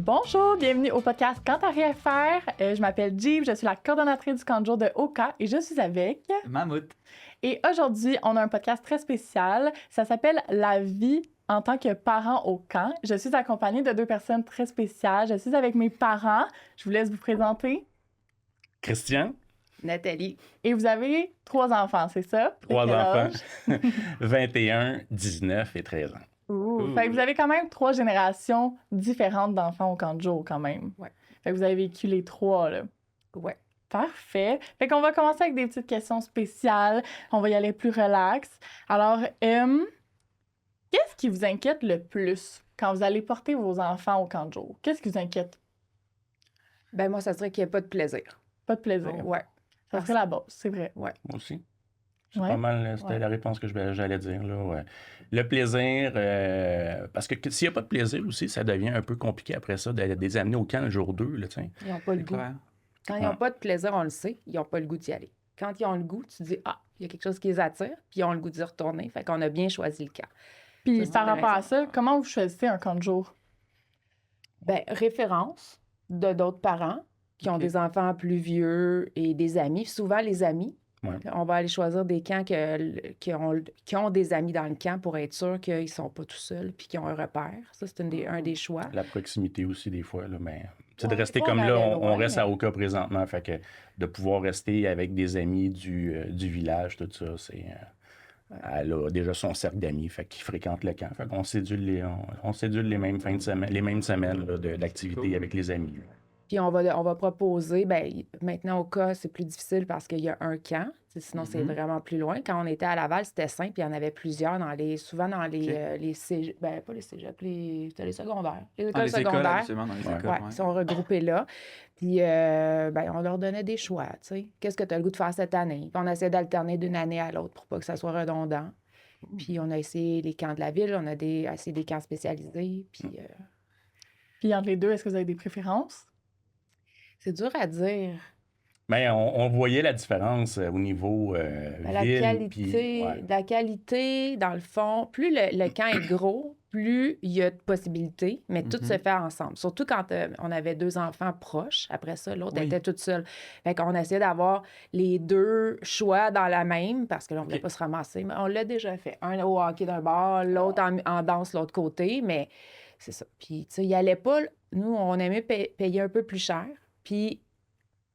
Bonjour, bienvenue au podcast Quand t'as rien à faire. Je m'appelle Jeep, je suis la coordonnatrice du camp de jour de Oka et je suis avec Mammouth. Et aujourd'hui, on a un podcast très spécial. Ça s'appelle La vie en tant que parent au camp. Je suis accompagnée de deux personnes très spéciales. Je suis avec mes parents. Je vous laisse vous présenter. Christian. Nathalie. Et vous avez 3 enfants, c'est ça? 3 enfants. 21, 19 et 13 ans. Ouh. Fait que vous avez quand même 3 générations différentes d'enfants au camp de jour, quand même. Ouais. Fait que vous avez vécu les 3, là. Ouais. Parfait. Fait qu'on va commencer avec des petites questions spéciales. On va y aller plus relax. Alors, qu'est-ce qui vous inquiète le plus quand vous allez porter vos enfants au camp de jour? Qu'est-ce qui vous inquiète? Ben moi, ça serait qu'il n'y ait pas de plaisir. Pas de plaisir. Ouais. Ça serait la base, c'est vrai. Ouais. Moi aussi. C'est Ouais. pas mal, c'était la réponse que j'allais dire. Là, ouais. Le plaisir, parce que s'il n'y a pas de plaisir aussi, ça devient un peu compliqué après ça de les amener au camp le jour 2. Là, Ils n'ont pas le goût. Clair. Quand ils n'ont pas de plaisir, on le sait, ils n'ont pas le goût d'y aller. Quand ils ont le goût, tu dis, ah, il y a quelque chose qui les attire, puis ils ont le goût d'y retourner. Fait qu'on a bien choisi le camp. Puis Ça, par c'est rapport à intéressant. ça, comment vous choisissez un camp de jour? Ben, référence de d'autres parents qui ont Ok. des enfants plus vieux et des amis. Souvent, les amis. Ouais. On va aller choisir des camps qui ont des amis dans le camp pour être sûr qu'ils ne sont pas tout seuls puis qu'ils ont un repère. Ça, c'est un des choix. La proximité aussi, des fois. Là, mais c'est de Ouais, rester des fois, comme on là, allait on loin, reste mais- à Oka présentement. Fait que de pouvoir rester avec des amis du village, tout ça, c'est. Elle a déjà son cercle d'amis, fait qu'ils fréquentent le camp. Fait qu'on cédule on cédule les mêmes fins de semaine, les mêmes semaines là, d'activité Cool. avec les amis. Puis on va proposer, ben maintenant au cas, c'est plus difficile parce qu'il y a un camp. Sinon, c'est vraiment plus loin. Quand on était à Laval, c'était simple. Il y en avait plusieurs souvent dans les cégeps, ben pas les cégeps, c'était les secondaires. Les Dans écoles les écoles, secondaires. habituellement, dans les écoles. Ouais, ils sont regroupés là. Puis, ben, on leur donnait des choix, tu sais. Qu'est-ce que tu as le goût de faire cette année? Puis on essaie d'alterner d'une année à l'autre pour pas que ça soit redondant. Puis on a essayé les camps de la ville, on a essayé des camps spécialisés. Puis Puis entre les deux, est-ce que vous avez des préférences? c'est dur à dire. Mais on voyait la différence au niveau Ben, la ville. qualité, puis, ouais. la qualité, dans le fond, plus le camp est gros, plus il y a de possibilités, mais tout se fait ensemble. Surtout quand on avait 2 enfants proches. Après ça, l'autre Oui. était toute seule. Fait qu'on essayait d'avoir les 2 choix dans la même, parce que là, on ne voulait pas se ramasser. Mais on l'a déjà fait. Un au hockey d'un bord, l'autre en danse l'autre côté, mais c'est ça. Puis, tu sais, il allait pas... Nous, on aimait payer un peu plus cher, puis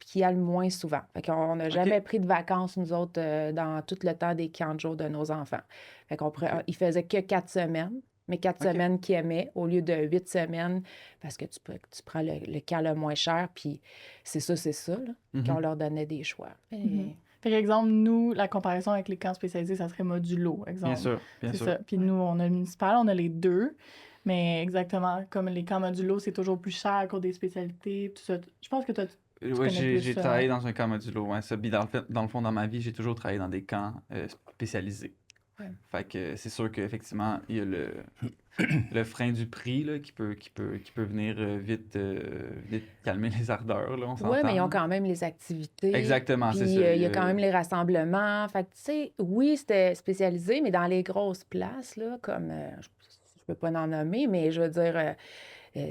qui aille moins souvent. Fait qu'on n'a jamais pris de vacances, nous autres, dans tout le temps des camps de jour de nos enfants. Fait qu'on ils faisaient que 4 semaines, mais 4 semaines qu'ils aimaient au lieu de 8 semaines, parce que tu prends le camp le moins cher, puis c'est ça, là, qu'on leur donnait des choix. Et- Fait qu'exemple, nous, la comparaison avec les camps spécialisés, ça serait modulo, exemple. Bien sûr, bien C'est sûr. ça. Puis nous, on a le municipal, on a les deux. Mais exactement, comme les camps modulo, c'est toujours plus cher à cause des spécialités, tout ça. Je pense que toi, Oui, connais plus j'ai ça, travaillé hein? dans un camp modulo. Ouais, ça. Puis dans le fond, dans ma vie, j'ai toujours travaillé dans des camps spécialisés. Ouais. Fait que c'est sûr qu'effectivement, il y a le frein du prix là, qui peut venir vite calmer les ardeurs. Là, on s'entend. Oui, mais ils ont quand même les activités. Exactement, Puis c'est ça. il y a quand même les rassemblements. Fait que, tu sais, oui, c'était spécialisé, mais dans les grosses places, là, comme, je peux pas en nommer, mais je veux dire,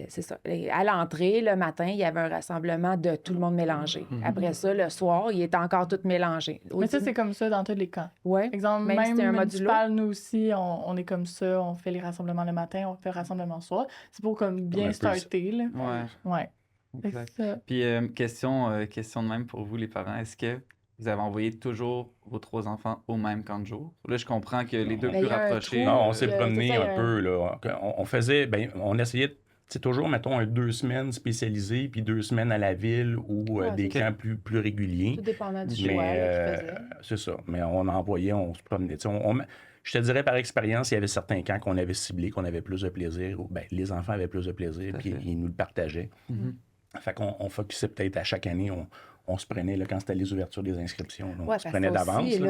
c'est ça. À l'entrée, le matin, il y avait un rassemblement de tout le monde mélangé. Après ça, le soir, il était encore tout mélangé. Mais ça, c'est comme ça dans tous les camps. Oui. Exemple, Même même, si c'est un modulo. municipal, nous aussi, on est comme ça, on fait les rassemblements le matin, on fait le rassemblement le soir. C'est pour comme bien un peu ça. starter, là. Ouais, Ouais. Fait que exact. c'est ça. Puis, question de même pour vous, les parents. Est-ce que vous avez envoyé toujours vos 3 enfants au même camp de jour? Là, je comprends que les deux Ben, plus il y a un rapprochés... trou. Non, on s'est c'est promené ça, il y a un peu. Là. On faisait, on essayait, c'est toujours, mettons, 2 semaines spécialisées, puis 2 semaines à la ville ou Ouais, des c'est camps plus réguliers. tout dépendant du Mais choix là, qu'ils faisaient. c'est ça. Mais on envoyait, on se promenait. Tu sais, je te dirais par expérience, il y avait certains camps qu'on avait ciblés, qu'on avait plus de plaisir. Ben, les enfants avaient plus de plaisir, Tout à puis fait. ils nous le partageaient. Mhm. Fait qu'on focusait peut-être à chaque année, on se prenait, là, quand c'était les ouvertures des inscriptions, là, on Ouais, se parce prenait que d'avance. aussi, là.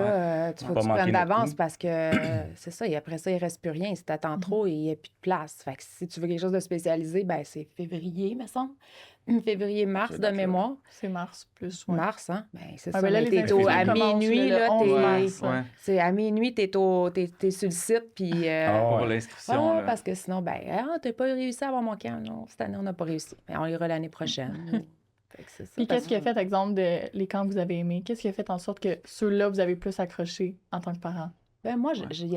là, tu faut Pas que tu manquer prennes notre d'avance coup. parce que c'est ça, et après ça, il reste plus rien. Si tu attends trop, il n'y a plus de place. Fait que si tu veux quelque chose de spécialisé, ben c'est février, me semble. Février-mars C'est de date-là. mémoire. C'est mars plus, ouais. Mars, hein? Ben, c'est Ah, ça. ben là, mais les t'es à inscriptions commencent minuit, le là, 11 t'es... mars. Ouais. C'est à minuit, t'es sur le site, puis... Ah, Pour ouais. l'inscription, là. parce que sinon, ben, t'as pas réussi à avoir mon camp. Non, cette année, on n'a pas réussi. Mais on ira l'année prochaine. Fait que c'est ça. Puis parce qu'est-ce qui a fait, exemple, de les camps que vous avez aimés? Qu'est-ce qui a fait en sorte que ceux-là, vous avez plus accroché en tant que parent? Ben moi, Ouais. il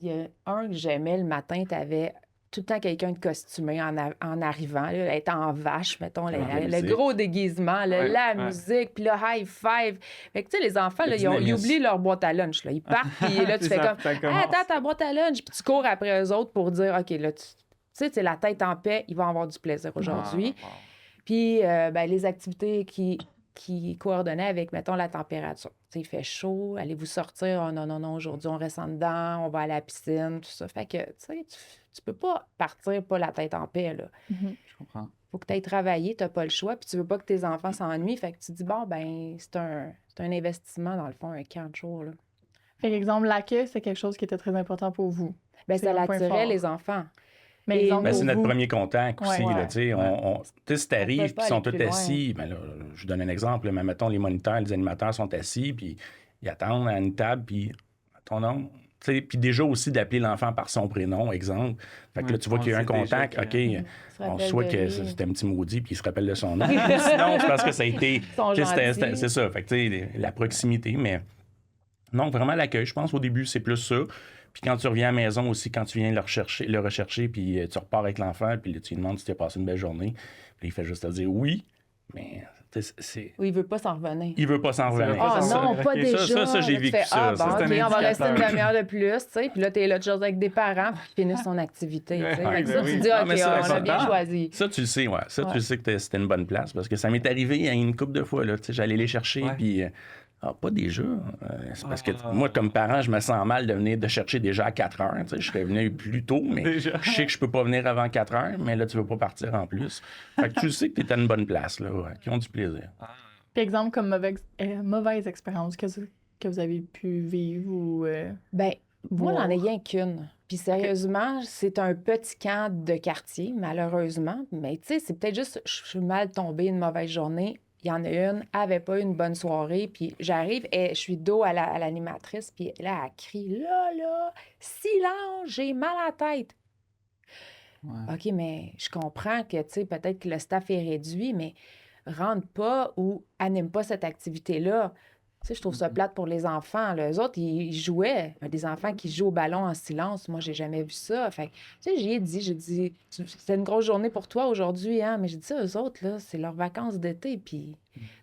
y a un que j'aimais le matin, t'avais tout le temps quelqu'un de costumé en arrivant, là, être en vache, mettons, La le musique. gros déguisement, là, Ouais, la ouais. musique, puis le high five. Fait que, tu sais, les enfants, Le là, ils dynamisme. oublient leur boîte à lunch, là. Ils partent, puis là, tu C'est fais ça, comme, ça commence. ah, attends, ta boîte à lunch, puis tu cours après eux autres pour dire, OK, là, tu sais, t'es la tête en paix, ils vont avoir du plaisir aujourd'hui. Ah, wow. Puis, ben, les activités qui coordonnaient avec, mettons, la température. Tu sais, il fait chaud, allez-vous sortir? Oh, non, aujourd'hui, on reste en dedans, on va à la piscine, tout ça. Fait que, tu sais, tu peux pas partir pas la tête en paix, là. Je comprends. Faut que tu ailles travailler, t'as pas le choix, puis tu veux pas que tes enfants s'ennuient. Fait que tu dis, bon, ben, c'est un investissement, dans le fond, un camp de jour, là. Fait qu'exemple, l'accueil, c'est quelque chose qui était très important pour vous. Ben, C'est ça un point l'attirait fort. les enfants. Mais Et exemple, Ben, pour c'est notre vous, premier contact aussi. Ouais. Là, tu sais, tu sais, si t'arrives, peut puis pas ils sont aller tous plus loin. assis, ben là, je donne un exemple, là, mais mettons, les moniteurs, les animateurs sont assis, puis ils attendent à une table, puis ton nom. Tu sais, puis déjà aussi d'appeler l'enfant par son prénom, exemple. Fait que là, Ouais, tu vois qu'il y a un on sait déjà contact, OK, qu'il se on rappelle soit de que lui. c'était un petit maudit, puis il se rappelle de son nom. Sinon, c'est parce que ça a été. sont tu sais, gentils. c'est ça, fait que tu sais, la proximité, mais non, vraiment l'accueil, je pense, au début, c'est plus ça. Puis quand tu reviens à la maison aussi, quand tu viens le rechercher, puis tu repars avec l'enfant, puis là, tu lui demandes si tu as passé une belle journée, puis il fait juste te dire oui, mais tu sais, c'est... Ou il veut pas s'en revenir. Il veut pas s'en veut revenir. pas Ah s'en non, revenir. pas Ok. déjà. Ça, j'ai Là, tu vécu fais, ça. Ah, Ça, bon, c'est OK, un on va rester une indicateur. demi-heure de plus, tu sais. Puis là, t'es là, tu jases avec des parents, puis tu finis son activité, tu sais. Ouais, Fait que ben ça, oui. tu dis, Ah, OK, mais ça, on a bien ça- choisi. Ça, tu le sais, ouais. Ça, Ouais. tu le sais que c'était une bonne place, parce que ça m'est arrivé une couple de fois, là. Tu sais, j'allais les chercher, Ouais. puis... pas déjà. C'est parce que Ah. moi, comme parent, je me sens mal de venir de chercher déjà à 4 heures. Tu sais, je serais venu plus tôt, mais Déjà. je sais que je peux pas venir avant 4 heures, mais là, tu veux pas partir en plus. Fait que tu le sais que tu es à une bonne place, là, ouais, qui ont du plaisir. Puis exemple, comme mauvaise expérience que vous avez pu vivre ou... Ben, moi, Voir. j'en ai rien qu'une. Puis sérieusement, c'est un petit camp de quartier, malheureusement. Mais tu sais, c'est peut-être juste, je suis mal tombée une mauvaise journée. Il y en a une, elle avait pas eu une bonne soirée. Puis j'arrive et je suis dos à l'animatrice. Puis là, elle crie, là, silence, j'ai mal à la tête. Ouais. OK, mais je comprends que, tu sais, peut-être que le staff est réduit, mais rentre pas ou anime pas cette activité-là. Tu sais, je trouve ça plate pour les enfants. Là. Eux autres, ils jouaient. Des enfants qui jouent au ballon en silence. Moi, j'ai jamais vu ça. Fait que, tu sais, j'ai dit, c'était une grosse journée pour toi aujourd'hui, hein? Mais j'ai dit ça, eux autres, là, c'est leurs vacances d'été, puis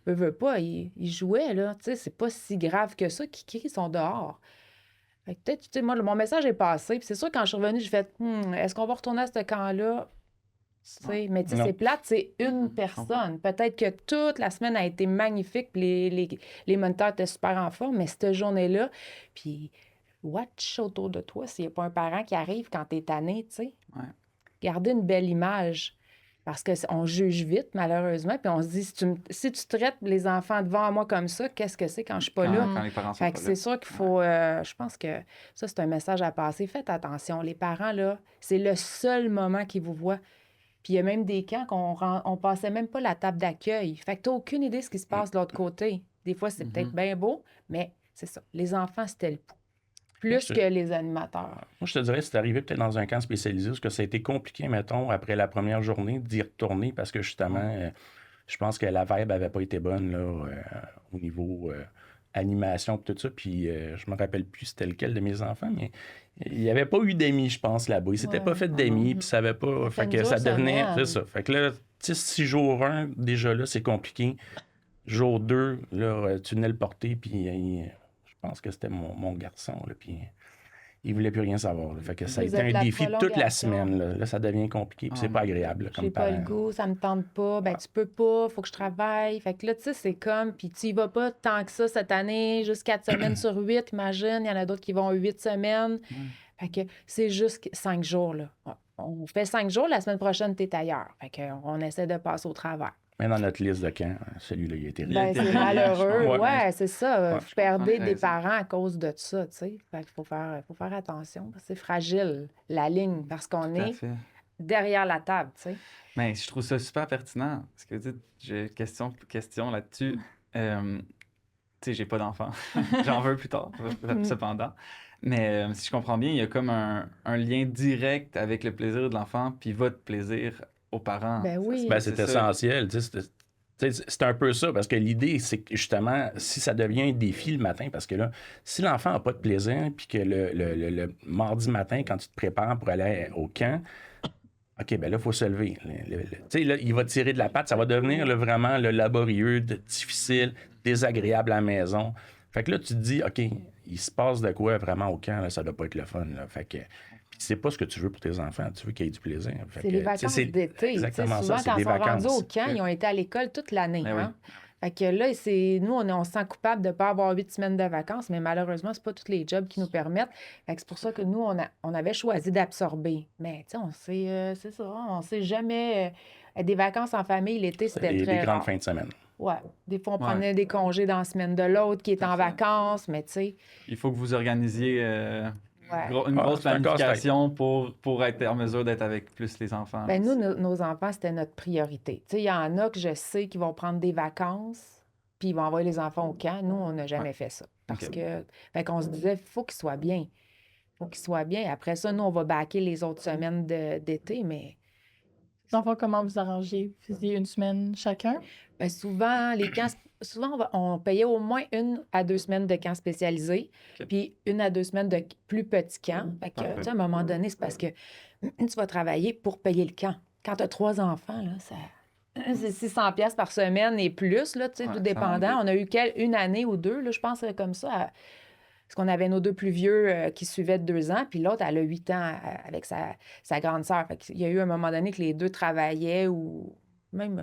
veulent pas, ils jouaient, là. Tu sais, c'est pas si grave que ça qu'ils crient, ils sont dehors. Fait que peut-être, tu sais, moi, mon message est passé. Puis c'est sûr, quand je suis revenue, j'ai fait, est-ce qu'on va retourner à ce camp-là? Tu sais, mais tu sais, Non. c'est plate, c'est une personne. Peut-être que toute la semaine a été magnifique, puis les moniteurs étaient super en forme, mais cette journée-là, puis watch autour de toi s'il n'y a pas un parent qui arrive quand t'es tanné, tu sais. Ouais. Garder une belle image. Parce qu'on juge vite, malheureusement, puis on se dit, si tu traites les enfants devant moi comme ça, qu'est-ce que c'est quand je suis pas là? Quand les parents sont Fait pas que là. c'est sûr qu'il faut... je pense que ça, c'est un message à passer. Faites attention. Les parents, là, c'est le seul moment qu'ils vous voient. Puis il y a même des camps on passait même pas la table d'accueil. Fait que t'as aucune idée de ce qui se passe de l'autre côté. Des fois, c'est peut-être bien beau, mais c'est ça. Les enfants, c'était le pouls. Plus Je- que les animateurs. Moi, je te dirais, c'est arrivé peut-être dans un camp spécialisé, parce que ça a été compliqué, mettons, après la première journée, d'y retourner, parce que justement, je pense que la vibe n'avait pas été bonne, là, au niveau animation et tout ça. Puis je me rappelle plus c'était lequel de mes enfants, mais il n'y avait pas eu d'amis, je pense, là-bas. Ils s'étaient Ouais. pas fait d'amis, puis ça avait pas... Fait que une ça dure devenait... semaine. C'est ça. Fait que là, tu sais, si jour 1, déjà là, c'est compliqué. Jour 2, là, tu venais le porter, puis je pense que c'était mon garçon, là, puis il voulait plus rien savoir. Là. Fait que ça a Vous été êtes un la défi toute la prolongation. semaine. Là, Là, ça devient compliqué, puis c'est pas agréable là, J'ai comme pas parent. le goût, ça me tente pas, ben tu peux pas, faut que je travaille. Fait que là, tu sais, c'est comme, puis tu y vas pas tant que ça cette année, juste 4 semaines sur 8, imagine, il y en a d'autres qui vont 8 semaines. Fait que c'est juste 5 jours, là. On fait 5 jours, la semaine prochaine, t'es ailleurs. Fait qu'on essaie de passer au travers. Mais dans notre liste de camps, celui-là, il a été Ben, c'est été malheureux. Ouais. Ouais, c'est ça. Ouais. Vous perdez Ouais, des raison. parents à cause de ça, tu sais. Fait qu'il faut faire attention. Parce que c'est fragile, la ligne, parce qu'on Tout à est fait. derrière la table, tu sais. Mais je trouve ça super pertinent. Ce que vous dites, j'ai question là-dessus. Tu sais, j'ai pas d'enfant. J'en veux plus tard, cependant. Mais si je comprends bien, il y a comme un lien direct avec le plaisir de l'enfant puis votre plaisir aux parents. Ben oui. Ben, c'est ça. essentiel. Tu sais, c'est un peu ça, parce que l'idée, c'est que justement, si ça devient un défi le matin, parce que là, si l'enfant n'a pas de plaisir, puis que le mardi matin, quand tu te prépares pour aller au camp, OK, ben là, il faut se lever. Tu sais, là, il va tirer de la patte, ça va devenir là, vraiment le laborieux, difficile, désagréable à la maison. Fait que là, tu te dis, OK, il se passe de quoi vraiment au camp, là, ça doit pas être le fun. Là. Fait que c'est pas ce que tu veux pour tes enfants, tu veux qu'ils aient du plaisir. Fait C'est que, les tu sais, vacances c'est d'été. exactement Tu sais, souvent, ça, c'est quand des ils sont rendus vacances. au camp, ils ont été à l'école toute l'année. Ben oui. Hein? Fait que là, nous, on se sent coupable de ne pas avoir 8 semaines de vacances, mais malheureusement, c'est pas tous les jobs qui nous permettent. Fait que c'est pour ça que nous, on avait choisi d'absorber. Mais tu sais, c'est ça, on sait jamais. Des vacances en famille, l'été, c'était Des très grandes rare. fins de semaine. Ouais. Des fois, on Ouais. prenait des congés dans la semaine de l'autre qui est Tout à en fait. vacances, mais tu sais, Il faut que vous organisiez ouais. une Ah, grosse c'est un planification pour être en mesure d'être avec plus les enfants. Ben nous, nos enfants, c'était notre priorité. Tu sais, il y en a que je sais qui vont prendre des vacances, puis ils vont envoyer les enfants au camp. Nous, on n'a jamais fait ça. Parce OK. que, fait qu'on se disait, il faut qu'ils soient bien. Faut qu'ils soient bien. Après ça, nous, on va backer les autres semaines d'été, mais Dans le fond, comment vous arrangez? Vous faisiez une semaine chacun? ben, souvent, les camps, souvent, on payait au moins 1 à 2 semaines de camps spécialisés, OK. puis 1 à 2 semaines de plus petits camps. Fait que, Parfait. tu sais, à un moment donné, c'est parce que tu vas travailler pour payer le camp. Quand tu as 3 enfants, là, c'est 600 pièces par semaine et plus, là, tu sais, Ouais, tout ça dépendant. en On a eu une année ou deux, là, je pense, comme ça, parce qu'on avait nos 2 plus vieux qui suivaient de 2 ans, puis l'autre, elle a 8 ans avec sa grande sœur. Fait qu'il y a eu un moment donné que les deux travaillaient ou même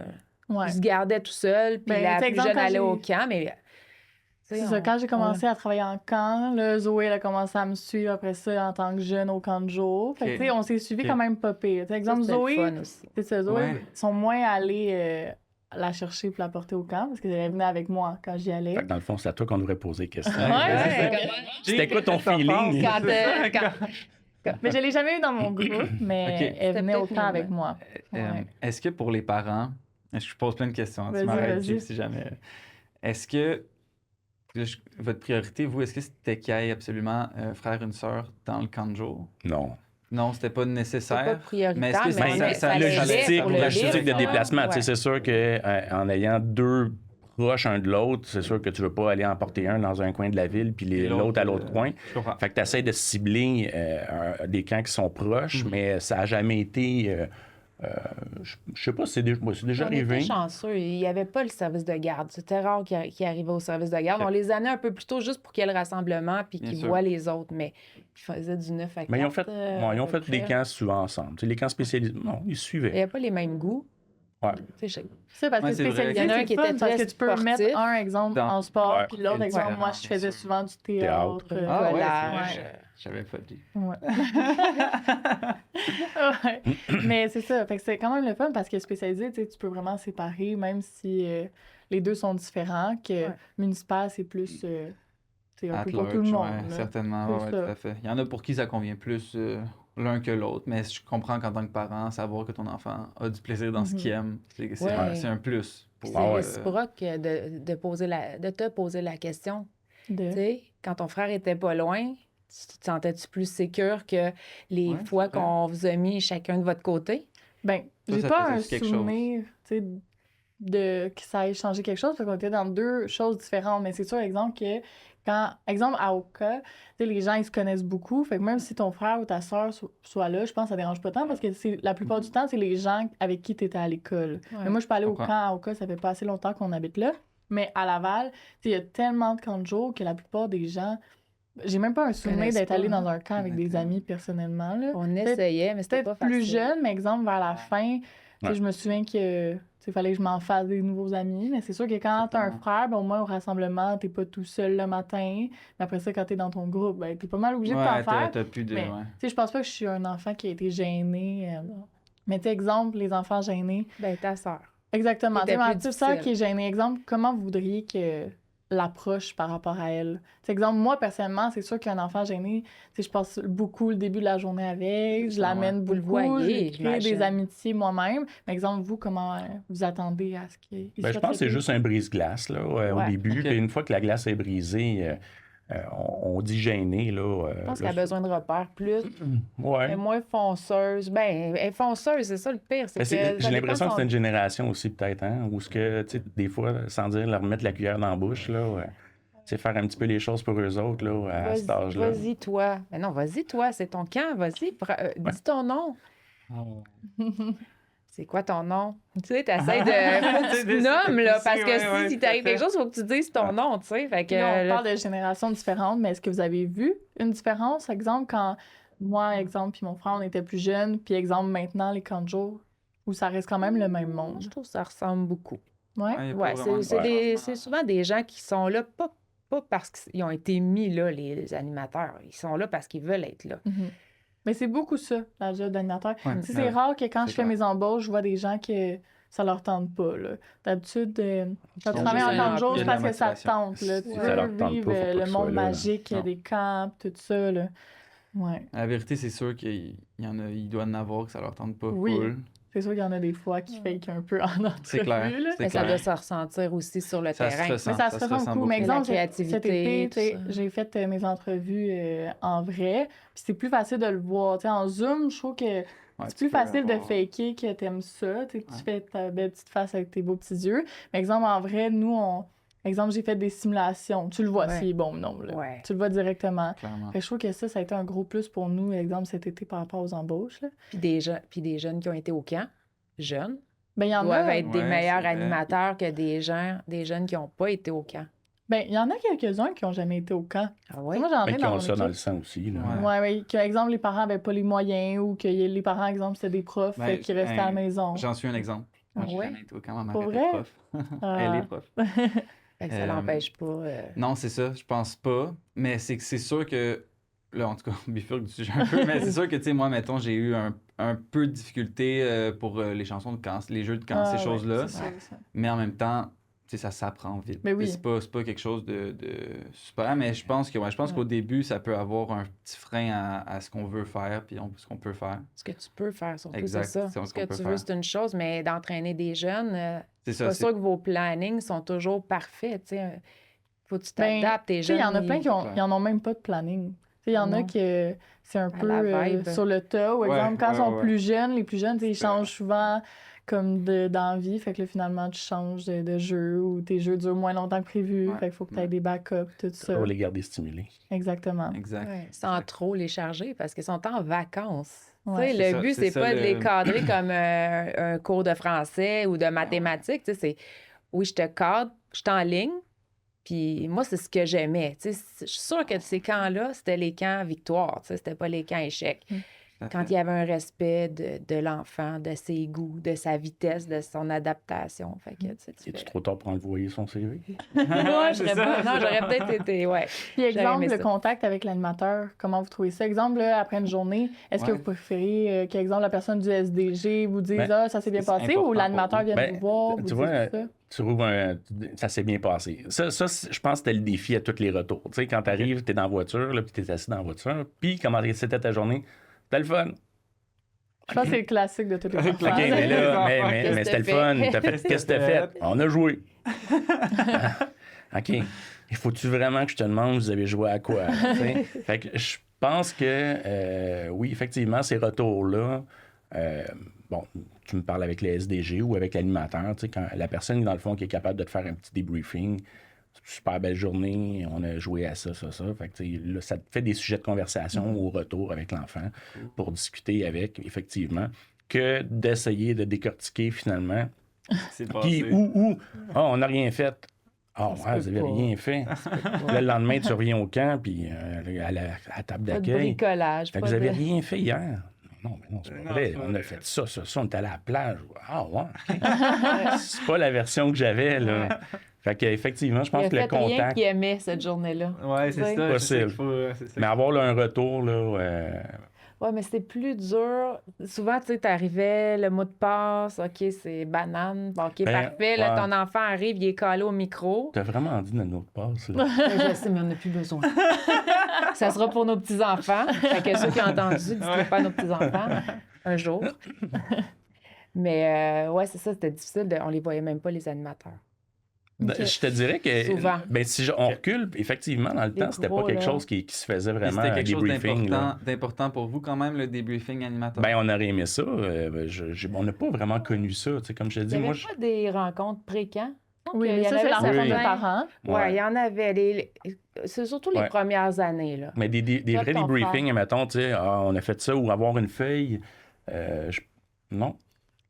Ouais. ils se gardaient tout seuls, puis Ben, la tu sais, plus exemple, jeune quand allait au j'ai- camp, mais... tu sais, C'est ça, quand j'ai commencé à travailler en camp, là, Zoé elle a commencé à me suivre après ça en tant que jeune au camp de jour. Fait que, Ok. tu sais, on s'est suivi Ok. quand même pas pire. Tu sais, exemple, c'était le Zoé, fun aussi. c'est ça, Zoé, Ouais. sont moins allés la chercher pour la porter au camp parce qu'elle venait avec moi quand j'y allais. Fait que dans le fond, c'est à toi qu'on devrait poser des questions. Ouais. C'était quoi ton feeling? Mais je l'ai jamais eu dans mon groupe, mais Ok. elle C'était venait au peut-être camp mieux, avec ouais. moi. Ouais. Est-ce que pour les parents, je pose plein de questions, hein, tu Vas-y, m'arrêtes vas-y. Jake, si jamais. Est-ce que votre priorité, vous, est-ce que c'était qu'il y ait absolument un frère et une sœur dans le camp de jour? Non. Non, c'était pas C'est nécessaire. pas prioritaire, Mais est-ce que mais ça- on- ça- ça logistique, l'aidait pour le logistique de libre, déplacement. Tu sais, ouais. c'est sûr qu'en ayant deux proches un de l'autre, c'est sûr que tu veux pas aller en porter un dans un coin de la ville puis Et l'autre à l'autre coin. Je comprends. Fait que tu essaies de cibler des camps qui sont proches, mais ça a jamais été... je sais pas si c'est déjà On arrivé. était chanceux. Il n'y avait pas le service de garde. C'était rare qu'ils arrivaient au service de garde. Ok. On les amenait un peu plus tôt juste pour qu'il y ait le rassemblement puis Bien qu'ils sûr. voient les autres. Mais ils faisaient du 9 à 4. Mais ils ont fait, ils ont à peu fait des près. camps souvent ensemble. Tu sais, les camps spécialisés, non, ils Il n'y suivaient. avait pas les mêmes goûts. Ouais. Tu sais, Ça, parce Ouais, que c'est vrai. spécialisé, Il y en a un c'est qui le fun était parce que très tu peux sportif. mettre un exemple Dans- en sport, Ouais. puis l'autre Et exemple, différent, moi, je bien faisais sûr. souvent du Théâtre. théâtre, Ah ouais, collage. c'est vrai. J'avais pas dit. Ouais. Ouais. Mais c'est ça. Fait que c'est quand même le fun parce que spécialisé, tu sais, tu peux vraiment séparer, même si les deux sont différents, que Ouais. municipal, c'est plus c'est un At peu pour large, tout le monde. ouais, là. certainement, C'est ouais, ça. tout à fait. Il y en a pour qui ça convient plus l'un que l'autre, mais je comprends qu'en tant que parent, savoir que ton enfant a du plaisir dans ce qu'il aime, Ouais. c'est un plus. Puis Pour, c'est ouais. réciproque de te poser la question. De- Tu sais, quand ton frère était pas loin, tu te sentais-tu plus sécure que les Ouais, fois c'est vrai. qu'on vous a mis chacun de votre côté? Ben, Ça, j'ai ça pas faisait un quelque chose. souvenir, tu sais, de que ça ait changé quelque chose, parce qu'on était dans deux choses différentes. Mais c'est sûr, exemple, que quand, exemple, à Oka, tu sais, les gens, ils se connaissent beaucoup. Fait que même si ton frère ou ta soeur soit là, je pense que ça dérange pas tant, parce que la plupart du temps, c'est les gens avec qui tu étais à l'école. Ouais. Mais moi, je peux aller au comprends. camp à Oka, ça fait pas assez longtemps qu'on habite là. Mais à Laval, tu sais, il y a tellement de camps de jour que la plupart des gens... J'ai même pas un souvenir Connaissent d'être pas, allé hein. dans un camp avec des amis personnellement, là. On essayait, mais c'était pas Peut-être facile. plus jeune, mais exemple, vers la fin, tu sais, Ouais. je me souviens que il fallait que je m'en fasse des nouveaux amis. Mais c'est sûr que quand t'as un Certainement. frère, ben, au moins au rassemblement, t'es pas tout seul le matin. Mais après ça, quand t'es dans ton groupe, ben, t'es pas mal obligé de t'en Ouais, faire. t'as plus de... Mais, ouais. tu sais, je pense pas que je suis un enfant qui a été gêné. Mais tu sais, exemple, les enfants gênés. Ben, ta sœur. Exactement. C'était Ma plus petite sœur difficile. qui est gênée, exemple, comment vous voudriez que l'approche par rapport à elle? C'est exemple, moi, personnellement, c'est sûr qu'un enfant gêné, je passe beaucoup le début de la journée avec, je l'amène Vous le beaucoup, voyez, je crée des j'imagine. amitiés moi-même. Mais exemple, vous, comment vous attendez à ce qu'il Ben, je pense que c'est juste un brise-glace là, au Ouais. début. Ok. Puis une fois que la glace est brisée, on dit gêné. Là, Je pense là, qu'elle a besoin de repères plus. ouais. Elle est moins fonceuse. Ben, elle est fonceuse, c'est ça le pire. C'est Ben, que ça j'ai dépend l'impression de que son- c'est une génération aussi, peut-être, hein, où ce que, tu sais, des fois, sans dire leur remettre la cuillère dans la bouche, là, tu sais, faire un petit peu les choses pour eux autres, là, à cet âge-là. Vas-y, toi. Mais non, vas-y, toi, c'est ton camp. Vas-y, dis ton nom. C'est quoi ton nom? Tu sais, t'essayes de. Faut que tu te nommes, là, parce que si t'arrive quelque chose, il faut que tu dises ton nom, tu sais. Fait que. Là, on là, parle de générations différentes, mais est-ce que vous avez vu une différence? Exemple, quand moi, exemple, puis mon frère, on était plus jeunes, puis exemple, maintenant, les camps de jour, où ça reste quand même le même monde. je trouve que ça ressemble beaucoup. Ouais? Ouais, y a pas Ouais, vraiment de c'est souvent des gens qui sont là, pas parce qu'ils ont été mis là, les animateurs. Ils sont là parce qu'ils veulent être là. Mhm. Mais c'est beaucoup ça, la job d'animateur. Ouais, Tu sais, ouais. c'est rare que quand C'est je fais clair. mes embauches, je vois des gens que ça leur tente pas. Là. D'habitude, quand tu sont travailles en juste camp de jour, il y c'est a de la parce que ça te motivation. tente. Là. Tu Ouais. veux Ça leur tente pas, vivre faut pas le qu'ils soient monde là, là. magique, Non. des camps, tout ça. Là. Ouais. La vérité, c'est sûr qu'il y en a, il doit en avoir que ça leur tente pas Oui. full. C'est sûr qu'il y en a des fois qui fake un peu en entrevue. C'est clair. là. C'est Mais ça clair. doit se ressentir aussi sur le Ça se terrain. ressent. Mais ça se ressent beaucoup. Mais La exemple, cet créativité, été, tu sais, tout ça. j'ai fait mes entrevues en vrai. Puis c'est plus facile de le voir. Tu sais, en Zoom, je trouve que Ouais, c'est tu plus peux facile de avoir- faker que t'aimes ça. Tu sais, que tu Ouais. fais ta belle petite face avec tes beaux petits yeux. Mais exemple, en vrai, nous, exemple, j'ai fait des simulations. Tu le vois Ouais. s'il est bon ou non. Là. Ouais. Tu le vois directement. Clairement. Fait que je trouve que ça a été un gros plus pour nous, exemple, cet été par rapport aux embauches. Là. Puis des jeunes qui ont été au camp, jeunes, Ben, il y en doivent a. être des Ouais, meilleurs c'est vrai. animateurs que des jeunes qui n'ont pas été au camp. Ben, il y en a quelques-uns qui ont jamais été au camp. Ah Tu oui? sais, moi, j'en Mais ai qui dans ont mon ça dans le équipe. sang aussi. Là. Ouais. Ouais, ouais. Que, exemple, les parents n'avaient pas les moyens ou que les parents, exemple, c'était des profs Ben, qui restaient à la maison. J'en suis un exemple. Moi, Ah j'ai ouais? jamais été au camp, ma mère Pour était vrai? prof. Ah. Elle est prof. Fait que ça Euh, l'empêche pas. Non, c'est ça, je pense pas. Mais c'est que c'est sûr que. Là, en tout cas, on bifurque du sujet un peu, mais c'est sûr que, tu sais, moi, mettons, j'ai eu un peu de difficulté pour les chansons de camp, les jeux de camp, Ah, ces ouais, choses-là. c'est sûr, ça. Mais en même temps, tu sais, ça s'apprend vite. Mais oui. C'est pas quelque chose de super, mais je pense que, qu'au début, ça peut avoir un petit frein à ce qu'on veut faire, puis ce qu'on peut faire. Ce que tu peux faire, surtout, Exact, c'est ça. c'est Ce ce qu'on que peut tu veux, faire. c'est une chose, mais d'entraîner des jeunes, C'est c'est ça, pas c'est sûr que vos plannings sont toujours parfaits. Tu sais. Faut que tu Ben, t'adaptes. Tes Tu sais, jeunes, il y en a plein qui clair. en ont même pas de planning. Tu sais, il y en a Non. que c'est un À peu la vibe. sur le tas. Ou Ouais, exemple, quand ils ouais, sont ouais. plus jeunes, les plus jeunes, tu sais, ils C'est vrai. changent souvent comme d'envie. Fait que là, finalement, tu changes de jeu ou tes jeux durent moins longtemps que prévu. Ouais, Fait qu'il faut que tu aies ouais. des backups, tout ça. Pour les garder stimulés. Exactement. Exact. Ouais, sans trop les charger parce qu'ils sont en vacances. Ouais. Tu sais, C'est le ça, but, c'est c'est ça, pas de le- les cadrer comme un cours de français ou de mathématiques. Tu sais, c'est oui, je te cadre, je suis en ligne. Puis moi, c'est ce que j'aimais. Tu sais, je suis sûre que ces camps-là, c'était les camps victoires. Tu sais, c'était pas les camps échecs. Tout à Quand fait. il y avait un respect de l'enfant, de ses goûts, de sa vitesse, de son adaptation. Fait que, tu sais, tu C'est-tu fais- trop tard pour envoyer son CV? Ouais, c'est j'aurais ça, pas- c'est non, ça. j'aurais peut-être été, ouais. Puis exemple, aimé le ça. contact avec l'animateur, comment vous trouvez ça? Exemple, là, après une journée, est-ce que Ouais. vous préférez qu'exemple, la personne du SDG vous dise Ben, Ah, ça s'est bien c'est passé important ou pour l'animateur vous. vient Ben, vous voir, tu vous vois, dire tout ça? Tu trouves ça s'est bien passé. Ça, je pense que c'était le défi à tous les retours. Tu sais, quand tu arrives, tu es dans la voiture, puis tu es assis dans la voiture, puis comment c'était ta journée? C'était le fun. Je pense que c'est le classique de toutes les Ok, enfants. OK, mais là, mais Qu'est-ce c'était le que fun. t'as T'as fait, qu'est-ce que t'as fait? On a joué. OK. Il faut-tu vraiment que je te demande, vous avez joué à quoi? Tu sais? Fait que je pense que, oui, effectivement, ces retours-là, bon, tu me parles avec le SDG ou avec l'animateur, tu sais, quand la personne, dans le fond, qui est capable de te faire un petit débriefing, super belle journée, on a joué à ça. Fait que, tu sais, là, ça te fait des sujets de conversation au retour avec l'enfant pour discuter avec, effectivement, que d'essayer de décortiquer finalement. C'est Puis, passé. on n'a rien fait. Ah, Ça se ouais, peut vous avez pas. rien fait. Là, le lendemain, tu reviens au camp, puis à la table Pas de d'accueil. bricolage. Fait que pas vous avez de- rien fait hier. Non, mais non, c'est pas Non, vrai. c'est pas On a vrai. fait ça, on est allé à la plage. Ah, ouais. OK. C'est pas la version que j'avais, là. Fait qu'effectivement, je Il pense a que le fait rien contact. qu'il aimait cette journée-là. Ouais, c'est Ouais. ça. Possible. C'est ça Mais avoir là, un retour, là, Ouais, mais c'était plus dur. Souvent, tu sais, t'arrivais, le mot de passe, OK, c'est banane. Bon, OK, Ben, parfait. Là, ouais. ton enfant arrive, il est collé au micro. T'as vraiment dit notre mot de passe, là. Je sais, mais on n'a plus besoin. Ça sera pour nos petits-enfants. Fait que ceux qui ont entendu, dites-le pas à nos petits-enfants un jour. Mais ouais, c'est ça, c'était difficile. On les voyait même pas, les animateurs. Ben, je te dirais que Souvent. ben, si on recule, effectivement, dans le Les temps, c'était gros, pas quelque là. chose qui se faisait Puis vraiment, c'était un quelque chose debriefing. là. d'important pour vous quand même, le debriefing animateur. Ben, on aurait aimé ça. On n'a pas vraiment connu ça. Tu sais, comme je te Il dis, n'y avait moi, pas des rencontres pré-camp? Oui, Il mais y en ça, c'est avait la rencontre oui. des certains. parents. Ouais, il y en avait. C'est surtout les Ouais. premières années, là. mais des Toi, vrais ton debriefings, mettons, tu sais, on a fait ça ou avoir une feuille. Non.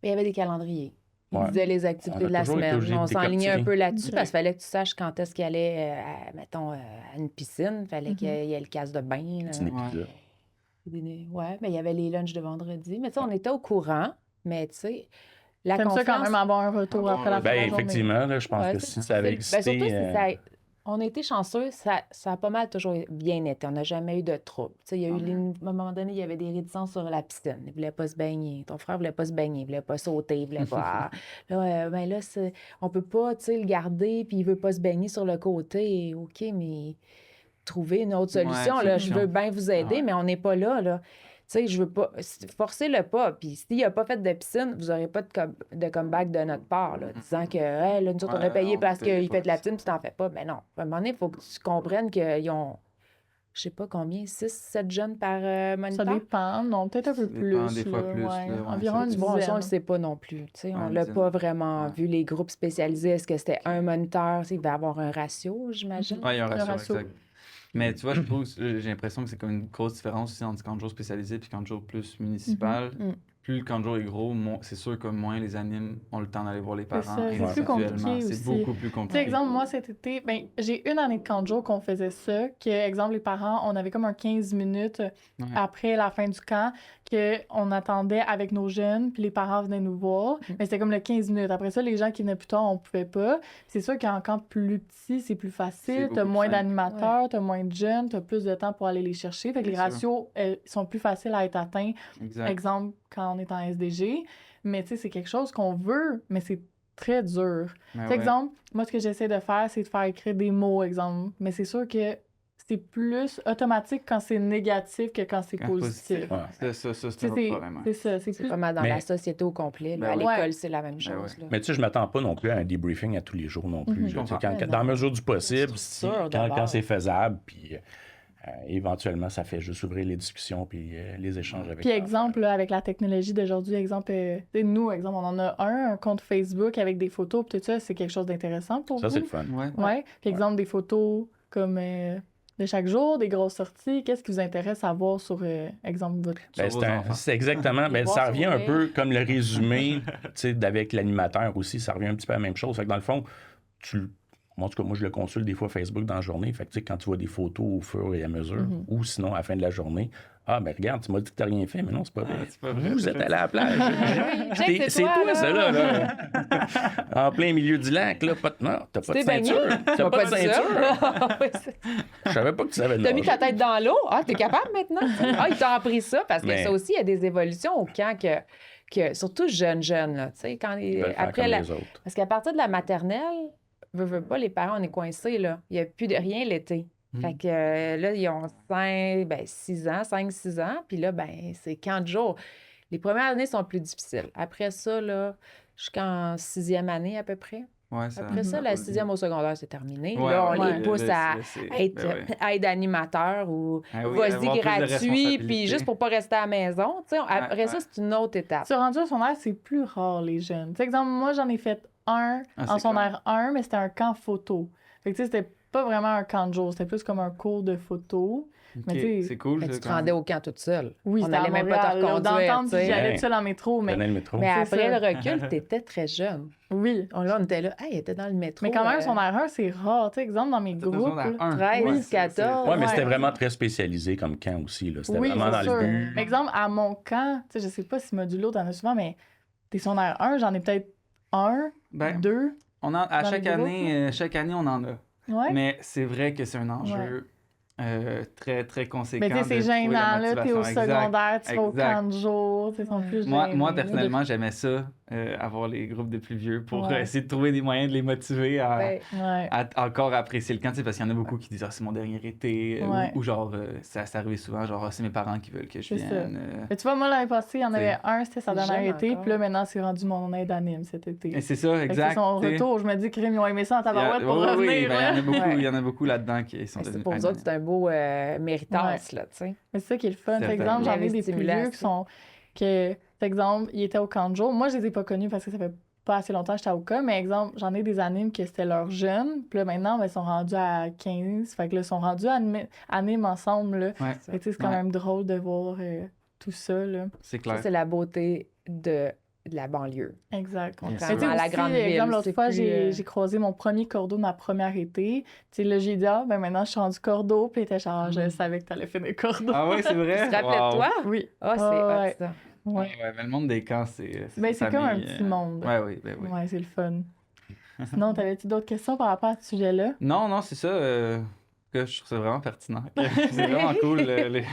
Mais il y avait des calendriers. Ils Ouais. disaient les activités On a de la toujours été semaine. obligé de On s'enlignait un décortiquer. peu là-dessus Ok. parce qu'il fallait que tu saches quand est-ce qu'il allait, mettons, à une piscine. Il fallait qu'il y ait le casse de bain. là. Petit épisode. Ouais, mais il y avait les lunchs de vendredi. Mais tu sais, on était au courant. Mais tu sais, la T'aimes ça quand confiance... même avoir un retour après la fin de la Ben, journée. effectivement, là, je pense Ouais, que c'est- si ça avait Ben, existé. surtout si on a été chanceux, ça a pas mal toujours bien été. On n'a jamais eu de trouble. Tu sais, il y a eu à un moment donné, il y avait des réticences sur la piscine. Il ne voulait pas se baigner. Ton frère ne voulait pas se baigner. Il ne voulait pas sauter. Il voulait pas. Ben là, on peut pas, tu sais, le garder, puis il veut pas se baigner sur le côté. OK, mais trouver une autre solution. Ouais, Là, je solution. veux bien vous aider, Ouais. mais on n'est pas là, là. Tu sais, je veux pas. Forcez-le pas. Puis s'il n'a pas fait de piscine, vous n'aurez pas de comeback de notre part, là, disant que, hey, là, nous autres, on a Ouais, payé non, parce vous payez qu'il pas fait de la ça. piscine, puis tu n'en fais pas. Mais non. À un moment donné, il faut que tu comprennes qu'ils ont, je sais pas combien, 6, 7 jeunes par Ça moniteur. dépend. Non, peut-être un peu Ça dépend, plus. des fois là, plus, ouais. là, ouais, Environ ça une dépend. Bon, ça, on dizaine. le sait pas non plus. Tu sais, on une l'a dizaine. pas vraiment Ouais. vu, les groupes spécialisés. Est-ce que c'était un moniteur? Tu sais, il va y avoir un ratio, j'imagine. Ouais, il y a un Le ratio, ratio. exact. Mais tu vois, je trouve, j'ai l'impression que c'est comme une grosse différence aussi entre camp de jour spécialisé et camp de jour plus municipal. Mhm. Plus le camp de jour est gros, c'est sûr que moins les animes ont le temps d'aller voir les C'est parents. ça, c'est plus individuellement. compliqué C'est aussi. beaucoup plus Tu sais, compliqué. exemple, moi, cet été, ben, j'ai une année de camp de jour qu'on faisait ça, que, exemple, les parents, on avait comme un 15 minutes Ouais. après la fin du camp, qu'on attendait avec nos jeunes, puis les parents venaient nous voir. Mais c'était comme le 15 minutes. Après ça, les gens qui venaient plus tard, on pouvait pas. C'est sûr qu'en camp plus petit, c'est plus C'est facile. beaucoup T'as plus moins simple. d'animateurs, t'as moins de jeunes, t'as plus de temps pour aller les chercher. Fait que les Bien sûr. ratios sont plus faciles à être atteints, Exact. exemple, quand on est en SDG. Mais tu sais, c'est quelque chose qu'on veut, mais c'est très dur. Mais Par ouais. exemple, moi, ce que j'essaie de faire, c'est de faire écrire des mots, exemple. Mais c'est sûr que c'est plus automatique quand c'est négatif que quand c'est Quand positif. Ouais. C'est Tu un sais, autre problème. Ouais. c'est ça, c'est C'est plus... pas mal dans Mais- la société au complet. Là. Ben À oui. l'école, Ouais. c'est la même chose. ouais. Là. Mais tu sais, je m'attends pas non plus à un debriefing à tous les jours non plus. Mhm. là. Tu sais, comprends. quand- Mais dans la non. mesure du possible, Une si- structure, quand d'abord. c'est faisable, puis éventuellement, ça fait juste ouvrir les discussions puis les échanges avec Puis l'enfant. exemple, là, avec la technologie d'aujourd'hui, exemple, tu sais, nous, exemple, on en a un compte Facebook avec des photos, puis tout ça, c'est quelque chose d'intéressant pour Ça, vous. c'est le fun. Ouais. Ouais. Puis exemple, des photos comme de chaque jour, des grosses sorties. Qu'est-ce qui vous intéresse à voir sur, exemple, votre... Ben, Sur vos enfants. c'est exactement. Ben, voir ça revient un sourire. peu comme le résumé tu sais, avec l'animateur aussi. Ça revient un petit peu à la même chose. Fait que dans le fond, moi, en tout cas, moi, je le consulte des fois Facebook dans la journée. Fait que, tu sais, quand tu vois des photos au fur et à mesure, ou sinon à la fin de la journée, ah, ben regarde, tu m'as dit que t'as rien fait, mais non, c'est pas vrai. c'est pas vrai, Vous t'as êtes fait allé à la plage. Jake, c'est C'est toi, toi, là. ça, là. En plein milieu du lac, là. Non, t'as pas de T'es baigné? ceinture. T'as T'as pas de dit ça? ceinture. Oui, c'est- Je savais pas que tu savais T'as mis nager. ta tête dans l'eau? Ah, t'es capable maintenant? Ah, ils t'ont appris ça parce que Mais- ça aussi, il y a des évolutions au camp que surtout jeunes, là, tu sais, quand Ils veulent faire après comme la... les autres. Parce qu'à partir de la maternelle, veut pas, les parents, on est coincés, là. Il n'y a plus de rien l'été. Fait que là, ils ont 6 ans, 5-6 ans, puis là, ben c'est camp de jour. Les premières années sont plus difficiles. Après ça, là, jusqu'en 6e année à peu près. Ouais, ça, Après ça, la 6e au secondaire, c'est terminé. Ouais, là, on ouais, les le- pousse le- à c'est- être ben ouais. aide animateur ou Ah oui, vas-y avoir plus de gratuit, responsabilité. puis juste pour pas rester à la maison. Tu sais, après ça, ouais. c'est une autre étape. Sur rendu au secondaire, c'est plus rare, les jeunes. Tu sais, exemple, moi, j'en ai fait un Ah, en c'est secondaire 1, mais c'était un camp photo. Fait que, tu sais, c'était pas vraiment un camp de jour, c'était plus comme un cours de photo. Mais Ok, tu sais, c'est cool. Mais ça, tu te quand rendais même. au camp toute seule. Oui, On c'était à n'allait même pas te Montréal, là, reconduire, d'entendre, tu puis sais. j'allais Ouais. tout seul en métro, mais Prenez le métro. Mais C'est après ça. le recul, t'étais très jeune. oui. Là, on était là, hey, elle était dans le métro. Mais quand même, son R1, c'est rare. Tu sais, exemple, dans mes C'était dans groupes, secondaire là, 1. 13, Ouais, c'est- 14. Ouais, mais Ouais. c'était vraiment très spécialisé comme camp aussi. Là. C'était oui, vraiment dans c'est sûr. le but. Exemple, à mon camp, tu sais, je sais pas si modulo, t'en as souvent, mais t'es son R1, j'en ai peut-être un, Ben, deux. à dans chaque les groupes, année, on en a. Ouais. Mais c'est vrai que c'est un enjeu très, très conséquent. Mais tu sais, c'est de trouver la gênant, là. T'es au motivation. Exact, secondaire, tu vas au exact. camp de jour, tu sais, ils sont plus Moi, gênés, là. personnellement, j'aimais ça, avoir les groupes de plus vieux pour Ouais. essayer de trouver des moyens de les motiver Ouais. Ouais. à encore apprécier le camp, tu sais, parce qu'il y en a beaucoup qui disent « Ah, c'est mon dernier été Ouais. ou genre, ça arrivait souvent, genre « Ah, c'est mes parents qui veulent que je C'est ça. vienne. Mais tu vois, moi, l'année passée, il y en avait T'sais. un, c'était sa dernière J'aime été, encore. puis là, maintenant, c'est rendu mon aide anime cet été. Et c'est ça, Fait que c'est exact. son t'sais. retour, je me dis, Crime, ils ont aimé ça en tabarouette pour Oui, oui, revenir. ben, là. il y en a beaucoup là-dedans qui sont Mais c'est devenus pour eux autres, c'est un beau méritage, là, tu sais. Mais c'est ça qui est le fun. Par Certainement. exemple, j'en ai La des plus vieux qui stimulation. sont. Par exemple, ils étaient au camp de jour. Moi, je les ai pas connus parce que ça fait pas assez longtemps que j'étais au cas, mais exemple, j'en ai des animes que c'était leurs jeunes. Puis là, maintenant, ben, ils sont rendus à 15. Fait que là, ils sont rendus animes ensemble. Là. Ouais, Fait que, tu sais, c'est quand Ouais. même drôle de voir tout ça. Là. c'est Ça, clair. c'est la beauté de la banlieue. Exact. Bien Mais sûr. tu sais, À la aussi, grande ville, exemple, l'autre c'est fois, plus, j'ai croisé mon premier cordeau de ma première été. Tu sais, là, j'ai dit, ah, ben maintenant, je suis rendu cordeau. Puis il était genre, je savais que t'allais finir cordeau. Ah ouais, c'est vrai? Tu te rappelles de toi? Oui. Ah, c'est ouais. hot, ça. Ouais. Ouais, mais le monde des camps, c'est Ben, c'est comme un famille, petit monde. Ouais, oui, ben oui. Ouais, c'est le fun. Sinon, t'avais-tu d'autres questions par rapport à ce sujet-là? Non, c'est ça. Que je trouve ça vraiment pertinent. C'est vraiment cool,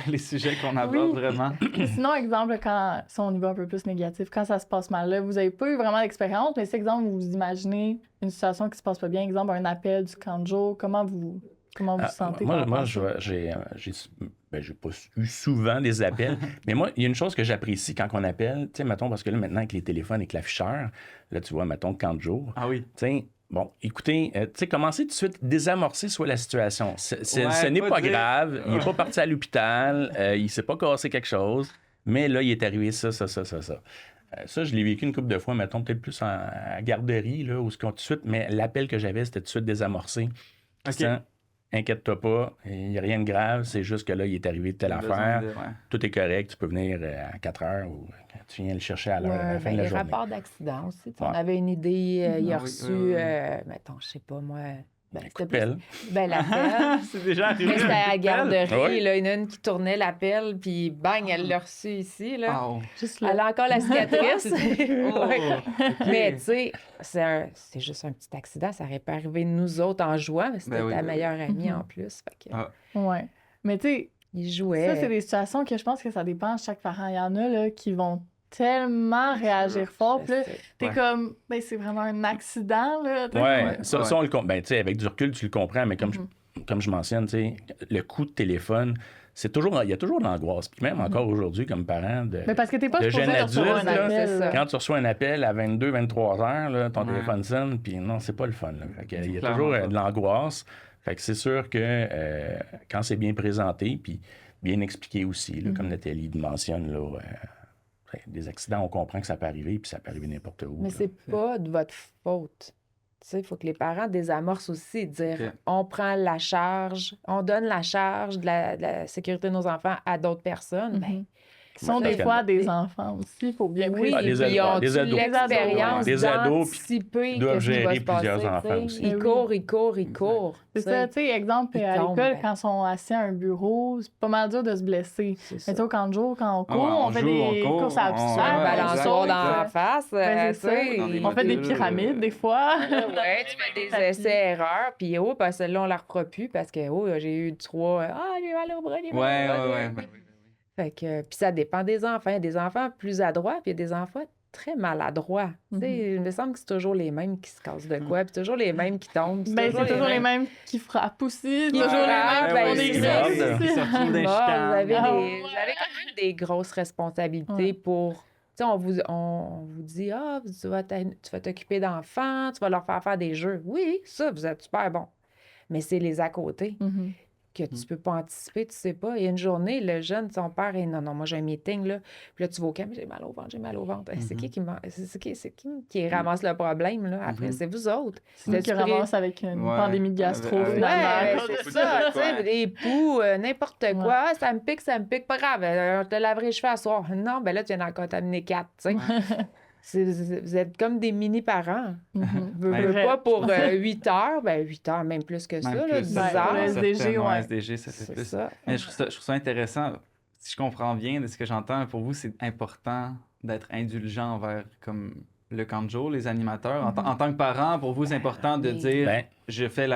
les sujets qu'on aborde, Oui. vraiment. Sinon, exemple, si on y va un peu plus négatif, quand ça se passe mal, là, vous n'avez pas eu vraiment d'expérience, mais si, exemple, vous imaginez une situation qui se passe pas bien, exemple, un appel du camp de jour, comment vous sentez? par rapport Moi, à ça? j'ai pas eu souvent des appels, mais moi, il y a une chose que j'apprécie quand on appelle, tu sais, mettons, parce que là, maintenant, avec les téléphones, avec l'afficheur, là, tu vois, mettons, camp de jour, Ah oui. tu sais, bon, écoutez, tu sais, commencez tout de suite, désamorcer soit la situation. Ouais, Ce n'est pas dire- grave, il n'est pas parti à l'hôpital, il s'est pas cassé quelque chose, mais là, il est arrivé ça. Ça, je l'ai vécu une couple de fois, mettons, peut-être plus à garderie, là, où tout de suite, mais l'appel que j'avais, c'était tout de suite désamorcer. OK. Sans, inquiète-toi pas, il n'y a rien de grave, c'est juste que là, il est arrivé telle affaire, tout est correct, tu peux venir à 4 heures ou tu viens le chercher à l'heure, à la fin de la les journée. rapports d'accident aussi. Tu sais, Ouais. On avait une idée, il a Ah oui, reçu, oui. mettons, je sais pas moi, Coup c'était de pelle. l'appel. C'est déjà arrivé. Mais c'était à la garderie, Ah oui? là, il y en a une qui tournait l'appel, puis bang, elle l'a reçu ici, là. Ah, oh. Juste Elle là. a encore la cicatrice. Oh, Ouais. OK. Mais tu sais, c'est juste un petit accident. Ça aurait pas arrivé nous autres en jouant, mais c'était Ben oui, ta ben oui. meilleure amie Mhm. en plus. Fait que, Ah. Ouais. Mais tu sais, il jouait. ça, c'est des situations que je pense que ça dépend de chaque parent. Il y en a là, qui vont tellement réagir fort. Puis là, Je sais. t'es Ouais. comme, ben c'est vraiment un accident. Là, tu sais. Ouais, ça, Ouais. ça, on le comprend. Ben, tu sais, avec du recul, tu le comprends, mais comme, Mhm. comme je mentionne, tu sais, le coup de téléphone, il y a toujours de l'angoisse. Puis même encore aujourd'hui, comme parent, Mais parce que t'es pas de supposé jeunes recevoir un adultes, là, appel. c'est ça. quand tu reçois un appel à 22, 23 heures, là, ton Ouais. téléphone sonne, puis non, c'est pas le fun. Là. Fait que il y a Clairement toujours pas. de l'angoisse. Fait que c'est sûr que quand c'est bien présenté, puis bien expliqué aussi, là, comme Nathalie le mentionne, là, des accidents, on comprend que ça peut arriver, puis ça peut arriver n'importe où. Mais là. c'est pas de votre faute. Tu sais, il faut que les parents désamorcent aussi, dire Ok. on prend la charge, on donne la charge de la sécurité de nos enfants à d'autres personnes. Ben, Qui sont Parce des que- fois des enfants aussi, il faut bien oui, Ah, et des puis ados, ils ont des ados. l'expérience Des ados, d'anticiper qui doivent qu'est-ce qui va gérer se passer, plusieurs tu sais. enfants aussi. Eh Ils oui. courent. C'est tu ça, sais. tu sais, exemple, Ils à tombent, l'école, ben. quand ils sont assis à un bureau, c'est pas mal dur de se blesser. C'est Mais ça. tu sais, au camp de jour, quand on court, ouais, on on fait joue, des on court, courses à on- obstacles, ouais, Un on balançoire saute, dans la face, ben, c'est tu sais. ça. Dans des On fait des modules, pyramides, des fois. Ouais, tu fais des essais-erreurs, puis celle-là, on la reprend plus parce que j'ai eu 3. J'ai mal au bras, j'ai mal au bras. Ouais. Ben oui. Fait que, puis ça dépend des enfants. Il y a des enfants plus adroits, puis il y a des enfants très maladroits. Tu sais, il me semble que c'est toujours les mêmes qui se cassent de quoi, puis toujours les mêmes qui tombent. Ben, c'est toujours les mêmes qui frappent aussi. Toujours les frappent, mêmes qui font ben, des c'est griffes. ça. Qui se retrouvent dans les Vous chicanes. avez, Ah, vous ouais. avez quand même des grosses responsabilités Ouais. pour... Tu sais, on vous dit, tu vas t'occuper d'enfants, tu vas leur faire des jeux. Oui, ça, vous êtes super bon. Mais c'est les à côté Mhm. que tu peux pas anticiper, tu sais pas. Il y a une journée, le jeune, son père est non, moi j'ai un meeting, là. Puis là, tu vas au camp, j'ai mal au ventre. C'est qui ramasse le problème, là? Après, c'est vous autres. C'est nous qui T'as-tu pris- ramasse avec une Ouais. pandémie de gastro, Ouais, finalement. Ouais, Faut c'est dire ça, tu quoi. sais, des poux, n'importe quoi. Ça me pique, pas grave. Je te laverai les cheveux à soir. Non, ben là, tu viens d'en contaminer 4, tu sais. Vous êtes comme des mini-parents. Mhm. Veux Ouais. pas pour 8 heures, ben 8 heures, même plus que ça, Même là, plus, 10 Ouais, pour heures. le SDG, certainement, ouais. SDG, ça fait C'est plus. ça. Mais je trouve ça intéressant. Si je comprends bien de ce que j'entends, pour vous, c'est important d'être indulgent envers comme le camp de jour, les animateurs? En tant que parent, pour vous, c'est important de dire Ben, je fais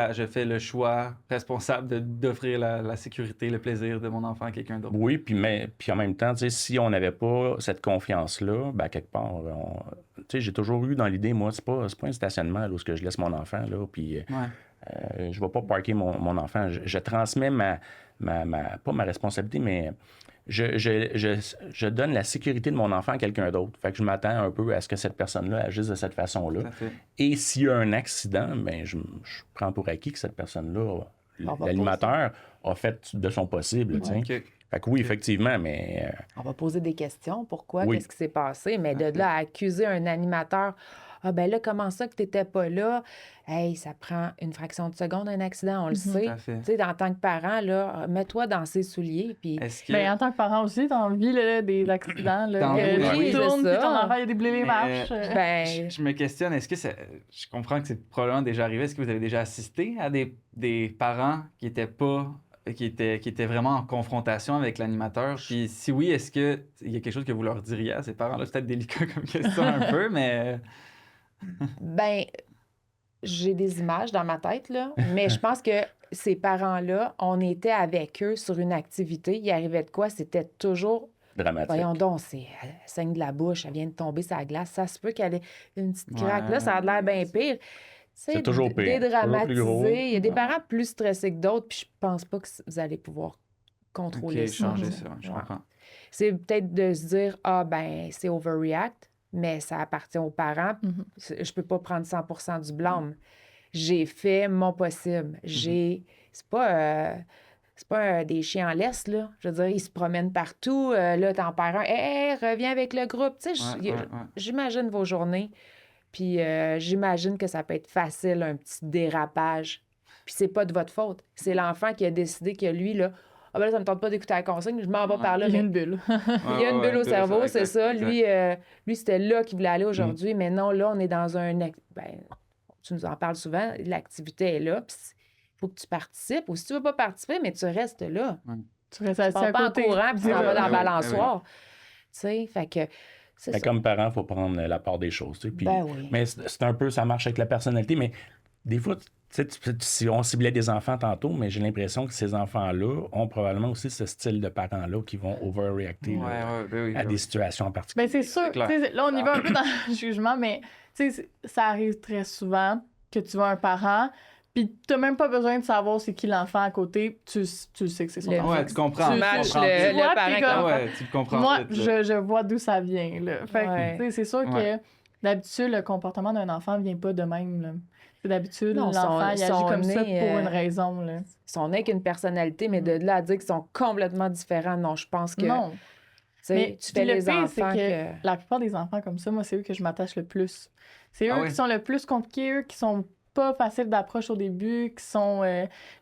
le choix responsable d'offrir la sécurité, le plaisir de mon enfant à quelqu'un d'autre. oui, puis en même temps, tu sais, si on n'avait pas cette confiance-là, ben, quelque part, tu sais, j'ai toujours eu dans l'idée, moi, c'est pas un stationnement là, où est-ce que je laisse mon enfant, là, puis Ouais. je vais pas parker mon enfant. Je transmets pas ma responsabilité, mais je donne la sécurité de mon enfant à quelqu'un d'autre. Fait que je m'attends un peu à ce que cette personne-là agisse de cette façon-là. Tout à fait. Et s'il y a un accident, ben, je prends pour acquis que cette personne-là, On va l'animateur, a fait de son possible. tu sais. OK. Fait que oui, effectivement, mais On va poser des questions. Pourquoi? Oui. Qu'est-ce qui s'est passé? Mais de là à accuser un animateur, ah ben là, comment ça que tu n'étais pas là? Hey, ça prend une fraction de seconde, un accident, on le sait. Tout à fait. Tu sais, en tant que parent, là, mets-toi dans ses souliers. Puis Est-ce que... Ben, en tant que parent aussi, t'as envie là, des accidents, là, T'as que envie, tu oui, tournes, c'est puis ton ça. enfant, il a déboulé les Mais, marches. ben, Je me questionne, est-ce que je comprends que c'est probablement déjà arrivé, est-ce que vous avez déjà assisté à des parents qui étaient vraiment en confrontation avec l'animateur? Puis si oui, est-ce qu'il y a quelque chose que vous leur diriez à ces parents-là? C'est peut-être délicat comme question un peu, mais... ben, j'ai des images dans ma tête, là, mais je pense que ces parents-là, on était avec eux sur une activité. Il arrivait de quoi? C'était toujours, dramatique. voyons donc, elle saigne de la bouche, elle vient de tomber sur la glace. Ça se peut qu'elle ait une petite craque. Ouais. Là, ça a l'air bien pire. Tu sais, C'est toujours pire. Toujours plus gros. dédramatiser. Il y a des Ouais. parents plus stressés que d'autres, puis je pense pas que vous allez pouvoir contrôler OK, ça. changer ça, je Ouais. comprends. C'est peut-être de se dire, ah ben, c'est overreact, mais ça appartient aux parents. Mhm. Je peux pas prendre 100% du blâme. J'ai fait mon possible. C'est pas des chiens en laisse, là. Je veux dire, ils se promènent partout. Là, t'en perds un. Hey, reviens avec le groupe. Tu sais, Ouais. j'imagine vos journées. Puis j'imagine que ça peut être facile, un petit dérapage. Puis c'est pas de votre faute. C'est l'enfant qui a décidé que lui, là, ah ben là, ça me tente pas d'écouter la consigne, je m'en vais par là. Il y a Mais une bulle. il y a une bulle au cerveau, c'est ça. Exact. Lui, c'était là qu'il voulait aller aujourd'hui, mais non, là, on est dans ben, tu nous en parles souvent, l'activité est là, puis il faut que tu participes. Ou si tu veux pas participer, mais tu restes là. Tu restes Tu assis à pars pas en côté. courant, puis tu t'en vas dans la oui, balançoire. Tu sais, fait que c'est Fait ça. comme parent, il faut prendre la part des choses. Tu sais, puis- Ben oui. Mais c'est un peu, ça marche avec la personnalité, mais des fois, tu sais, si on ciblait des enfants tantôt, mais j'ai l'impression que ces enfants-là ont probablement aussi ce style de parents-là qui vont overreacter là, Ben oui, à des situations en particulier. Ben, c'est sûr. clair. Tu sais, là, on y va un peu dans le jugement, mais tu sais, ça arrive très souvent que tu vois un parent, puis tu n'as même pas besoin de savoir c'est qui l'enfant à côté. Tu sais que c'est son Le- enfant. Ouais, tu comprends. Tu matches comprends. le Tu vois, parent t'es comme- comme- Ouais, tu le comprends. Moi, vite, là. je vois d'où ça vient. Là. Fait que, Ouais. tu sais, c'est sûr Ouais. que d'habitude, le comportement d'un enfant ne vient pas de même. Là. C'est d'habitude, Non, l'enfant, il son agit comme ça nez, pour une raison. Là. Ils sont nés avec une personnalité, mais de là à dire qu'ils sont complètement différents, non, je pense que Non. tu sais, Mais tu fais le les pire, c'est enfants que la plupart des enfants comme ça, moi, c'est eux que je m'attache le plus. C'est eux Ah oui? qui sont le plus compliqués, eux qui sont pas faciles d'approche au début, qui sont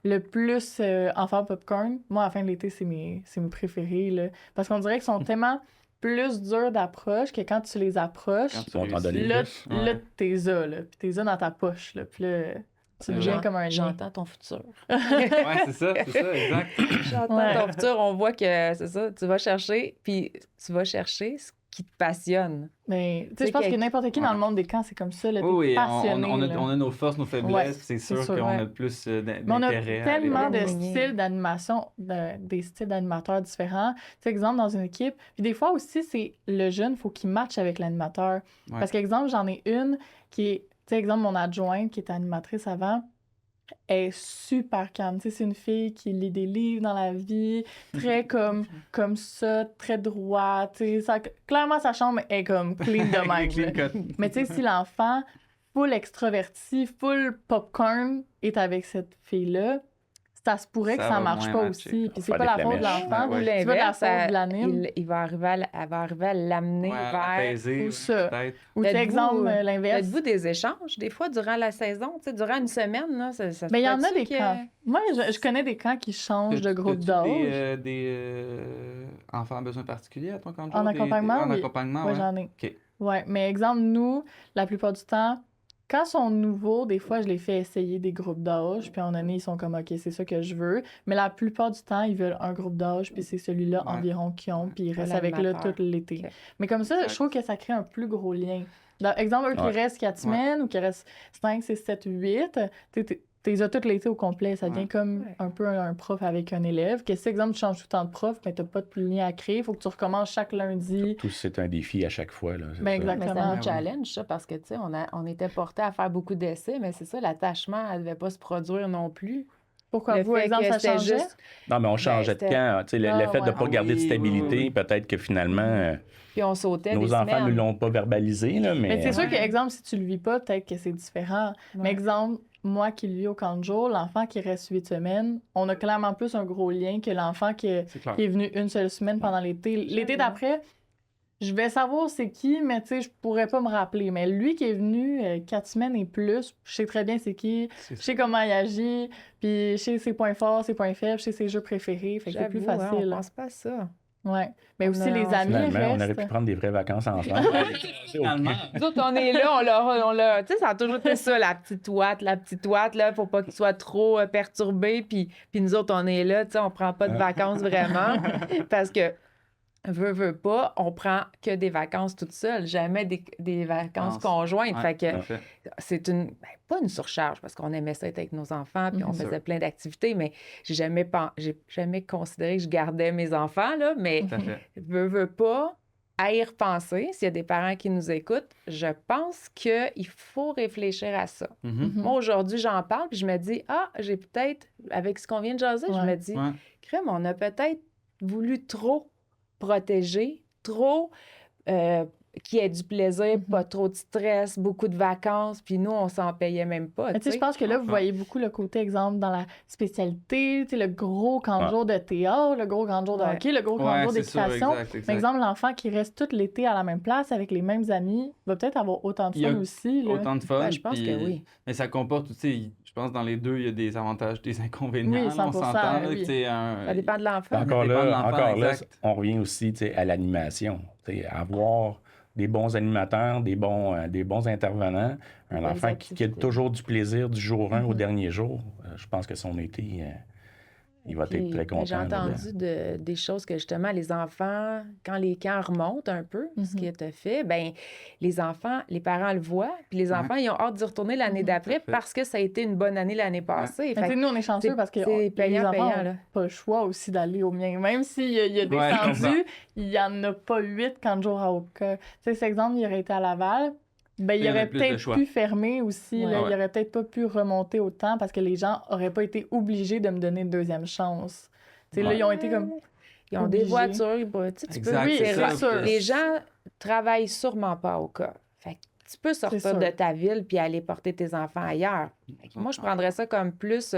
le plus enfants popcorn. Moi, à la fin de l'été, c'est mes préférés. Là. Parce qu'on dirait qu'ils sont tellement plus durs d'approche que quand tu les approches, Quand tu Ils vont t'en réussis. donner là, plus. là t'es là. Puis t'es dans ta poche. Là. Puis là, tu deviens J'en- comme un lien. J'entends ton futur. Ouais, c'est ça, exact. J'entends Ouais. ton futur. On voit que c'est ça. Tu vas chercher ce qui te passionne. Mais tu sais, C'est je pense que quelque- n'importe qui dans Ouais. le monde des camps, c'est comme ça. Là, t'es Oui, passionné. on là. a nos forces, nos faiblesses, Ouais, c'est c'est sûr sûr, qu'on ouais. a plus Mais on a d'intérêt à aller tellement de là. styles d'animation, des styles d'animateurs différents. Tu sais, exemple, dans une équipe. Puis des fois aussi, c'est le jeune, il faut qu'il matche avec l'animateur. Ouais. Parce qu'exemple, j'en ai une qui est, tu sais, exemple, mon adjointe qui était animatrice avant, elle est super calme. Tu sais, c'est une fille qui lit des livres dans la vie, très comme ça, très droite. Tu sais, clairement, sa chambre est comme clean de même. Clean là. cut. Mais tu sais, si l'enfant, full extraverti, full popcorn, est avec cette fille-là, ça se pourrait que Ça ça va marche moins pas matcher. aussi. Puis c'est Faire pas des la faute de flamèches. l'enfant, Ouais, ouais. Ou c'est pas la l'inverse, faute de l'anime. elle va arriver à l'amener Ouais, vers... apaiser, Ou ça. peut-être. Ou tu sais, Faites-vous, exemple, l'inverse. Faites-vous des échanges, des fois, durant la saison? Tu sais, durant une semaine, là, ça se Mais il y en a peut-tu des que- camps. Moi, je connais des camps qui changent de groupe d'âge. T'as-tu des enfants à besoins particuliers à ton camp de En jour? accompagnement, En oui. accompagnement, Ouais, ouais. j'en ai. OK. Ouais, mais exemple, nous, la plupart du temps, quand ils sont nouveaux, des fois, je les fais essayer des groupes d'âge, puis à un moment donné, ils sont comme, OK, c'est ça que je veux. Mais la plupart du temps, ils veulent un groupe d'âge, puis c'est celui-là Ouais. environ qu'ils ont, puis ils restent Ouais, avec là l'animateur. tout l'été. Ok. Mais comme ça, Exact. je trouve que ça crée un plus gros lien. Exemple, eux qui Ouais. restent 4 semaines ou qui restent 5, 6, 7, 8, t'es as tout l'été au complet. Ça devient Ouais. comme Ouais. un peu un prof avec un élève. Que si, exemple, tu changes tout le temps de prof, mais t'as pas de lien à créer, il faut que tu recommences chaque lundi. Tout c'est un défi à chaque fois. Là, c'est Ben, ça. exact. Mais c'est Exactement. un challenge, ça, parce que, tu sais, on était porté à faire beaucoup d'essais, mais c'est ça, l'attachement, elle devait pas se produire non plus. Pourquoi Le vous, fait exemple, que ça c'était changeait? juste- Non, mais on changeait de c'était- camp. Tu sais, le Ah, fait de ne ouais. pas Ah garder de oui, stabilité, oui, oui. peut-être que finalement, Puis on sautait nos des enfants ne semaines. l'ont pas verbalisé. Là, Mais c'est sûr Ouais. que, exemple, si tu le vis pas, peut-être que c'est différent. Mais Ouais. exemple, moi qui le vis au camp de jour, l'enfant qui reste 8 semaines, on a clairement plus un gros lien que l'enfant C'est clair. qui est venu une seule semaine pendant l'été. L'été d'après, je vais savoir c'est qui, mais tu sais, je pourrais pas me rappeler. Mais lui qui est venu 4 semaines et plus, je sais très bien c'est qui, je sais comment il agit, puis je sais ses points forts, ses points faibles, je sais ses jeux préférés. Fait que c'est plus J'avoue, hein, facile. on pense pas à ça. Ouais. Mais On aussi a- les amis finalement, on aurait restent. pu prendre des vraies vacances ensemble. Finalement. Nous autres, on est là, on l'a. Tu sais, ça a toujours été ça, la petite ouate, là, pour pas qu'il soit trop perturbé. Puis nous autres, on est là, tu sais, on prend pas de vacances vraiment. Parce que, veut pas, on prend que des vacances toute seule, jamais des vacances Non, conjointes. Ouais, Fait que tout à fait. c'est pas une surcharge, parce qu'on aimait ça être avec nos enfants, puis on Mhm. faisait plein d'activités, mais j'ai jamais considéré que je gardais mes enfants, là, mais Tout à fait. veut pas, à y repenser, s'il y a des parents qui nous écoutent, je pense qu'il faut réfléchir à ça. Mhm. Mhm. Moi, aujourd'hui, j'en parle, puis je me dis, j'ai peut-être, avec ce qu'on vient de jaser, je Ouais. me dis, Ouais. crème, on a peut-être voulu trop protéger, trop qu'il y ait du plaisir, pas trop de stress, beaucoup de vacances, puis nous, on s'en payait même pas. Mais tu sais, je pense que là, vous Enfin. voyez beaucoup le côté, exemple, dans la spécialité, tu sais, le gros camp de Ouais. jour de théâtre, le gros camp de jour de Ouais. hockey, le gros camp de Ouais, jour c'est sûr, d'équitation. exact, exact. Par exemple, l'enfant qui reste tout l'été à la même place avec les mêmes amis va peut-être avoir autant de Il y a fun aussi. Là. Autant de fun. Ouais, je pense puis- que oui. Mais ça comporte, tu sais, je pense dans les deux, il y a des avantages, des inconvénients. Oui, là, on 100%, s'entend, là, oui. que, tu sais, Ça dépend de l'enfant. Encore dépend de là, l'enfant, exact. on revient aussi tu sais, à l'animation. Tu sais, avoir des bons animateurs, des bons intervenants, un bonnes enfant qui a activités. toujours du plaisir du jour 1 au Mhm. dernier jour, je pense que son été, il va Puis, être très content. J'ai entendu des choses que justement, les enfants, quand les camps remontent un peu, ce qui est fait, ben les enfants, les parents le voient, puis les Ouais. enfants, ils ont hâte d'y retourner l'année d'après Tout à fait. parce que ça a été une bonne année l'année passée. Mais Fait tu sais, que nous, on est chanceux c'est- parce que c'est les payant, enfants là. n'ont pas le choix aussi d'aller au mien. Même s'il y a Ouais, je comprends. descendu, il n'y en a pas 8 camps de jour à Oka. Tu sais, cet exemple, il aurait été à Laval. Ben, il Il y aurait aurait plus de peut-être choix. pu fermer aussi. Ouais. Là. Ouais. Il aurait peut-être pas pu remonter autant parce que les gens n'auraient pas été obligés de me donner une deuxième chance. Tu sais, là, Ouais. ils ont été comme. Ils ont des obligés. voitures, tu sais, tu peux... Exact, Oui, c'est ça. c'est sûr. Les gens travaillent sûrement pas au cas. Fait que tu peux sortir sûr. de ta ville puis aller porter tes enfants ailleurs. Fait que moi, je prendrais ça comme plus, tu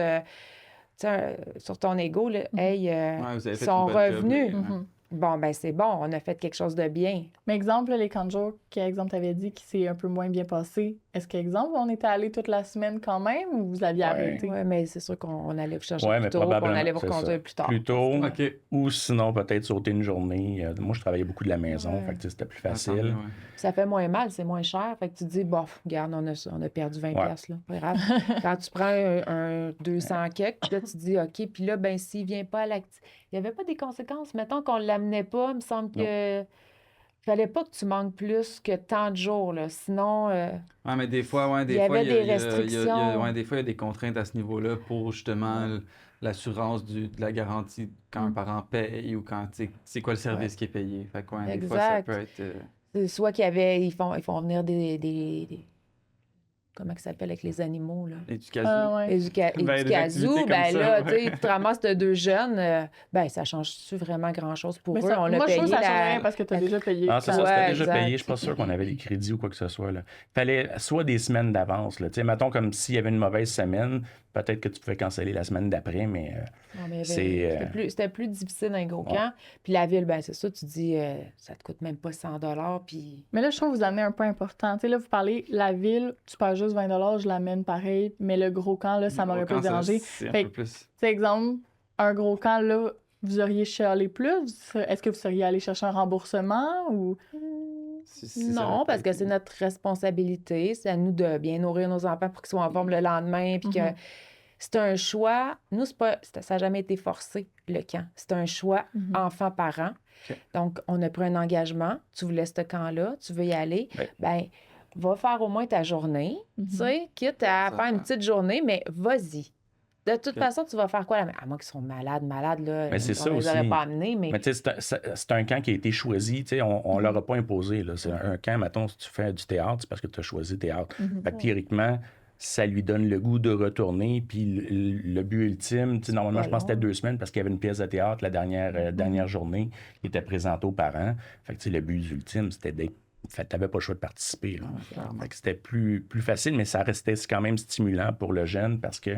sais, sur ton ego, là, hey, Ouais, vous avez ils fait sont une bonne job, revenus. là. Mhm. Bon, ben c'est bon, on a fait quelque chose de bien. Mais exemple, là, les camps de jour, exemple, tu avais dit qui s'est un peu moins bien passé. Est-ce qu'exemple, on était allé toute la semaine quand même ou vous aviez arrêté? Oui, mais c'est sûr qu'on allait vous chercher Ouais, plus mais tôt, puis on probablement, allait vous c'est reconduire ça. plus tard. Plus tôt, OK. ou sinon peut-être sauter une journée. Moi, je travaillais beaucoup de la maison, Ouais. fait que tu sais, c'était plus Attends, facile. ouais. Ça fait moins mal, c'est moins cher. Fait que tu te dis, bof, regarde, on a perdu 20 Ouais. piastres, là. Pas grave. Quand tu prends un 200 quelques, puis là, tu te dis, OK, puis là, ben s'il vient pas à l'activité... Il n'y avait pas des conséquences. Mettons qu'on l'amenait pas, il me semble que... fallait pas que tu manques plus que tant de jours, là. Sinon, Ouais, mais des fois, Il y avait des restrictions. ouais, des fois, il y a des contraintes à ce niveau-là pour justement l'assurance de la garantie quand un parent paye ou quand, tu sais, c'est quoi le service qui est payé. Fait que, ouais, des fois, ça Exact. peut être... c'est soit ils font venir des comment ça s'appelle avec les animaux, là? éducation. Ah, ouais. Ben, des activités Éducazou, comme ben ça, là, ouais. tu sais, tu te ramasses de deux jeunes, ben ça change-tu vraiment grand-chose pour Mais eux? ça, On a moi, je payé trouve que ça change rien la... parce que tu as déjà payé. Ah, c'est ça, quand- c'était Ouais, déjà exact. payé. Je suis pas sûr qu'on avait les crédits ou quoi que ce soit. Il fallait soit des semaines d'avance. Tu sais, mettons comme s'il y avait une mauvaise semaine, peut-être que tu pouvais canceller la semaine d'après, mais Non, mais c'est, c'était plus difficile dans un gros ouais. camp. Puis la ville, ben c'est ça, tu dis, ça te coûte même pas 100 $, puis... Mais là, je trouve que vous amenez un point important. Tu sais, là, vous parlez, la ville, tu payes juste 20 $, je l'amène pareil, mais le gros camp, là, ça m'aurait pas Quand dérangé. C'est un Fait peu que, plus... tu sais, exemple, un gros camp, là, vous auriez chialé plus? Est-ce que vous seriez allé chercher un remboursement ou... Si ça Non, aurait parce pas que c'est été- notre responsabilité. C'est à nous de bien nourrir nos enfants pour qu'ils soient en forme le lendemain. Puis que c'est un choix. Nous, ça n'a jamais été forcé, le camp. C'est un choix enfant-parent. OK. Donc, on a pris un engagement. Tu voulais ce camp-là, tu veux y aller. Ouais. Ben, va faire au moins ta journée. Tu sais, quitte à Ça faire une va. petite journée, mais vas-y. De toute OK. façon, tu vas faire quoi? À moins qu'ils sont malades, là. Mais c'est on ça les aurait aussi. pas amenés, mais... Mais tu sais, c'est un camp qui a été choisi. Tu sais, on ne leur a pas imposé. Là. C'est un camp, mettons, si tu fais du théâtre, c'est parce que tu as choisi le théâtre. Fait que théoriquement, ça lui donne le goût de retourner. Puis le but ultime, tu sais, normalement, pas je pense que c'était long. 2 semaines parce qu'il y avait une pièce de théâtre la dernière journée qui était présentée aux parents. Fait que tu sais, le but ultime, c'était d'être. Fait que tu n'avais pas le choix de participer. Là. clairement. Fait que c'était plus facile, mais ça restait quand même stimulant pour le jeune parce que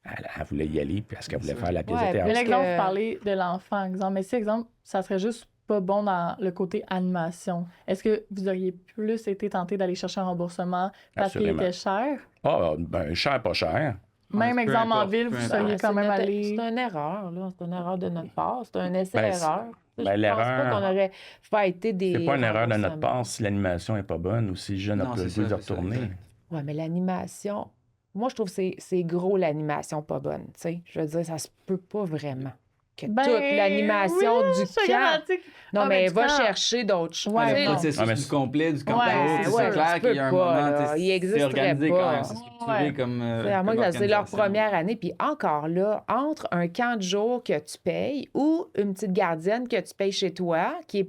elle voulait y aller parce qu'elle voulait C'est faire la pièce Ouais, de théâtre. Mais Parce l'exemple, que- vous parlez de l'enfant, exemple. Mais si, exemple, ça serait juste pas bon dans le côté animation. Est-ce que vous auriez plus été tenté d'aller chercher un remboursement parce qu'il Absolument. était cher? Ah, ben, cher, pas cher. Même peu exemple en importe, ville, peu vous importe. seriez Ah, quand même notre- allé. C'est une erreur, là. C'est une erreur de notre part. C'est un essai-erreur. Ben, Je pense pas l'erreur- qu'on aurait fait des... C'est pas une erreur de notre remboursements. part si l'animation est pas bonne ou si le jeune n'a Non, pas le c'est goût de ça, c'est ça, retourner. exact. Ouais, mais l'animation... Moi, je trouve que c'est gros, l'animation pas bonne, tu sais. Je veux dire, ça se peut pas vraiment que Ben, toute l'animation oui, du je suis camp... dramatique. Non, Ah, mais ben, va du camp. chercher d'autres choses. Ouais, Le non. processus Ah, mais du complet du camp Ouais, c'est ouais, clair tu qu'il y a un peux pas, moment, là. tu sais, Il c'est existerait organisé pas. quand même, c'est structuré Ouais. comme C'est à moins comme que c'est leur organisation. première année. Puis encore là, entre un camp de jour que tu payes ou une petite gardienne que tu payes chez toi, qui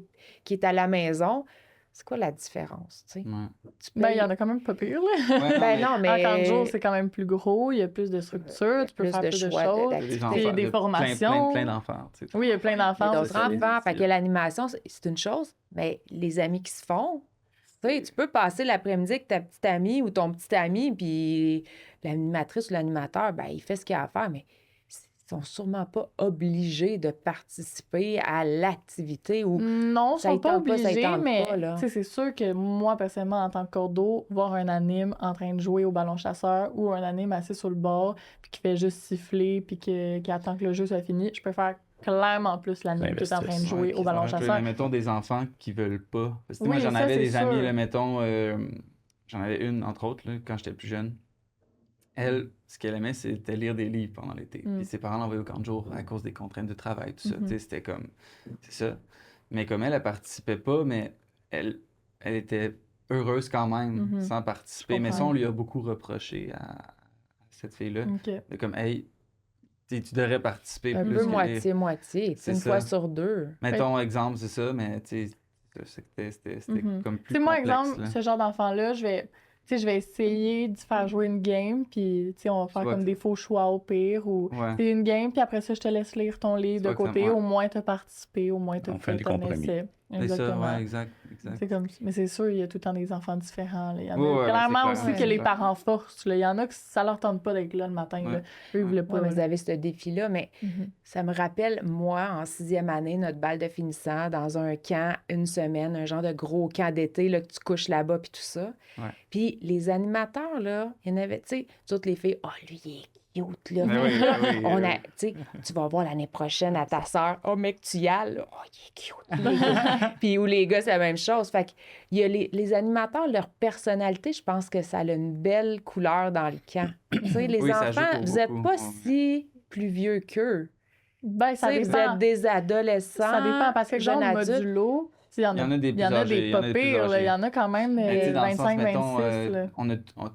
est à la maison, c'est quoi la différence, tu sais? Ouais. Tu Ben, il y payes- en a quand même pas pire, là. Ouais, Ben non, mais... En camp de jour, c'est quand même plus gros, il y a plus de structure, tu peux plus faire de plus de choix choses. Il y a des d'activités. enfants, Il y a des de formations. plein d'enfants. Tu sais. Oui, il y a plein Il y a d'enfants d'autres aussi. enfants. Fait que l'animation, c'est une chose, mais les amis qui se font, tu sais, tu peux passer l'après-midi avec ta petite amie ou ton petit ami, puis l'animatrice ou l'animateur, ben, il fait ce qu'il a à faire, mais ils sont sûrement pas obligés de participer à l'activité ou... Non, ils Ça sont y pas tente pas, ça y obligés, tente mais pas, là. tu sais, c'est sûr que moi, personnellement, en tant que cordeau, voir un anime en train de jouer au ballon chasseur ou un anime assis sur le bord, puis qui fait juste siffler, puis qui attend que le jeu soit fini, je préfère clairement plus l'anime qui est en train de jouer au ballon chasseur. Mais mettons des enfants qui veulent pas. Parce que moi, Oui, j'en ça, avais c'est des amis, sûr. là, mettons, j'en avais une, entre autres, là, quand j'étais plus jeune. Elle, ce qu'elle aimait, c'était lire des livres pendant l'été. Puis ses parents l'envoyaient au camp de jour à cause des contraintes de travail, tout ça. Tu sais, c'était comme... C'est ça. Mais comme elle participait pas, mais elle était heureuse quand même, sans participer. Je Mais ça, comprends. on lui a beaucoup reproché à cette fille-là. OK. De comme, hey, tu devrais participer Un plus. peu que les- moitié-moitié, C'est une ça. fois sur deux. Mettons, exemple, c'est ça, mais tu sais, c'était comme plus Tu sais, moi, complexe, exemple, là. ce genre d'enfant-là, je vais essayer d'y faire jouer une game, puis tu sais, on va faire vois comme que- des faux choix au pire, ou Ouais. c'est une game, puis après ça, je te laisse lire ton livre de vois que ça- côté, ouais. au moins t'as participé, au moins t'as On fait des ton compromis. essai. C'est ça, Exactement. ouais, exact. C'est comme... Mais c'est sûr, il y a tout le temps des enfants différents. Là. Il y en a Ouais, ouais, clairement c'est aussi clair, que c'est les clair. parents forcent. Là. Il y en a que ça leur tente pas d'être là le matin. Ouais. Là. Eux, ils voulaient pas. Oui, mais vous là. avez ce défi-là, mais Mhm. ça me rappelle, moi, en 6e année, notre balle de finissant, dans un camp, une semaine, un genre de gros camp d'été, là, que tu couches là-bas, puis tout ça. Ouais. Puis les animateurs, là, il y en avait, tu sais, toutes les filles, « Oh, lui, il est cute, là. » Mais oui, oui, On a, oui. tu sais, tu vas voir l'année prochaine à ta sœur, « Oh, mec, tu y ailles, là. Oh, il est cute. » Puis où les gars, c'est la même chose. Fait que il y a les animateurs, leur personnalité, je pense que ça a une belle couleur dans le camp. Tu sais, les Oui, ça joue enfants, pour vous n'êtes beaucoup. pas Ouais. si plus vieux qu'eux. Ben, ça Tu sais, vous dépend. êtes des adolescents. Ça dépend. Parce que, jeunes genre, adultes. modulo, il y en a des il y en plus a âgés, des il y en a pas des plus pires. là. âgés. Il y en a quand même Mais tu sais, dans le sens, 25, mettons, 26. là.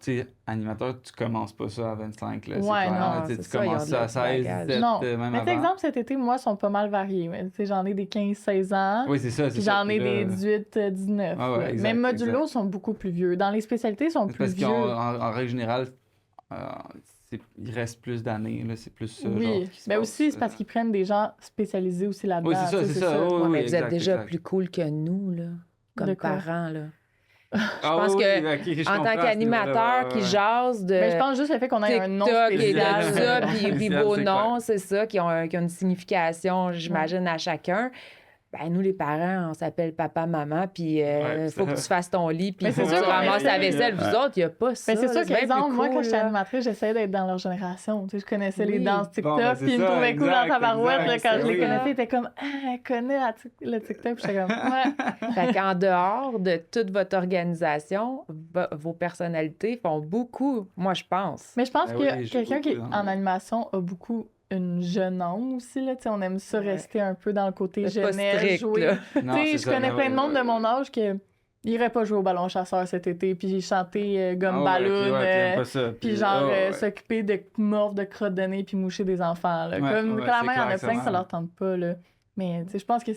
tu sais, animateur, tu commences pas ça à 25, là, c'est Ouais, clair, non, là, tu sais, c'est tu ça, ils ont commences de ça à leur 16, bagage. 17, Non. même Mais tu sais, avant. exemple, cet été, moi, sont pas mal variés. Mais, tu sais, j'en ai des 15-16 ans. Oui, c'est ça, c'est Puis ça. j'en ai Puis là, des 18-19. Ah ouais, là. exact, Mais modulo exact. sont beaucoup plus vieux. Dans les spécialités, ils sont c'est plus parce vieux. qu'en règle générale, il reste plus d'années, là, c'est plus ça, genre, Oui, qui se mais passe, aussi, c'est parce qu'ils prennent des gens spécialisés aussi là-dedans. Oui, c'est ça, tu sais, c'est ça. Oui, Ouais, oui, mais vous êtes exact, déjà exact. plus cool que nous, là, comme De quoi? parents, là. Ah pense oui, que oui, ok, je En comprends tant à ce qu'animateur niveau-là, qui ouais. jase de Mais je pense juste le fait qu'on ait un nom TikTok et spécial. de ça, puis Spécial, beau c'est nom, clair. c'est ça, qui ont une signification, j'imagine, à chacun. ben, nous, les parents, on s'appelle papa, maman, puis faut que tu fasses ton lit, puis Mais faut c'est que tu sûr qu'on ramasses est- la vaisselle. Vous autres, il n'y a pas ça. Mais c'est sûr là, que, bien plus exemple, moi, quand cool, j'étais là. animatrice, j'essayais d'être dans leur génération. Tu sais, je connaissais les Oui. danses TikTok, Bon, ben, c'est puis ils me ça, trouvaient cool dans exact, ta barouette. Là, exact, quand je les oui. connaissais, ils étaient comme « Ah, elle connaît le TikTok. » Puis j'étais comme « Ouais. Fait qu'en dehors de toute votre organisation, vos personnalités font beaucoup, moi, je pense. » Mais je pense Ben que oui, j'ai quelqu'un qui est beaucoup, en animation a beaucoup une jeune âme aussi. Là. Tu sais, on aime ça Ouais. rester un peu dans le côté C'est pas jeunesse, strict, jouer. là. Tu sais, je connais plein de monde de mon âge que irait pas jouer au ballon chasseur cet été, puis chanter gomme ballon, puis genre s'occuper de morve, de crottes de nez, puis moucher des enfants. Là. Ouais, comme ouais, clairement, c'est il y en a clair, plein que ça ça leur tente pas. Là. Mais tu sais, je pense que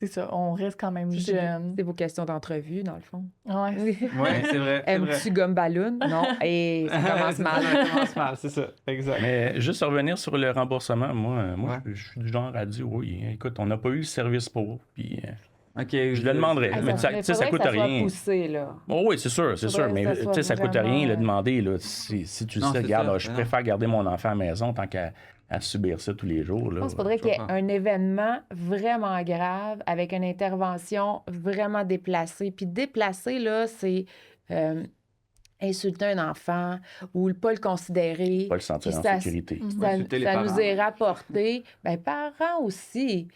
c'est ça, on reste quand même jeune. C'est vos questions d'entrevue, dans le fond. Ouais. Oui, c'est vrai. C'est vrai. Aimes-tu gomme ballon? Non. Et ça commence C'est mal. Ça commence mal, c'est ça. Exact. Mais juste revenir sur le remboursement, moi Ouais. je suis du genre à dire oui, écoute, on n'a pas eu le service pour. Puis OK. je le demanderais. Ah, Mais tu sais, ça coûte rien. Poussé, là. Oh oui, c'est sûr. Faudrait Mais que ça tu soit sais, ça coûte vraiment, rien le demander. Là, si tu le Non, sais, c'est regarde, ça, je non. préfère garder mon enfant à la maison tant qu'à subir ça tous les jours. Je Là. pense qu'il faudrait je qu'il y ait comprends. un événement vraiment grave avec une intervention vraiment déplacée. Puis déplacée, là, c'est insulter un enfant ou pas le considérer. Pas le sentir Puis en ça- sécurité. Ça, Insulter les ça parents. nous est rapporté. Parents aussi.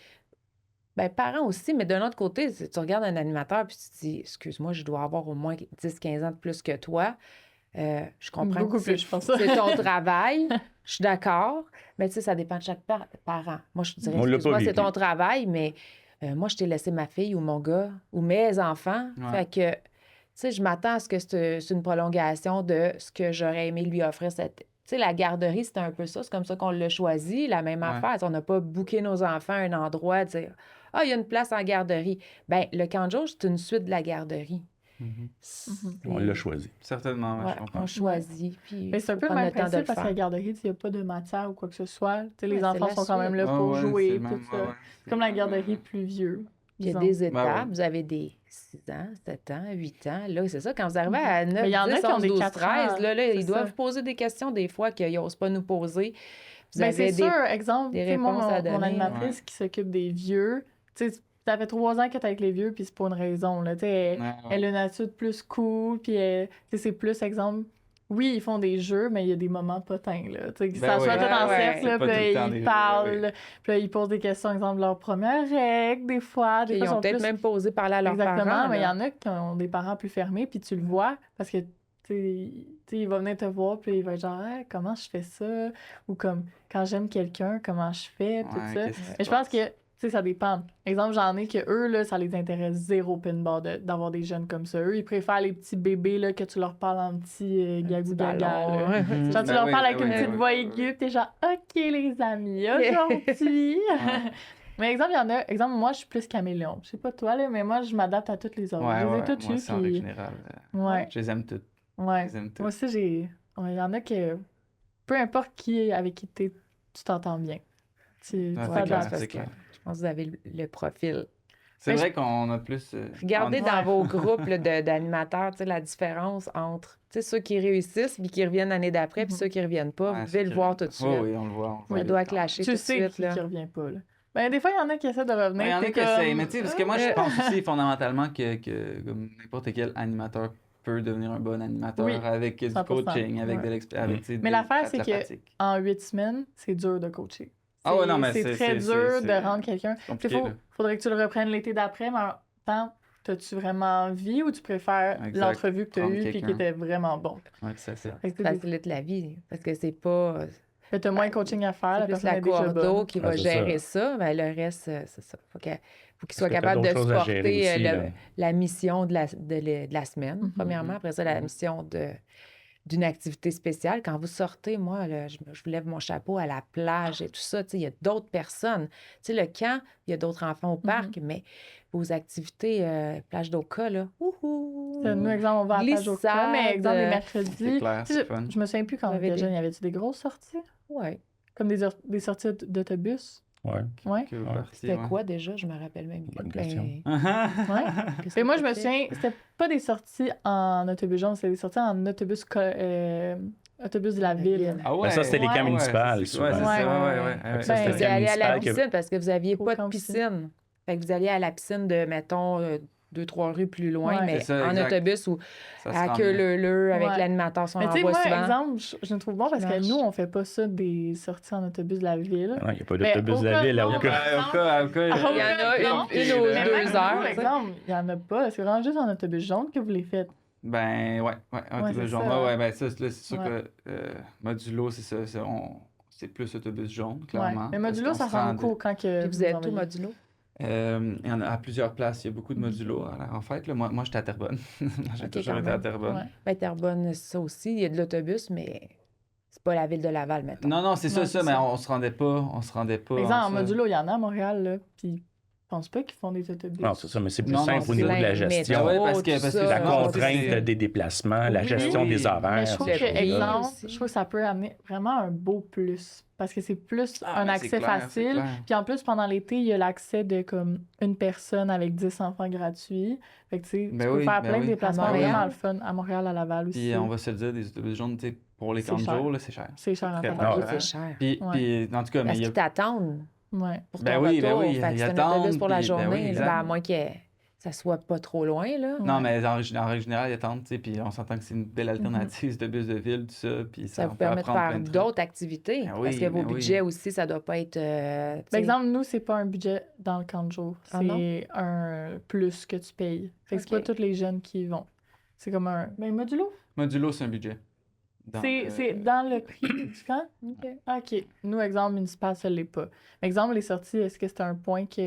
Parents aussi, mais d'un autre côté, tu regardes un animateur puis tu te dis, excuse-moi, je dois avoir au moins 10-15 ans de plus que toi. Je comprends Beaucoup que plus, je pense. c'est ton travail. Je suis d'accord. Mais tu sais, ça dépend de chaque parent. Moi, je te dirais, On l'a pas excuse-moi, c'est vécu. ton travail, mais moi, je t'ai laissé ma fille ou mon gars ou mes enfants. Ouais. Fait que, tu sais, je m'attends à ce que c'est une prolongation de ce que j'aurais aimé lui offrir cette. Tu sais, la garderie, c'était un peu ça. C'est comme ça qu'on l'a choisi, la même Ouais. affaire. On n'a pas booké nos enfants à un endroit, dire « Ah, il y a une place en garderie. » Bien, le camp de jour, c'est une suite de la garderie. Mhm. On l'a choisi. Certainement, ouais, Ouais, je comprends. on choisit. Puis Mais c'est un peu faut le prendre même temps de principe le parce qu'à faire. la garderie, il n'y a pas de matière ou quoi que ce soit. Tu sais, les Ouais, c'est enfants la sont quand même là Ah pour ouais, jouer, c'est tout même- ça. ouais, ouais. C'est comme la garderie plus vieux. Il y a disons. des étapes. Ben ouais. Vous avez des 6 ans, 7 ans, 8 ans. Là, c'est ça. Quand vous arrivez à 9, Mais il y en a 10, qui ont 11, des 12, 4 13, ans, là, c'est ils doivent ça. poser des questions des fois qu'ils n'osent pas nous poser. Vous Ben, avez c'est des... sûr, exemple, des tu sais, moi, réponses à mon donner. animatrice qui s'occupe des vieux, tu sais, ça fait 3 ans qu'elle est avec les vieux, puis c'est pour une raison, là, tu sais, elle a une attitude plus cool, puis tu sais, c'est plus, exemple, oui, ils font des jeux, mais il y a des moments potins, là, tu sais, qu'ils Ben s'assoient oui. tout en Ouais, cercle, c'est là, pas puis tout le temps là, des ils jeux, parlent, puis là, ils posent des questions, exemple, leur première règle, des fois, des Ils fois, ont sont peut-être plus... même posé parler à leurs Exactement, parents. mais il y là. en a qui ont des parents plus fermés, puis tu le vois, parce que, tu sais, il va venir te voir, puis il va être genre, ah, comment je fais ça? Ou comme, quand j'aime quelqu'un, comment je fais, tout ça. Mais je pense que, tu sais, ça dépend. Exemple, j'en ai que eux, là, ça les intéresse zéro pinball d'avoir des jeunes comme ça. Eux, ils préfèrent les petits bébés, là, que tu leur parles en petit gagou gaga, ballon, là. ouais. Genre, tu Ben leur oui, parles ben avec une oui, petite ben voix oui. aiguë, puis t'es genre, OK, les amis, aujourd'hui. Mais exemple, il y en a, exemple, moi, je suis plus caméléon. Je sais pas toi, là, mais moi, je m'adapte à toutes les autres. Ouais, je les ai ouais, toutes moi, eues, c'est en règle puis... générale. Ouais, Je les aime toutes. ouais. Je les aime toutes. Moi aussi, il y en a que... Peu importe avec qui tu t'entends bien. Tu Ouais, c'est t'adaptes. clair, parce c'est que- clair. Je pense que vous avez le profil. C'est Mais vrai qu'on a plus... Regardez en- dans vos groupes là, d'animateurs, tu sais, la différence entre tu sais, ceux qui réussissent puis qui reviennent l'année d'après, puis Mhm. ceux qui reviennent pas. Ouais, vous c'est devez le que- voir tout de suite. Oui, oui, on le voit. on le Ça voit. doit clasher tout Tu de sais suite. qui Là. revient pas, là. Ben, des fois, il y en a qui essaient de revenir. Il y en a t'es qui essayent, comme, mais tu sais, parce que moi, je pense aussi fondamentalement que comme n'importe quel animateur peut devenir un bon animateur Oui, avec du 100%, coaching, avec ouais. de l'expérience. Mais l'affaire, c'est que en 8 semaines, c'est dur de coacher. Ah ouais, non, mais c'est très dur de rendre quelqu'un... Il faudrait que tu le reprennes l'été d'après, mais en même temps, t'as-tu vraiment envie ou tu préfères Exact. l'entrevue que t'as Prendre eue puis qui quelqu'un. était vraiment bon? Ouais, c'est ça. Fait que Ça facilite la vie parce que c'est pas. t'as moins de coaching à faire, C'est la plus personne la est déjà cordeau bonne. qui Ah, va c'est gérer ça. Ben, le reste, c'est ça. Faut qu'il soit Parce que t'as capable de d'autres choses à supporter gérer aussi, là. la mission de la semaine, Mhm. premièrement. Après ça, la mission d'une activité spéciale. Quand vous sortez, moi, là, je vous lève mon chapeau à la plage et tout ça. Tu sais, il y a d'autres personnes. Tu sais, le camp, il y a d'autres enfants au parc, mais vos activités, plage d'Oka, là, ouhou! Nous, exemple, on va à la plage au Glissade, camp, mais exemple, les C'est mercredis... clair, Tu sais, c'est fun. je me souviens plus quand on Vous avez était des- jeune, y avait-tu des grosses sorties? Ouais. Comme des sorties d'autobus? Ouais. Ouais. Que vous Ouais. partiez, C'était ouais. quoi déjà? Je me rappelle même plus. Bonne question. Ouais. qu'est-ce Et moi, que je me c'était? souviens, c'était pas des sorties en autobus jaune, c'était des sorties en autobus, autobus de la ville. Ah ouais. Ben, ça, c'était les camps ouais, municipales, c'est souvent. ça, Ouais, ouais, ouais, ouais, ouais. ouais. Ça, Ben, c'était Vous allez aller à la municipal que- piscine parce que vous aviez Au pas de camp aussi. piscine. Fait que vous alliez à la piscine de, mettons, 2-3 rues plus loin, Ouais. mais C'est ça, en exact. autobus ou Ça se à rend queue bien. leu avec Ouais. l'animateur, si on Mais tu sais, l'envoie moi, souvent. exemple, je le trouve bon parce Qui que marche. nous, on fait pas ça des sorties en autobus de la ville. Il n'y a pas Mais d'autobus de la aucun- ville à non, aucun. mais- Au cas, Il y en a une ou Mais deux même heures, nous, tu sais. exemple, il y en a pas. C'est vraiment juste en autobus jaune que vous les faites. Ben, ouais, un Ouais, autobus c'est jaune. ça, Ouais, hein. ben, ça, là, c'est sûr Ouais. que Modulo, c'est ça. C'est plus autobus jaune, Ouais. clairement. Mais parce Modulo, qu'on ça se rend rend beaucoup quand que Puis vous êtes où, envoyez. Modulo? Il y en a à plusieurs places. Il y a beaucoup de modulos. En fait, là, moi j'étais à Terrebonne. J'ai Ok, toujours quand été à même. Terrebonne. Ouais. Ben, Terrebonne, ça aussi, il y a de l'autobus, mais c'est pas la ville de Laval, mettons. Non, c'est Non, ça, c'est mais ça. on se rendait pas. Par exemple, en ça. Modulo, il y en a à Montréal, là. Puis je pense pas qu'ils font des autobus. Non, c'est ça, mais c'est plus Non, simple c'est au niveau plein, de la mais gestion. trop, Ouais, parce que tout ça. La non, contrainte c'est- des déplacements, la Oui, gestion oui. des horaires. Mais je trouve ces que, choses-là. exemple, aussi. je trouve que ça peut amener vraiment un beau plus. Parce que c'est plus un mais accès c'est clair, c'est facile. clair. Puis en plus, pendant l'été, il y a l'accès de comme une personne avec 10 enfants gratuits. Fait que tu sais, Ben tu peux oui, faire ben plein de oui. déplacements À Montréal. vraiment le fun. À Montréal, à Laval aussi. Puis on va se le dire, des autobus jaunes, tu sais, pour les C'est 40 cher. jours, là, c'est cher. C'est cher en Très tabac. Ok, cher. c'est cher. Puis, Ouais. puis, en tout cas, mais Parce il y a... qu'ils t'attendent Ouais. pour ton Ben oui, retour. ben oui, Fait que ils c'est un attendent, autobus pour la puis- ben oui, journée. là. exact. Ben, à moins que ça soit pas trop loin, là. Non, mais en règle générale, ils attendent, tu sais, puis on s'entend que c'est une belle alternative, de bus de ville, tout ça, puis Ça on vous peut permet de apprendre plein faire de trucs. d'autres activités. Ben Parce oui, que vos ben oui. budgets aussi, ça doit pas être. tu Par sais, exemple, nous, c'est pas un budget dans le camp de jour. Ah non? C'est un plus que tu payes. Fait que c'est Ok. pas tous les jeunes qui y vont. C'est comme un. Ben, modulo. Modulo, c'est un budget. C'est dans le prix du camp? OK. OK. Nous, exemple municipal, ça l'est pas. Exemple, les sorties, est-ce que c'était un point qui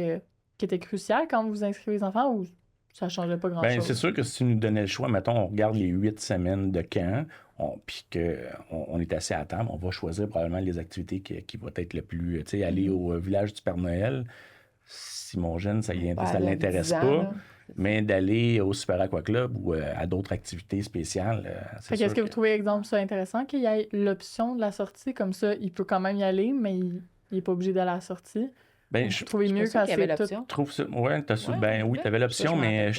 était crucial quand vous inscrivez les enfants ou ça changeait pas grand-chose? Ben, c'est sûr que si tu nous donnais le choix, mettons, on regarde les 8 semaines de camp, puis qu'on est assis à table, on va choisir probablement les activités qui vont être le plus... Tu sais, aller au village du Père Noël, si mon jeune, ça Ouais, l'intéresse 10 ans, pas, là. mais d'aller au Super Aqua Club ou à d'autres activités spéciales, c'est Fait sûr qu'est-ce que vous trouvez, exemple, ça intéressant qu'il y ait l'option de la sortie? Comme ça, il peut quand même y aller, mais il est pas obligé d'aller à la sortie. Ben, Vous je trouvez mieux Je suis pas quand sûre qu'il y avait c'est tout... l'option. trouve ça... Ouais, Ouais, ben oui, ouais. tu avais l'option, Ça, je m'en mais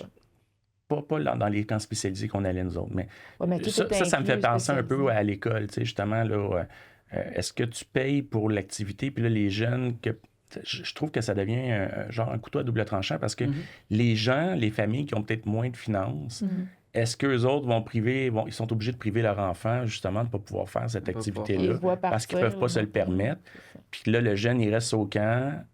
rappelle pas dans les camps spécialisés qu'on allait nous autres. Mais Ouais, mais tout ça, est ça me fait inclus, penser un peu spécialisé. à l'école, tu sais, justement, là, est-ce que tu payes pour l'activité, puis là, les jeunes, je trouve que ça devient genre un couteau à double tranchant, parce que Mhm. les gens, les familles qui ont peut-être moins de finances, Mhm. est-ce qu'eux autres ils sont obligés de priver leur enfant, justement, de ne pas pouvoir faire cette De pas pouvoir activité-là, Ils voient parce qu'ils ne partir, peuvent pas se là. le permettre. Puis là, le jeune, il reste au camp,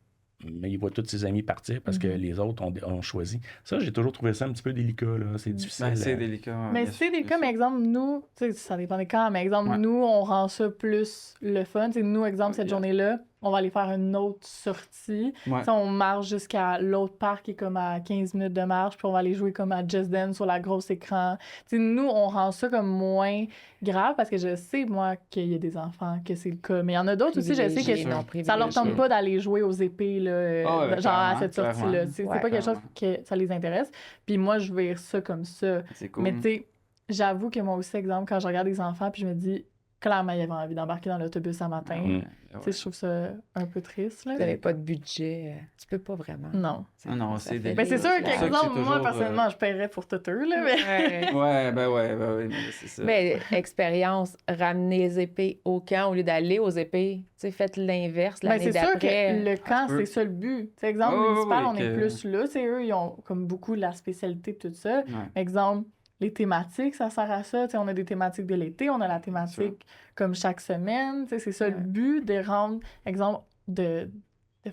mais il voit tous ses amis partir parce que Mhm. les autres ont choisi. Ça, j'ai toujours trouvé ça un petit peu délicat, là. C'est difficile. Ben, c'est délicat. ouais, Mais bien c'est sûr, des bien cas, mais sûr. exemple, nous, tu sais, ça dépend des cas, mais exemple, Ouais. nous, on rend ça plus le fun. Tu sais, nous, exemple, cette Yeah. journée-là, on va aller faire une autre sortie. Ouais. Tu sais, on marche jusqu'à l'autre parc qui est comme à 15 minutes de marche, puis on va aller jouer comme à Just Dance sur la grosse écran. Tu sais, nous, on rend ça comme moins grave parce que je sais, moi, qu'il y a des enfants, que c'est le cas. Mais il y en a d'autres aussi, je sais que Privilégiés, non ça leur tente privilégiés. pas d'aller jouer aux épées, là, Ah ouais, genre à clairement, cette sortie-là. clairement. C'est Ouais, pas quelque chose clairement. que ça les intéresse. Puis moi, je vais ça comme ça. C'est cool. Mais tu sais, j'avoue que moi aussi, exemple, quand je regarde des enfants, puis je me dis, clairement, il avait envie d'embarquer dans l'autobus un matin. Ah ouais, Mm. Tu ouais. sais, je trouve ça un peu triste, là. Vous n'avez pas de budget. Tu peux pas vraiment. Non. Ah non, Ça c'est fait des- Ben, c'est sûr pour ça que c'est qu'exemple, moi, toujours, personnellement, je paierais pour tout eux, là, mais... Ouais. Ouais, mais c'est ça. Mais expérience, ramener les épées au camp au lieu d'aller aux épées. Tu sais, faites l'inverse Ben, l'année c'est sûr d'après. que le camp, se peut. c'est ça le but. Tu sais, exemple, Ouais, ouais, municipal, ouais, on est que- plus là. C'est eux, ils ont comme beaucoup la spécialité de tout ça. Ouais. Exemple, les thématiques, ça sert à ça. Tu sais, on a des thématiques de l'été, on a la thématique comme chaque semaine. Tu sais, c'est ça le Ouais. but, de rendre, exemple, de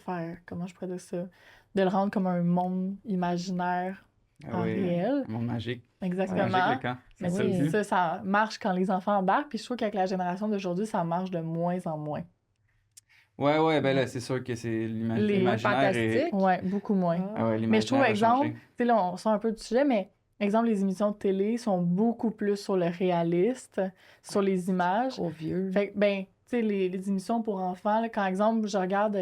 faire, comment je pourrais dire ça, de le rendre comme un monde imaginaire en réel. Un monde magique. Exactement. Magique, le camp. Mais C'est ça oui. le but. ça marche quand les enfants embarquent. Puis je trouve qu'avec la génération d'aujourd'hui, ça marche de moins en moins. Ouais, ben là, c'est sûr que c'est Les- l'imaginaire est... fantastique. Ouais, beaucoup moins. Ah ouais, Mais je trouve, l'imaginaire a exemple, changé. tu sais, là, on sort un peu du sujet, mais exemple, les émissions de télé sont beaucoup plus sur le réaliste, sur les images. Trop vieux. Fait que, ben, tu sais, les émissions pour enfants, là, quand, exemple, je regarde,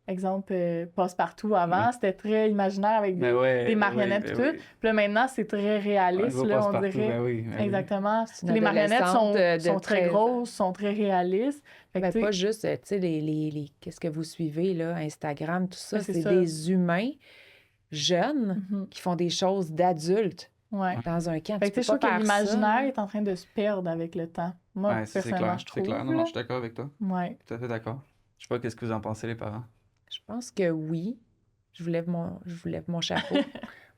exemple, Passe-Partout avant, c'était très imaginaire avec Ben ouais, des marionnettes et ben tout. oui. Puis là, maintenant, c'est très réaliste, Ouais, là, on Passe-Partout, dirait. ben oui, ben oui. Exactement. une Les marionnettes sont, adolescente de sont très 13 ans. grosses, sont très réalistes. Fait que, Ben, tu sais, pas juste, tu sais, qu'est-ce que vous suivez, là, Instagram, tout ça, Ben, c'est c'est ça. des humains jeunes mhm, qui font des choses d'adultes ouais. dans un camp. Fait que, tu sais, je trouve peux que pas faire l'imaginaire ça. est en train de se perdre avec le temps. Moi, Ouais, ça, c'est personnellement, clair, je c'est trouve. clair. Non, là. non, je suis d'accord avec toi. Ouais. Tout à fait d'accord. Je sais pas qu'est-ce que vous en pensez, les parents. Je pense que oui. je vous lève mon chapeau.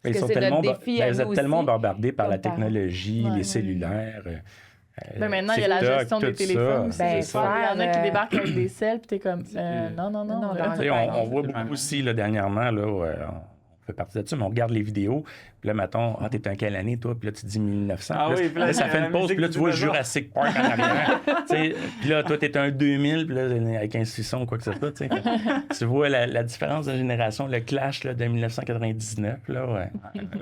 Mais Parce que c'est notre défi à vous nous êtes tellement aussi, bombardés par la comme parents. technologie, Ouais. les cellulaires. Ben maintenant, il y a la TikTok, gestion des tout téléphones ça. aussi. Ben, des fois. Il y en a qui faire, débarquent avec des selles, puis t'es comme, non. Non, là. dans Tu sais, on voit beaucoup aussi là, dernièrement, là, on fait partie de ça, mais on regarde les vidéos, puis là, mettons, t'es en quelle année, toi? Puis là, tu dis 1900. Ah Puis là, oui, puis là, ça fait la une pause, musique puis là, du tu vois dinosaure. Jurassic Park en arrière. Tu sais, puis là, toi, t'es un 2000, puis là, avec un 600 ou quoi que ce soit. Tu sais. Tu vois la différence de génération, le clash là, de 1999, là,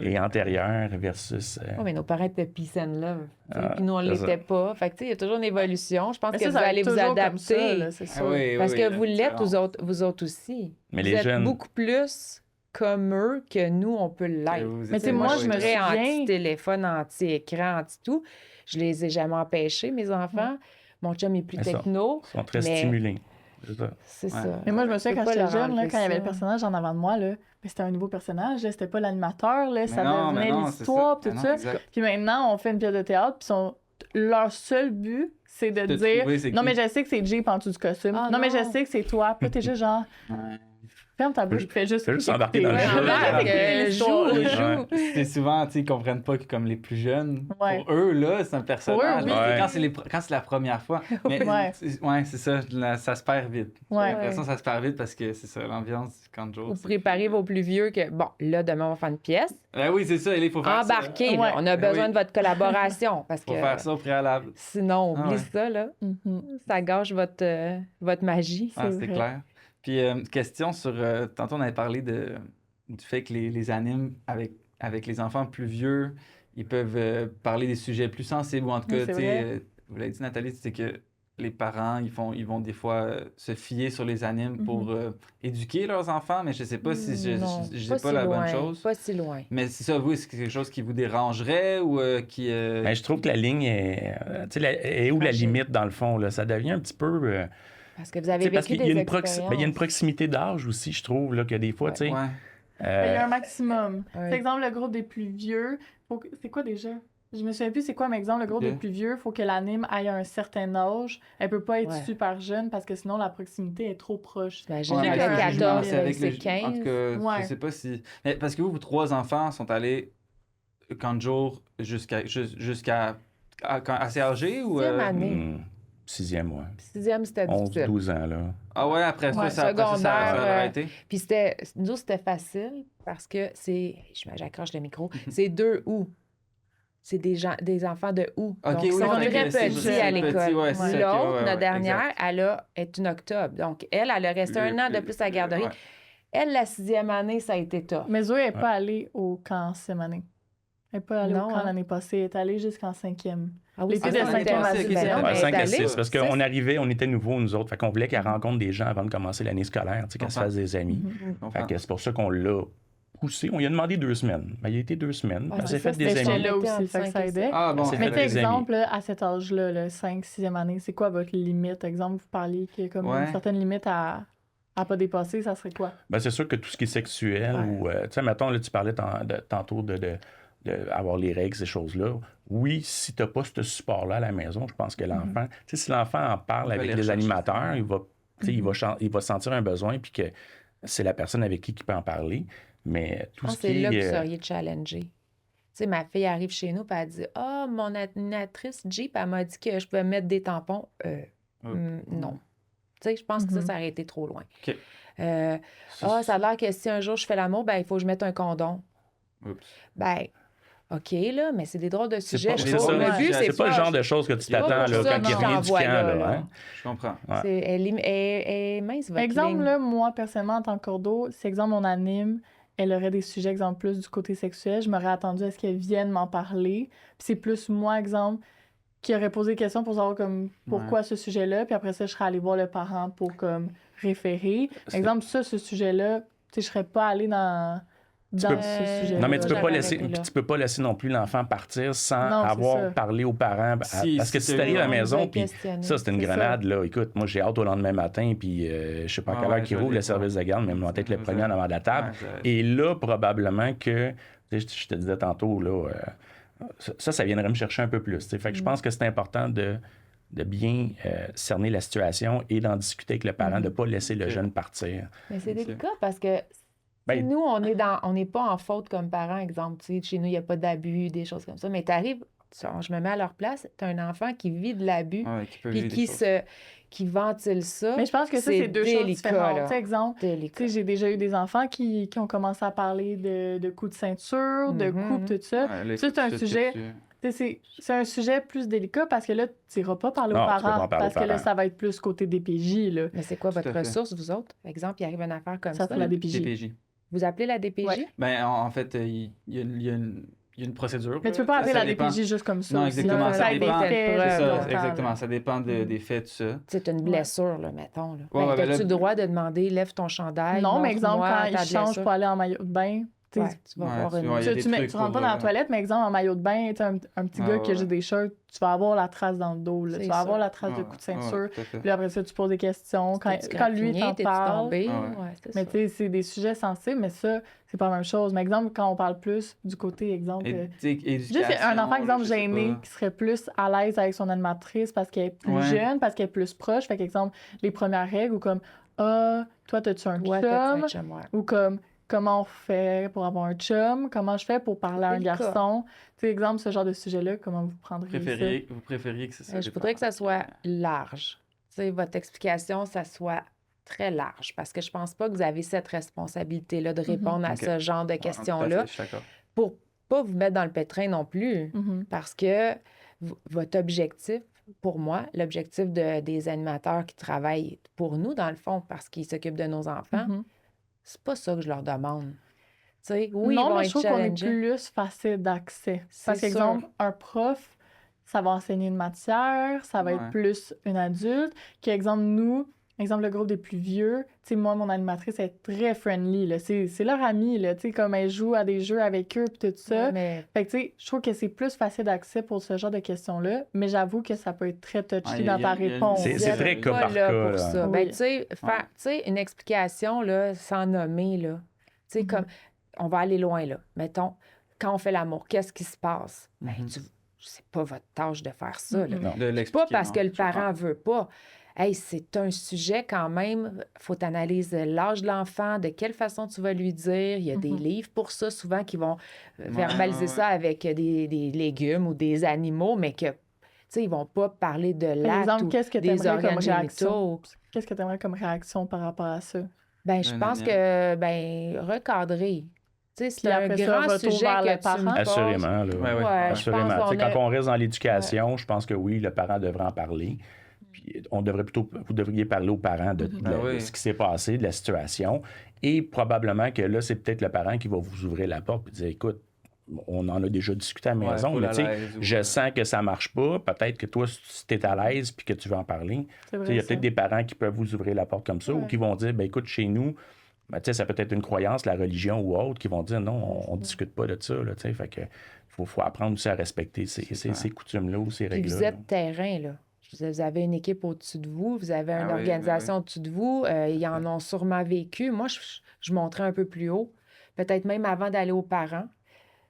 et antérieur versus... Oui, mais nos parents étaient peace and love. Puis nous, on ne c'est ça. l'était pas. Fait que, tu sais, il y a toujours une évolution. Je pense Mais que ça vous va allez être vous toujours comme adapter. ça, là, c'est sûr. Parce que vous la l'êtes, différence. vous autres aussi. Mais vous les êtes jeunes- beaucoup plus comme eux que nous, on peut l'être. Mais tu sais, moi, je me très souviens- anti-téléphone, anti-écran, anti-tout. Je les ai jamais empêchés, mes enfants. Mon chum est plus Mais ça, techno. Ils sont très mais stimulés. C'est ça. C'est Ouais. ça. Mais moi, je me souviens, peux quand pas j'étais leur jeune, là, enlever quand il y avait ça. le personnage en avant de moi, là, ben, c'était un nouveau personnage, là, c'était pas l'animateur, là, ça non, mais devenait non, c'est l'histoire, ça. tout Mais ça. non, exact. Puis maintenant, on fait une pièce de théâtre, puis leur seul but, c'est de De dire trouver c'est non, qui. mais je sais que c'est Jeep en dessous du costume. Ah, non, mais je non. sais que c'est toi. Puis là, t'es juste genre, Ouais. ferme ta bouche, puis fais juste. Fais juste écouter. embarquer dans le Ouais, jeu, embarque là. avec l'histoire. joue. C'est souvent, tu sais, ils comprennent pas que comme les plus jeunes, Ouais. pour eux, là, c'est un personnage. oui. Mais Ouais. quand c'est la première fois. Mais, Ouais. c'est ça, ça se perd vite. Ouais. J'ai l'impression que ça se perd vite parce que c'est ça, l'ambiance du camp de jour. Vous c'est- préparez vos plus vieux que, bon, là, demain, on va faire une pièce. Ben oui, c'est ça, il faut faire Embarquez, là. Ouais. On a Ben besoin oui. de votre collaboration. Parce ça. Faut que faire ça au préalable. sinon, Ah oublie ouais. ça, là. Mhm. Ça gâche votre magie. Ah, C'est c'est vrai. clair. Puis, question sur. Tantôt, on avait parlé du fait que les animes avec les enfants plus vieux, ils peuvent parler des sujets plus sensibles. Ou en tout Oui, cas, c'est tu sais, vrai. vous l'avez dit, Nathalie, c'est que les parents, ils vont des fois se fier sur les animes pour éduquer leurs enfants, mais je sais pas si je Non, dis pas si la loin, bonne chose. Pas si loin. Mais c'est ça, vous, est-ce que c'est quelque chose qui vous dérangerait ou qui. Ben, je trouve que la ligne est... tu sais, est où la Fragile. limite, dans le fond? Là? Ça devient un petit peu... Parce que vous avez tu sais, parce vécu qu'il y a des une expériences. ben, il y a une proximité d'âge aussi, je trouve, là, que des fois, tu sais... Ouais. Il y a un maximum. Ouais. Par exemple, le groupe des plus vieux, c'est quoi déjà? Je me souviens plus c'est quoi, mais exemple, le groupe Ok. des plus vieux, il faut que l'anime aille à un certain âge. Elle peut pas être Ouais. super jeune parce que sinon la proximité est trop proche. T'imagines, Ouais, avec mais avec le 14, jugement, c'est En 15. tout cas, Ouais. je sais pas si. Mais parce que vos trois enfants sont allés camp de jour jusqu'à assez âgés ou. Sixième année. 6e, ouais. Sixième, c'était 11, difficile. 12 ans, là. Ah ouais, après Ouais, ça, après ça, ça a secondaire, arrêté. Puis nous, c'était facile parce que j'accroche le micro, Mhm. c'est 2 août. C'est des enfants de août. Ok, Donc, oui, ils sont fait très que c'est petits petit, à l'école. petit, ouais, c'est ça, ok, L'autre, ouais, notre ouais, dernière, exact. est une octobre. Donc, elle a resté un an de plus à la garderie. Ouais. Elle, la 6e année, ça a été tough. Mais Zoé n'est pas allée au camp cette année. Elle n'est pas allée Non, au camp hein. l'année passée. Elle est allée jusqu'en 5e. Ah oui, L'été c'est de ça, cinquième on à était- sixième. ben non, Ouais, mais 5 elle est à 6, allée. parce qu'on arrivait, on était nouveaux, nous autres. Fait qu'on voulait qu'elle rencontre des gens avant de commencer l'année scolaire, tu sais, qu'elle se fasse des amis. Mhm. Je comprends. Fait que c'est pour ça qu'on l'a poussé. On lui a demandé 2 semaines. Ben, il a été 2 semaines. Ouais, Elle c'est s'est ça, fait Mais des j'étais amis. là Était aussi, entre fait que ça cinq et aidait. Ah bon, C'est Mais fait tu des exemple, là, à cet âge-là, le 5, 6e année, c'est quoi votre limite? Exemple, vous parliez qu'il y a comme Ouais. une certaine limite à pas dépasser, ça serait quoi? Ben, c'est sûr que tout ce qui est sexuel Ouais. ou, tu sais, mettons, là, tu parlais tantôt de avoir les règles, ces choses-là. Oui, si tu n'as pas ce support-là à la maison, je pense que l'enfant, tu sais, si l'enfant en parle peut avec aller les rechercher animateurs, ça. il va, tu sais, il va sentir un besoin, puis que c'est la personne avec qui il peut en parler. Mais Je tout pense ce que c'est qui là que vous est. seriez challengé. Tu sais, ma fille arrive chez nous et elle dit ah, mon animatrice Jeep, elle m'a dit que je pouvais mettre des tampons. Non. Tu sais, je pense que ça aurait été trop loin. OK. Ça a l'air que si un jour je fais l'amour, ben il faut que je mette un condom. Oups. Ben, OK, là, mais c'est des drôles de sujets. pas- Je c'est trouve. ça, Le but, c'est pas le genre de choses que tu t'attends, pour là, ça quand il n'y a que rien je t'envoie d'éduquant, là, là. là. Hein? Je comprends. Ouais. Elle est mince, votre Exemple, ligne. là, moi, personnellement, en tant que cours d'eau, si, exemple, mon anime, elle aurait des sujets, exemple, plus du côté sexuel, je m'aurais attendu à ce qu'elle vienne m'en parler. Puis c'est plus moi, exemple, qui aurait posé des questions pour savoir, comme, pourquoi ce sujet-là. Puis après ça, je serais allée voir le parent pour, comme, référer. C'est- Exemple, ce sujet-là, tu sais, je serais pas allée dans peux- ce sujet-là. Non, mais tu peux J'aurais pas arrêté là. tu peux pas laisser non plus l'enfant partir sans Non, c'est avoir ça. parlé aux parents. Si- Parce que si si tu arrives à la On nous a maison, puis questionné. ça, c'est une C'est grenade, là. Écoute, moi, j'ai hâte au lendemain matin, puis je sais pas à Ah quelle heure ouais, qu'il je rouvre l'ai le service de garde, mais ils vont être le Ça- premier en avant de la table. Ouais, ça- Et là, probablement que, tu sais, je te disais tantôt, là, ça viendrait me chercher un peu plus. Tu sais. Fait que je pense que c'est important de bien cerner la situation et d'en discuter avec le parent, de ne pas laisser le Ok. jeune partir. Mais c'est Ok. délicat parce que Ben, Nous, on n'est pas en faute comme parents, exemple. Tu sais, chez nous, il n'y a pas d'abus, des choses comme ça. Mais t'arrives, je me mets à leur place, tu as un enfant qui vit de l'abus, Ouais, qui peut puis vivre des choses. qui ventile ça. Mais je pense que ça, c'est deux choses délicat, différentes. là. Tu sais, exemple, Délicat. tu sais, j'ai déjà eu des enfants qui ont commencé à parler de coups de ceinture, de coups, tout ça. Ouais, là, Ça, c'est un tout sujet... que tu- Tu sais, c'est un sujet plus délicat parce que là, tu n'iras pas parler Non, aux tu peux pas parents en parler parce aux que là, parents. ça va être plus côté DPJ, là. Mais c'est quoi Tout à votre fait. ressource, vous autres? Exemple, il arrive une affaire comme Ça ça. fait la là. DPJ. DPJ. Vous appelez la DPJ? Ouais. Ben, en fait, il y a une procédure. Mais tu là. peux pas appeler Ça la dépend. DPJ juste comme ça. Non, aussi, exactement, là. ça a été dépend. fait C'est C'est ça, longtemps, exactement. là. Ça dépend des faits, tout ça. C'est une blessure, là, mettons. Là. Ouais, ben As-tu là- le droit de demander, lève ton chandail, Non, mais exemple, montre-moi quand ta ils changent blessure. pour aller en maillot de bain, tu sais, Ouais, tu vas Ouais, avoir tu une... vois, il y a des tu trucs rentres pas pour, dans la toilette, mais exemple, en maillot de bain, tu sais, un petit Ah, gars ouais, qui a juste ouais. des shirts, tu vas avoir la trace dans le dos. Là. C'est Tu vas avoir sûr. la trace de Ouais, coup de ceinture. ouais, tout à fait. Puis après ça, tu poses des questions. Quand lui, t'en t'es-tu parle. tombé? Ah ouais. Ouais, c'est Mais ça. tu sais, c'est des sujets sensibles, mais ça, c'est pas la même chose. Mais exemple, quand on parle plus du côté, exemple... Juste un enfant, exemple, gêné, qui serait plus à l'aise avec son animatrice parce qu'elle est plus Ouais. jeune, parce qu'elle est plus proche. Fait qu'exemple, les premières règles, ou comme « Ah, toi, t'as-tu un Ouais, t'as-tu chum? un chum, ouais. » Ou comme « Comment on fait pour avoir un chum? Comment je fais pour parler à un Délicat. garçon? » Tu sais, exemple, ce genre de sujet-là, comment vous prendriez Vous préfériez que c'est ça? Je voudrais que ça soit large. Tu sais, votre explication, ça soit très large, parce que je pense pas que vous avez cette responsabilité-là de répondre à Ok. ce genre de Ouais, tout à questions-là fait, je suis d'accord. pour pas vous mettre dans le pétrin non plus. ça? Mhm. Parce que votre objectif, pour moi, l'objectif des animateurs qui travaillent pour nous, dans le fond, parce qu'ils s'occupent de nos enfants, Mhm. c'est pas ça que je leur demande. Tu sais, oui, ils Non, vont mais être je trouve qu'on est challengés. plus facile d'accès. C'est Parce qu'exemple, un prof, ça va enseigner une matière, ça va être Ouais. plus une adulte. Qu'exemple, nous, exemple, le groupe des plus vieux, tu sais, moi, mon animatrice est très friendly, là. C'est leur amie, là. Tu sais, comme elle joue à des jeux avec eux, puis tout ça. Ouais, mais Fait que, tu sais, je trouve que c'est plus facile d'accès pour ce genre de questions-là, mais j'avoue que ça peut être très touchy Ah, dans ta il y a une- réponse. C'est vous êtes très cas pas par là cas, pour là. ça. Oui. Ben, tu sais, une explication, là, sans nommer, là. Tu sais, Mhm. comme, on va aller loin, là. Mettons, quand on fait l'amour, qu'est-ce qui se passe? Ben, c'est pas votre tâche de faire ça, là. Mhm. Non. De Pas l'expliquer, parce non, que le je comprends. parent veut pas. Hey, c'est un sujet quand même. Faut analyser l'âge de l'enfant, de quelle façon tu vas lui dire. Il y a des Mhm. livres pour ça, souvent, qui vont Ouais, verbaliser ouais, ça avec des légumes ou des animaux, mais que, tu sais, ils vont pas parler de Par l'acte exemple, ou qu'est-ce que tu des aimerais comme organes réaction? génitaux. Qu'est-ce que tu aimerais comme réaction par rapport à ça? Ben, je Un pense ami. que, ben, recadrer. Tu sais, c'est Puis un après ça, grand retour sujet vers que le tu parent. me poses. Assurément, là. Ouais, ouais. Ouais, Assurément. je pense Tu sais, qu'on quand on reste dans l'éducation, je pense que oui, le parent devrait en parler. Puis vous devriez parler aux parents de Ben oui. ce qui s'est passé, de la situation. Et probablement que là, c'est peut-être le parent qui va vous ouvrir la porte et dire, écoute, on en a déjà discuté à la Ouais, maison, full mais à tu sais, l'aise ou- je sens que ça marche pas. Peut-être que toi, si tu es à l'aise puis que tu veux en parler, C'est tu sais, vrai, il y a ça. peut-être des parents qui peuvent vous ouvrir la porte comme ça ou Ouais. qui vont dire, ben écoute, chez nous, ben, tu sais, ça peut être une croyance, la religion ou autre, qui vont dire non, on discute pas de ça. Là, tu sais, fait que faut apprendre aussi à respecter ces coutumes-là ou ces Puis règles-là. vous êtes terrain, là. Vous avez une équipe au-dessus de vous, vous avez une Ah oui, organisation au-dessus de vous, ils en ont sûrement vécu. Moi, je monterais un peu plus haut, peut-être même avant d'aller aux parents.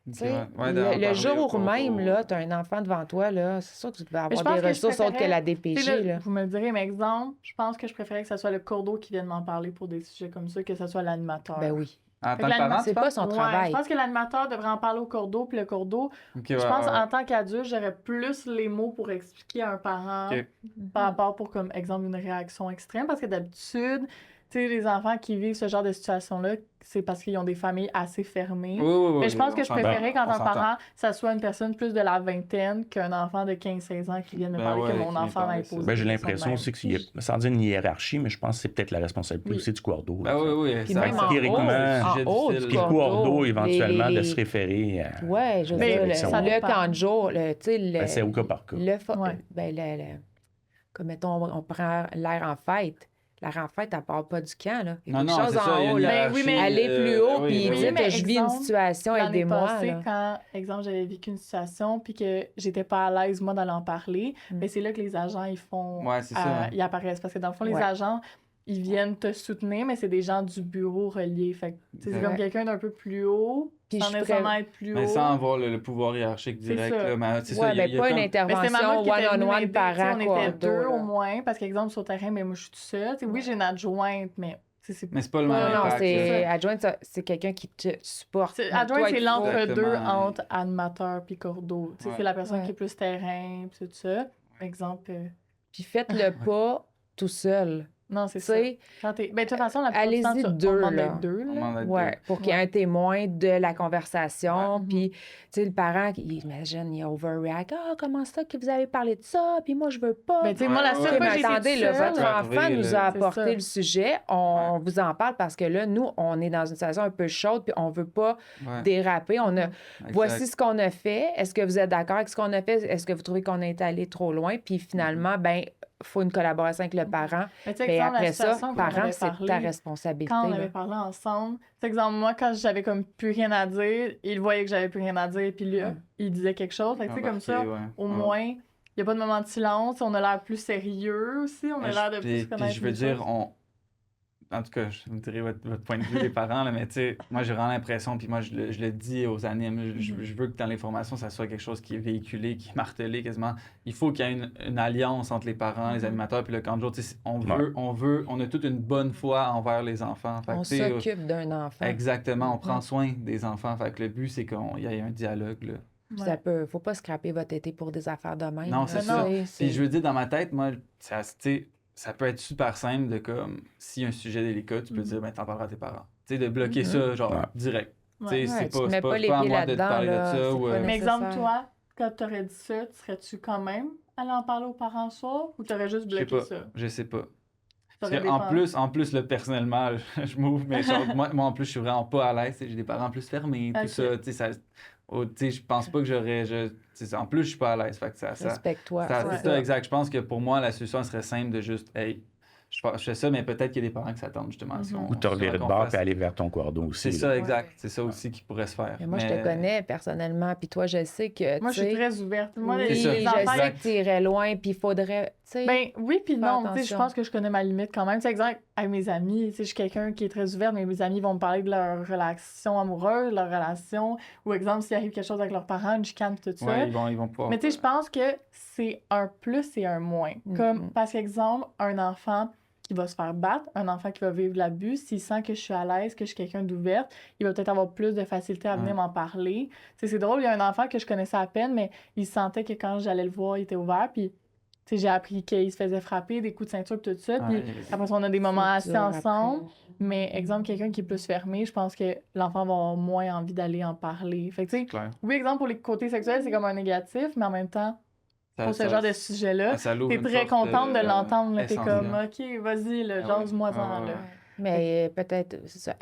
Tu sais, Ouais, d'en le parler jour au- même, là, tu as un enfant devant toi, là, c'est sûr que tu devais Mais je avoir pense des que je ressources autres que préférais- la Tu sais, DPJ. là, Là. vous me le direz, mais exemple, je pense que je préférais que ce soit le cours d'eau qui vienne m'en parler pour des sujets comme ça, que ce soit l'animateur. Ben oui. En Fait tant que que parent, C'est tu pas penses? son Ouais, travail. je pense que l'animateur devrait en parler au cours d'eau, puis le cours d'eau, Ok, je ouais, pense ouais. en tant qu'adulte, j'aurais plus les mots pour expliquer à un parent Ok. par rapport pour, comme exemple, une réaction extrême, parce que d'habitude, tu sais, les enfants qui vivent ce genre de situation-là, c'est parce qu'ils ont des familles assez fermées. Oui, oui, oui, Mais je pense on que je s'entend. préférais qu'en On tant que s'entend. parent, ça soit une personne plus de la vingtaine qu'un enfant de 15-16 ans qui vienne me Ben parler ouais, que qui mon vient enfant m'a parler, imposé. ça. Ben, j'ai des l'impression questions aussi de qu'il y a, sans dire une hiérarchie, mais je pense que c'est peut-être la responsabilité Oui. aussi du cours d'eau. Ben là, oui, oui. Puis ça- même ça- en théoriquement, haut, sujet en haut difficile, du Puis le là. cours d'eau, Les- éventuellement, les- de se référer à... Ouais, je veux Mais dire, ça le dépend. camp de jour, tu sais, Ben, c'est au cas par cas. Ouais. ben, comme mettons, on prend l'air en fête. L'air en fête, elle part pas du camp, là. Il y a Non, quelque non, chose c'est ça, il y a en haut, une là. Ben oui, mais- hiérarchie, Aller plus haut, oui, puis ben dire oui. mais que je vis une exemple, situation, L'année aidez-moi, passée, là. quand, exemple, j'avais vécu une situation puis que j'étais pas à l'aise, moi, d'aller en parler, Mm. mais c'est là que les agents, ils font... Ouais, c'est ça. ils apparaissent. Parce que dans le fond, les Ouais. agents, ils viennent te soutenir, mais c'est des gens du bureau reliés. Fait que, tu sais, c'est Ouais. comme quelqu'un d'un peu plus haut, Puis sans je nécessairement être plus haut. Mais sans avoir le pouvoir hiérarchique C'est direct. ça. Là, mais c'est Ouais, ça, il y a- mais il y a pas comme- une Mais c'est intervention maman qui était venue one-on-one m'aider, tu sais, parent, on quoi. était deux au moins, parce qu'exemple, sur le terrain, mais moi, je suis toute seule. Tu sais, oui, j'ai une adjointe, mais Mais c'est pas le Non, même non, impact. c'est là. adjointe, c'est quelqu'un qui te supporte. Adjoint, Toi, c'est il faut- l'entre-deux Exactement. entre animateur puis cordeau. Tu sais, Ouais. c'est la personne Ouais. qui est plus terrain, puis tout ça. Exemple. Puis faites-le pas tout seul. Non, c'est Tu ça. sais, Quand t'es... Ben, de toute façon, la plupart du temps, allez-y on deux, demande là. d'être deux, On là. demande d'être ouais, deux. pour qu'il y ait Ouais. un témoin de la conversation. Ouais. Puis, tu sais, le parent, il imagine, il overreact. Ah, comment ça que vous avez parlé de ça? Puis moi, je veux pas. Ben, tu sais, moi, la Ouais, seule OK, fois mais que j'ai été attendez, toute là, seule, votre Ça peut enfant arriver, nous là. a C'est apporté ça. le sujet. On vous en parle parce que là, nous, on est dans une situation un peu chaude, puis on veut pas Ouais, déraper. On a, exact. voici ce qu'on a fait. Est-ce que vous êtes d'accord avec ce qu'on a fait? Est-ce que vous trouvez qu'on est allé trop loin? Puis finalement, ben, faut une collaboration avec le parent. Mais tu sais, Mais exemple, la après ça, situation qu'on parent, avait c'est parlé, ta responsabilité. quand on là. avait parlé ensemble, c'est exemple, moi, quand j'avais comme plus rien à dire, il voyait que j'avais plus rien à dire, puis lui, il disait quelque chose. Fait que, tu sais, comme ça, au moins, il n'y a pas de moment de silence, on a l'air plus sérieux aussi, on a l'air de plus Puis connaître je veux les dire, choses. en tout cas, je vous dirai votre point de vue des parents, là, mais tu sais, moi j'ai vraiment l'impression, puis moi je le dis aux animes, je veux que dans l'information, ça soit quelque chose qui est véhiculé, qui est martelé quasiment. Il faut qu'il y ait une alliance entre les parents, les animateurs, puis le camp de jour. Tu sais, on a toute une bonne foi envers les enfants. Fait que, On tu sais, s'occupe d'un enfant. exactement, on prend soin des enfants. Fait que le but, c'est qu'il y ait un dialogue, là. Puis Ouais. faut pas scraper votre été pour des affaires de même. Non, là, c'est tu ça. sais, Puis je veux dire, dans ma tête, moi, tu sais, ça peut être super simple de comme, s'il y a un sujet délicat, tu peux dire, ben, t'en parleras à tes parents. Tu sais, de bloquer ça, genre, Ouais. direct. Ouais. Tu sais, Ouais, c'est tu te pas, mets c'est pas pas, les c'est pas à pieds moi de te là-dedans, parler là, de ça. c'est Ou, pas Mais exemple, nécessaire. toi, quand t'aurais dit ça, serais-tu quand même allé en parler aux parents ce soir ou t'aurais juste je sais bloqué pas. ça? Je sais pas. Ça Parce aurait que dépend. en plus, là, personnellement, je m'ouvre, mais genre, moi, en plus, je suis vraiment pas à l'aise. Tu sais, j'ai des parents plus fermés, tout Ok. ça. Tu sais, tu sais, je pense pas que j'aurais. Tu sais, en plus, je suis pas à l'aise. Fait que ça, Respecte-toi. c'est Ouais. ça, exact. Je pense que pour moi, la solution serait simple de juste, hey, je fais ça, mais peut-être qu'il y a des parents qui s'attendent justement à ce qu'on. Ou te revirer de qu'on bord fasse. et aller vers ton cordon aussi. C'est là. ça, exact. Ouais. C'est ça aussi qui pourrait se faire. Mais moi, je te connais personnellement, puis toi, je sais que. Moi, tu je suis sais, très ouverte. Moi, oui, C'est ça. les je enfants, sais que tu irais loin, puis il faudrait. Tu sais, ben oui, puis Fais non. Tu sais, je attention. pense que je connais ma limite quand même. Tu sais, exemple, avec mes amis, tu sais, je suis quelqu'un qui est très ouverte, mais mes amis vont me parler de leur relation amoureuse, leur relation, ou exemple, s'il arrive quelque chose avec leurs parents, une chicane, tout ça. Ouais, ils vont pouvoir. Mais tu sais, je pense que c'est un plus et un moins. Comme, par exemple, un enfant qui va se faire battre, un enfant qui va vivre de l'abus, s'il sent que je suis à l'aise, que je suis quelqu'un d'ouverte, il va peut-être avoir plus de facilité à venir m'en parler. Tu sais, c'est drôle, il y a un enfant que je connaissais à peine, mais il sentait que quand j'allais le voir, il était ouvert, puis tu sais, j'ai appris qu'il se faisait frapper, des coups de ceinture, tout ça, puis après ça, on a des moments assis ensemble. Mais exemple, quelqu'un qui est plus fermé, je pense que l'enfant va avoir moins envie d'aller en parler. Fait que tu sais, Clair. oui, exemple, pour les côtés sexuels, c'est comme un négatif, mais en même temps, pour ce genre de sujet-là, ça l'ouvre t'es une très porte, contente de l'entendre. Là, t'es essentielle. comme, OK, vas-y, là, Ah ouais. jase-moi-en. Ah ouais. là. Mais peut-être c'est ça,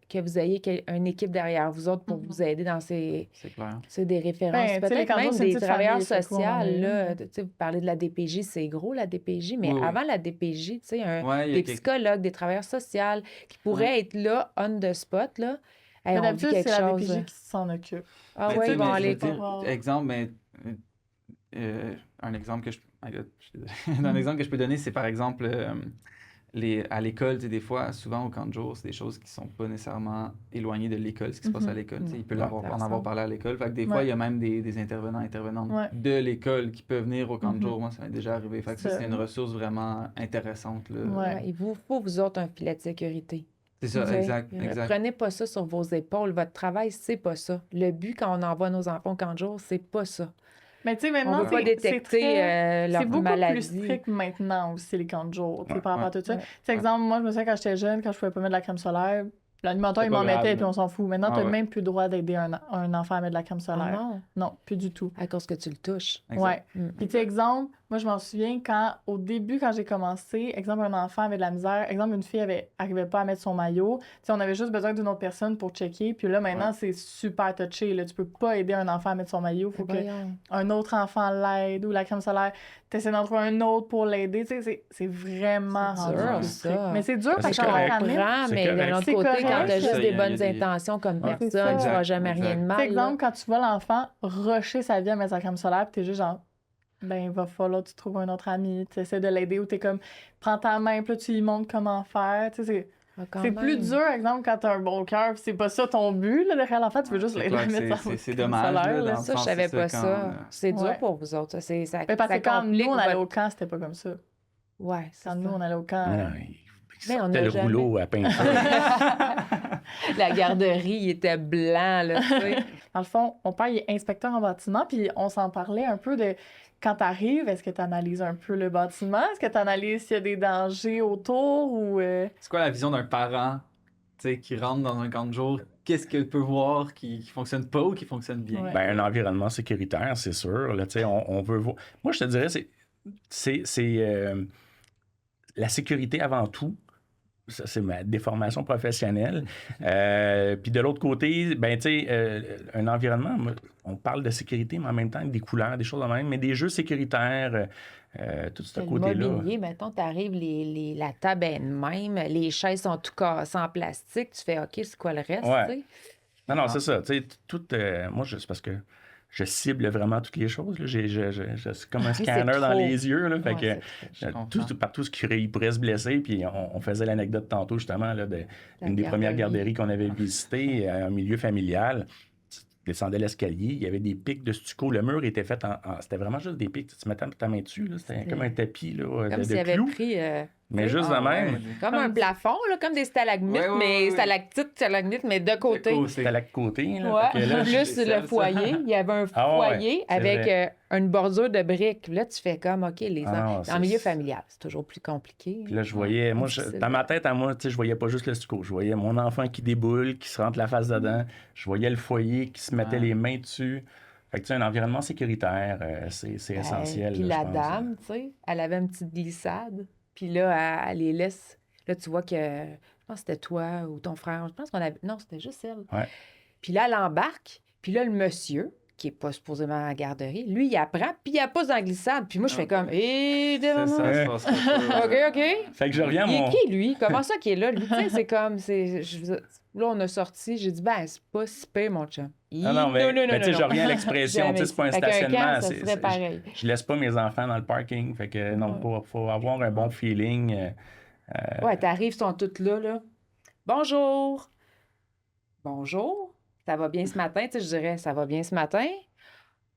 que vous ayez une équipe derrière vous autres pour vous aider dans ces. C'est clair. C'est des références. Ben, tu sais, les Peut-être cantos, même c'est une des petite travailleurs famille, c'est quoi, on sociaux. est, Là, tu sais, vous parlez de la DPJ, c'est gros la DPJ, mais Oui, oui. avant la DPJ, tu sais, Ouais, il y a des quelque- psychologues, des travailleurs sociaux qui pourraient être là, on the spot. Là. Hey, Mais on vit d'habitude, quelque c'est la chose. DPJ qui s'en occupe. Ah Mais oui, tu sais, ils vont mais je aller. veux dire, voir. exemple, mais un exemple que je. My God, je suis désolé. Un exemple que je peux donner, c'est par exemple à l'école, tu sais, des fois, souvent au camp de jour, c'est des choses qui sont pas nécessairement éloignées de l'école, ce qui se passe à l'école. Tu sais, il peut en avoir parlé à l'école. Fait que des fois, il y a même des intervenants, intervenantes Ouais. de l'école qui peuvent venir au camp de jour. Moi, ça m'est déjà arrivé. Fait que ça, Ça. c'est une ressource vraiment intéressante. Là. Ouais. Ouais, il vous faut, vous autres, un filet de sécurité. C'est ça, Tu sais, exact, exact. Prenez pas ça sur vos épaules. Votre travail, c'est pas ça. Le but, quand on envoie nos enfants au camp de jour, c'est pas ça. Mais tu sais, On maintenant, veut pas détecter leur c'est beaucoup maladie. plus strict maintenant aussi, les camps de jour, tu sais, par rapport à tout ça. Ouais. Tu sais, exemple, moi, je me souviens quand j'étais jeune, quand je pouvais pas mettre de la crème solaire, l'animateur, C'est il pas m'en grave, mettait, là. puis on s'en fout. Maintenant, Ah t'as ouais. même plus le droit d'aider un enfant à mettre de la crème Ah solaire. non, Non, plus du tout. à cause que tu le touches. Exact. Ouais. Mm. Puis, tu sais, exemple, moi, je m'en souviens quand, au début, quand j'ai commencé, exemple, un enfant avait de la misère, exemple, une fille arrivait pas à mettre son maillot, tu sais, on avait juste besoin d'une autre personne pour checker, puis là, maintenant, c'est super touché, là, tu peux pas aider un enfant à mettre son maillot, faut que Voyons. un autre enfant l'aide, ou la crème solaire, t'essaies d'en trouver un autre pour l'aider, tu sais, c'est vraiment C'est rendu dur, plus ça. strict. Mais c'est dur C'est parce qu'on correct. organise. Prends, C'est mais correct. d'un autre C'est côté, correct. quand tu as C'est ça, juste il des y a bonnes des- intentions comme Ouais. C'est personne, ça. tu vas jamais Exact. rien de Tu sais, mal. là. exemple, quand tu vois l'enfant rusher sa vie à mettre sa crème solaire, puis t'es juste genre, ben, il va falloir que tu trouves un autre ami, tu essaies de l'aider, ou t'es comme, prends ta main, puis là, tu lui montres comment faire, tu sais, Ah, quand c'est même. plus dur, exemple, quand t'as un bon cœur, puis c'est pas ça ton but, là, derrière l'enfant, tu veux juste C'est l'aider à clair que mettre sa c'est crème dommage, solaire, là, là. dans le Ça, je sens, savais c'est pas ça, ça. C'est dur Ouais. pour vous autres. Ça, c'est, ça, Mais parce ça que quand complique nous, on allait votre- au camp, c'était pas comme ça. Ouais, c'est Quand ça. nous, on allait au camp, Ouais, Mais on C'était a le jamais- rouleau à peinture. La garderie, il était blanc, là, tu sais. Dans le fond, mon père il est inspecteur en bâtiment, puis on s'en parlait un peu de quand t'arrives, est-ce que tu analyses un peu le bâtiment? Est-ce que tu analyses s'il y a des dangers autour ou... C'est quoi la vision d'un parent, tu sais, qui rentre dans un camp de jour? Qu'est-ce qu'il peut voir qui fonctionne pas ou qui fonctionne bien? Ouais. Ben, un environnement sécuritaire, c'est sûr. Là, tu sais, on veut voir. Moi, je te dirais, c'est la sécurité avant tout. Ça, c'est ma déformation professionnelle. Puis de l'autre côté, ben, tu sais, un environnement, on parle de sécurité, mais en même temps, des couleurs, des choses de même, mais des jeux sécuritaires, tout ce Le côté-là. mobilier, mettons, t'arrives, la table est de même, les chaises sont tout cassées en plastique, tu fais, OK, c'est quoi le reste, Ouais. tu sais? Non, non, c'est ça. Tu sais, tout. Moi, c'est parce que je cible vraiment toutes les choses. Là. C'est comme un C'est scanner dans trop. les yeux. Là, fait Ouais, que, c'est trop. Je comprends. partout ce qui pourrait se blesser. Puis on faisait l'anecdote tantôt, justement, là, une des premières garderies qu'on avait visitées, un milieu familial. Tu descendais l'escalier, il y avait des pics de stucco. Le mur était fait c'était vraiment juste des pics. Tu mettais ta main dessus, là, c'était comme un tapis là, Comme de s'il avait clous. pris... Mais juste de même. Comme un plafond, là, comme des stalagmites, Ouais, ouais, mais ouais. stalagmites, mais de côté. C'était à la côté. Là, Ouais. fait que là, Plus c'est le ça. foyer, il y avait un Ah ouais, foyer c'est avec vrai. une bordure de briques. Là, tu fais comme, OK, Ah, en milieu familial, c'est toujours plus compliqué. Puis là, je voyais, moi, Difficile. dans ma tête, à moi, tu sais, je voyais pas juste le stucco. Je voyais mon enfant qui déboule, qui se rentre la face dedans. Je voyais le foyer qui se mettait Ouais. les mains dessus. Fait que, tu sais, un environnement sécuritaire, c'est essentiel. Puis là, la je pense. dame, tu sais, elle avait une petite glissade. Puis là, elle les laisse. Là, tu vois que, je pense que c'était toi ou ton frère. Je pense qu'on avait. Non, c'était juste elle. Ouais. Puis là, elle embarque. Puis là, le monsieur, qui n'est pas supposément à la garderie, lui, il apprend. Puis il pousse dans la glissade. Puis moi, je fais comme, C'est ça, se passe pas. OK, OK. Fait que je reviens à Il mon... est qui, lui? Comment ça qu'il est là? Lui, tu sais, c'est comme. Là, on a sorti. J'ai dit, ben, c'est pas si pire, mon chum. Non, non, mais, mais tu sais, je reviens à l'expression. Tu sais, Jamais. c'est pas un Fait qu'un stationnement. camp, ça serait pareil. Je laisse pas mes enfants dans le parking. Fait que, non, faut avoir un bon feeling. Ouais, t'arrives, ils sont toutes là, là. Bonjour. Bonjour. Ça va bien ce matin? Tu sais, je dirais, ça va bien ce matin?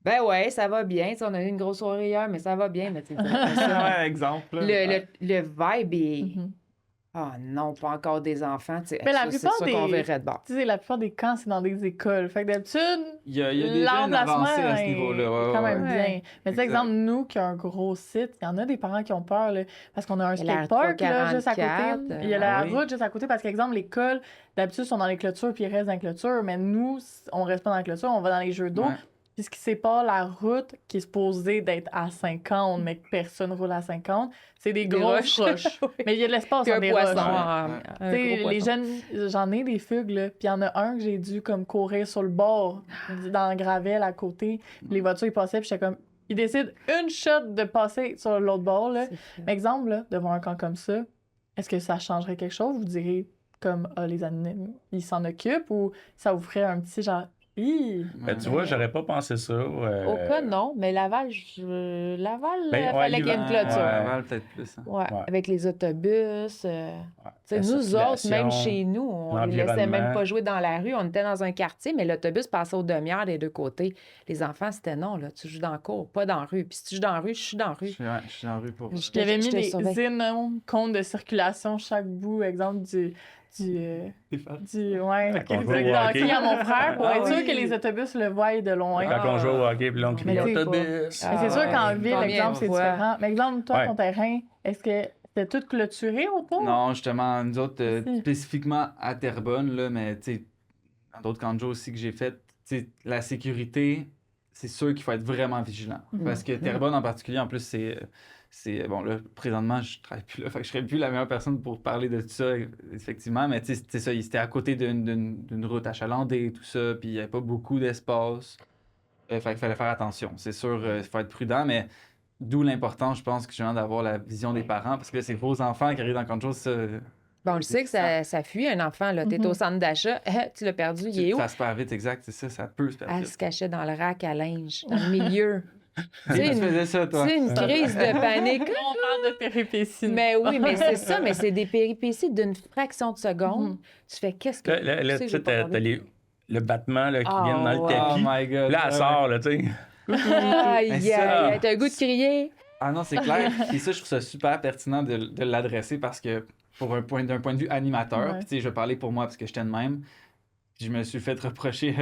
Ben ouais, ça va bien. Tu sais, on a eu une grosse soirée hier, mais ça va bien. Mais tu sais, c'est pas ça. Ouais, exemple. là. Le vibe est... Mhm. Ah non, pas encore des enfants. Tu sais, Mais la ça, plupart c'est sûr qu'on des- verrait de bord. Tu sais, la plupart des camps, c'est dans des écoles. Fait que d'habitude, Il y a déjà une l'emplacement avancée à ce est niveau-là. quand Ouais, même ouais. bien. Ouais. Mais tu sais, Exact. exemple, nous qui avons un gros site, il y en a des parents qui ont peur, là, parce qu'on a un Il y a la skatepark là, juste à 344, côté. Il y a la ah oui. route juste à côté, parce qu'exemple, l'école, d'habitude, sont dans les clôtures, puis ils restent dans les clôtures. Mais nous, on reste pas dans les clôtures, on va dans les jeux d'eau. Ouais. Puis ce qui sépare la route, qui est supposée d'être à 50, mais que personne roule à 50, c'est des grosses roches. Mais il y a de l'espace Qu'un dans des poisson, roches. Ouais. un Tu sais, gros les poisson. jeunes, j'en ai des fugues, là. Puis il y en a un que j'ai dû comme courir sur le bord, dans le gravel à côté. Les voitures, ils passaient, puis j'étais comme. Ils décident une shot de passer sur l'autre bord, là. C'est fait. Mais exemple, là, devant un camp comme ça, est-ce que ça changerait quelque chose? Vous direz, comme, ah, les animaux, ils s'en occupent, ou ça vous ferait un petit genre. Hi! Ben, tu vois, j'aurais pas pensé ça. Au cas, non, mais Laval, Laval, Ben, ouais, fallait qu'il y ait une l'hiver, clôture. ouais. Laval, peut-être plus. Hein. Ouais, Ouais. avec les autobus. Tu sais, La nous autres, même circulation, chez nous, on les laissait même l'environnement. pas jouer dans la rue. On était dans un quartier, mais l'autobus passait aux demi-heures des deux côtés. Les enfants, c'était non, là, tu joues dans le cours, pas dans la rue. Puis si tu joues dans la rue, je suis dans la rue. Je suis dans la rue pour. Je J'avais mis te des surveille. énormes comptes de circulation chaque bout, exemple ouais, Fait qu'on du joue au hockey hockey. à mon frère pour Ah être sûr oui. que les autobus le voient de loin. Quand on joue au hockey, puis là, on crie Mais tu sais, autobus. pas. Mais c'est sûr ouais. qu'en ville, Combien exemple, de c'est fois? différent. Mais exemple, toi, Ouais. ton terrain, est-ce que c'était tout clôturé autour? Non, justement, nous autres, Si. spécifiquement à Terrebonne, là, mais tu sais, dans d'autres camps de jour aussi que j'ai fait, tu sais, la sécurité, c'est sûr qu'il faut être vraiment vigilant. Parce que Terrebonne en particulier, en plus, bon, là, présentement, je travaille plus là, fait que je serais plus la meilleure personne pour parler de tout ça, effectivement, mais tu sais, c'est ça, c'était à côté d'une route achalandée, tout ça, puis il n'y avait pas beaucoup d'espace. Fait qu'il fallait faire attention. C'est sûr, il faut être prudent, mais d'où l'importance, je pense, que justement, d'avoir la vision des parents, parce que là, c'est vos enfants qui arrivent dans le camp de jour, ça. Bon, on le sait que ça fuit un enfant. Là. T'es Mhm. au centre d'achat, tu l'as perdu, il est où? Ça se perd vite, exact, c'est ça peut se perdre. Elle vite. se cachait dans le rack à linge, dans le milieu. Tu sais, faisais ça, toi? C'est une crise de panique. On parle de péripéties. Mais oui, mais c'est ça, mais c'est des péripéties d'une fraction de seconde. Mhm. Tu fais qu'est-ce que. Là, sais, tu j'ai sais, pas t'as le battement là, qui Ah, vient dans le ouais. Oh tapis. my god. Là, elle Ouais, sort, ouais. là, tu sais. Aïe, Mais aïe, ça- aïe, t'as le goût de crier. Ah non, c'est clair. Puis ça, je trouve ça super pertinent de l'adresser parce que d'un point de vue animateur. Ouais. Puis, tu sais, je vais parler pour moi parce que j'étais de même. Puis je me suis fait reprocher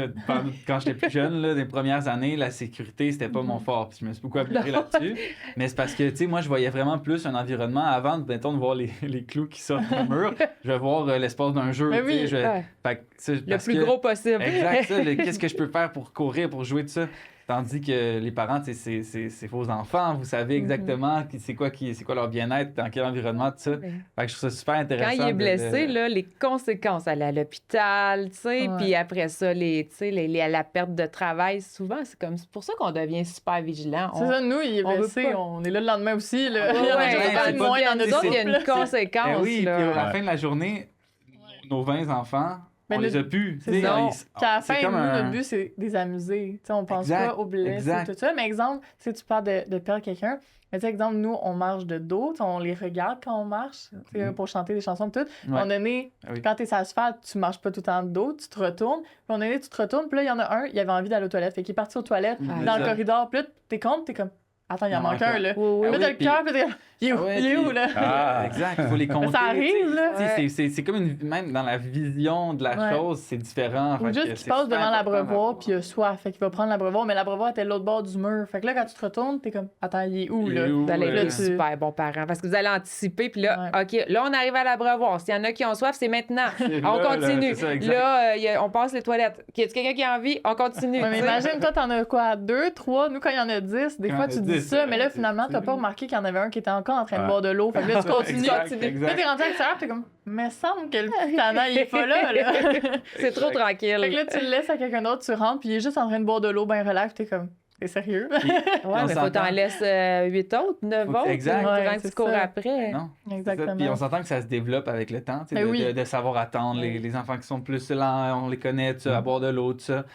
quand j'étais plus jeune, là, les premières années, la sécurité, c'était pas mon fort. Puis je me suis beaucoup amélioré là-dessus. Mais c'est parce que, tu sais, moi, je voyais vraiment plus un environnement avant, mettons, de voir les clous qui sortent du mur. Je vais voir l'espace d'un jeu. Mais oui, tu sais, ouais. Fait que, ça, Le parce plus que- gros possible. Exact, ça. Qu'est-ce que je peux faire pour courir, pour jouer de ça? Tandis que les parents, tu sais, c'est vos enfants, vous savez exactement c'est quoi leur bien-être, dans quel environnement, tout ça. Ouais. Fait que je trouve ça super intéressant. Quand il est de- blessé, là, les conséquences, aller à l'hôpital, tu sais, Ouais. puis après ça, la perte de travail, souvent, c'est pour ça qu'on devient super vigilant. C'est ça, nous, il est on veut blessé, pas. on est là le lendemain aussi. Là. Ouais, Il y en a ouais, juste c'est un de pas moins bien, dans nous notre autres, il y a couple, une là. conséquence. Ben oui, puis là. à la Ouais. fin de la journée, nos 20 enfants, Mais on le- les a plus. c'est tu sais, ça. on- Puis à la c'est fin, comme nous, un- notre but, c'est de les amuser. Tu sais, on pense Exact, pas aux blessés, exact. tout ça. Mais exemple, si tu parles de perdre quelqu'un, mais tu sais, exemple, nous, on marche de dos, tu sais, on les regarde quand on marche, tu sais, pour chanter des chansons, tout. Puis à un moment donné, Ah oui. quand t'es sur l'asphalte, tu marches pas tout le temps de dos, tu te retournes. Puis à un moment donné, tu te retournes, puis là, il y en a un, il avait envie d'aller aux toilettes. Fait qu'il est parti aux toilettes, Ouais, dans le ça. corridor. Puis là, t'es comme, attends, il en manque un, là. Oui, oui. Puis là, oui, t'as le puis- cœur, puis t'es comme, il est où, Ah ouais, il est où, puis- là? Ah. Exact, il faut les compter. Ça arrive, tu sais. là. Tu sais, c'est comme même dans la vision de la Ouais. chose, c'est différent. Ou Fait juste que qu'il c'est passe super devant important l'abreuvoir, d'avoir- puis il a soif. Fait qu'il va prendre l'abreuvoir, mais l'abreuvoir était de l'autre bord du mur. Fait que là, quand tu te retournes, t'es comme, attends, il est où, Il là? est où, Vous allez être là, des tu- super bons parents parce que vous allez anticiper. Puis là, Ouais. OK, là, on arrive à l'abreuvoir. S'il y en a qui ont soif, c'est maintenant. C'est On là, continue. là, c'est ça, exact. Là, on passe les toilettes. Y a quelqu'un qui a envie? On continue. Ouais, mais tu sais. imagine, toi, t'en as quoi, 2, 3? Nous, quand il y en a 10, des Quand fois, il y tu en a dis 10, ça, mais là, c'est- finalement, t'as c'est- pas remarqué qu'il y en avait un qui était encore en train de Ouais. boire de l'eau. Fait que là, tu continues. Exact, Là, exact. t'es rendu à l'extérieur, t'es comme, mais semble que le petit tannant, il est pas là, là. C'est trop tranquille. Fait que là, tu le laisses à quelqu'un d'autre, tu rentres, puis il est juste en train de boire de l'eau, ben relax, t'es comme, t'es sérieux? Ouais, on mais faut s'entend. t'en laisses 8 autres, 9 autres. Exact. Pour Ouais, que c'est tu cours ça. après. Non? C'est ça. Exactement. Puis on s'entend que ça se développe avec le temps, tu sais, Ben de, oui. de savoir attendre. Les enfants qui sont plus lents, on les connaît, tu sais, à boire de l'eau, tout ça.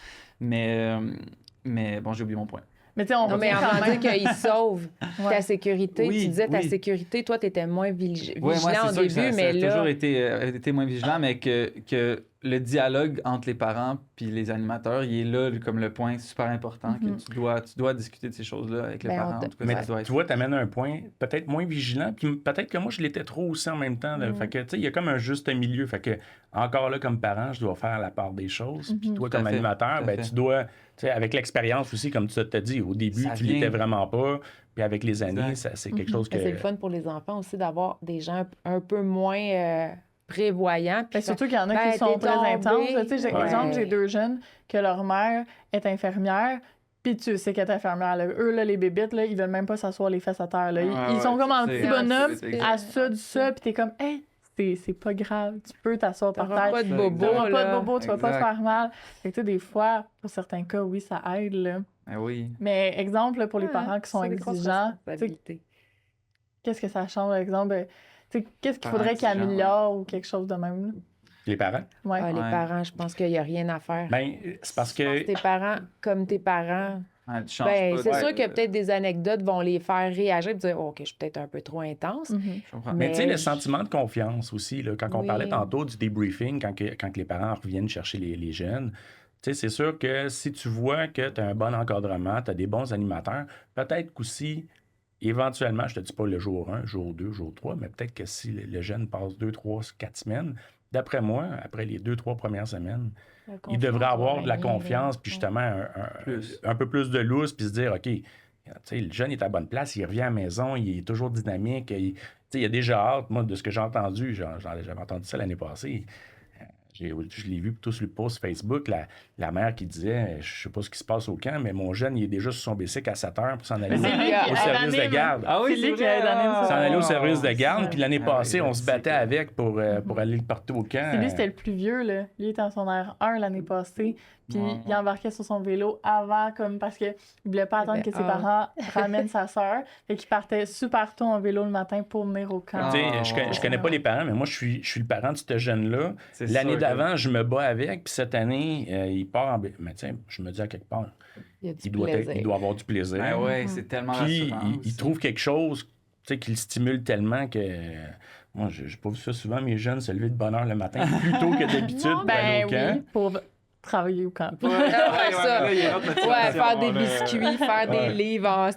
Mais bon, j'ai oublié mon point. Mais tu sais, on Non, mais revient en quand même. dire qu'il sauve Ouais. ta sécurité. Oui, Tu disais ta oui. sécurité, toi, tu étais moins vigilant Ouais, moi, au c'est sûr que début, ça mais a toujours là. été moins vigilant, mais que le dialogue entre les parents puis les animateurs, il est là comme le point super important, Mhm. que tu dois discuter de ces choses-là avec les Ben, parents. on En tout cas, Mais ça doit être... tu vois, tu amènes un point peut-être moins vigilant, puis peut-être que moi, je l'étais trop aussi en même temps. Là. Fait que, tu sais, il y a comme un juste milieu. Fait que, encore là, comme parent, je dois faire la part des choses. Puis toi, Tout à comme fait, animateur, tout à ben, fait. tu dois, tu sais, avec l'expérience aussi, comme tu t'as dit, au début, Ça tu vient. l'étais vraiment pas. Puis avec les années, Exact. c'est quelque chose que. Mais c'est le fun pour les enfants aussi d'avoir des gens un peu moins prévoyants. puis Ben, surtout qu'il y en a Ben, qui sont t'es très tombé. intenses. là. Tu sais, Ouais. exemple, j'ai 2 jeunes que leur mère est infirmière, puis tu sais qu'elle est infirmière. Là. Eux, là, les bébites, là, ils veulent même pas s'asseoir les fesses à terre. Là. Ils sont comme en petit bonhomme, à ça, du ça, puis t'es comme, hey, c'est pas grave, tu peux t'asseoir par T'auras terre. pas de Ça, bobo, T'auras pas de là. bobo, tu vas pas te Exact. faire mal. Fait que tu sais, des fois, pour certains cas, oui, ça aide. Là. Ben oui. Mais exemple, là, pour les Ouais, parents qui sont c'est des grosses exigeants, tu sais, responsabilités. qu'est-ce que ça change, par exemple? Tu sais, qu'est-ce qu'il Parents faudrait qu'ils exigeants, améliorent ou quelque chose de même? là? Les parents. Ouais. Ah, les Ouais. parents, je pense qu'il n'y a rien à faire. Ben, c'est parce Je pense que. tes parents, comme tes parents, Ouais, tu changes ben, pas c'est de- sûr que peut-être des anecdotes vont les faire réagir et dire, oh, OK, je suis peut-être un peu trop intense. Mhm. Je comprends. Mais tu sais, Mais le je- sentiment de confiance aussi, là, quand on Oui. parlait tantôt du debriefing, quand les parents reviennent chercher les jeunes, tu sais, c'est sûr que si tu vois que tu as un bon encadrement, tu as des bons animateurs, peut-être qu'aussi, éventuellement, je te dis pas le jour 1, jour 2, jour 3, mais peut-être que si le jeune passe 2, 3, 4 semaines, d'après moi, après les 2, 3 premières semaines, il devrait avoir de la confiance, puis justement un peu plus de lousse, puis se dire, OK, tu sais, le jeune est à la bonne place, il revient à la maison, il est toujours dynamique, tu sais, il a déjà hâte. Moi, de ce que j'ai entendu, j'avais entendu ça l'année passée. Je l'ai vu tous le post Facebook, la mère qui disait, je sais pas ce qui se passe au camp, mais mon jeune, il est déjà sur son bicycle à 7 heures pour s'en aller Mais c'est lui qui au service de anime. garde. Ah oui, C'est lui qui a donné ça. S'en aller au service de garde, Ouais. puis l'année Ah passée, oui, on se c'est battait que- avec pour aller partout au camp. Puis lui, c'était le plus vieux, là. Lui, il était en son R1 l'année passée. Puis Ouais. il embarquait sur son vélo avant, comme parce qu'il voulait pas attendre que ses Ah. parents ramènent sa sœur. Fait qu'il partait super tôt en vélo le matin pour venir au camp. Tu sais, Ah, je connais pas les parents, mais moi, je suis le parent de ce jeune-là. C'est L'année sûr que- d'avant, je me bats avec, puis cette année, il part en... Mais tiens, je me dis à quelque part, Il y a du il doit plaisir. avoir du plaisir. Ben ouais, c'est tellement Puis rassurant il aussi. trouve quelque chose, tu sais, qui le stimule tellement que... Moi, j'ai pas vu ça souvent, mes jeunes se lever de bonne heure le matin, plus tôt que d'habitude pour aller Ben au camp. oui, pour travailler au camp. Ouais, ça. là, il y a une autre Ouais, motivation, faire des là. biscuits, faire des livres en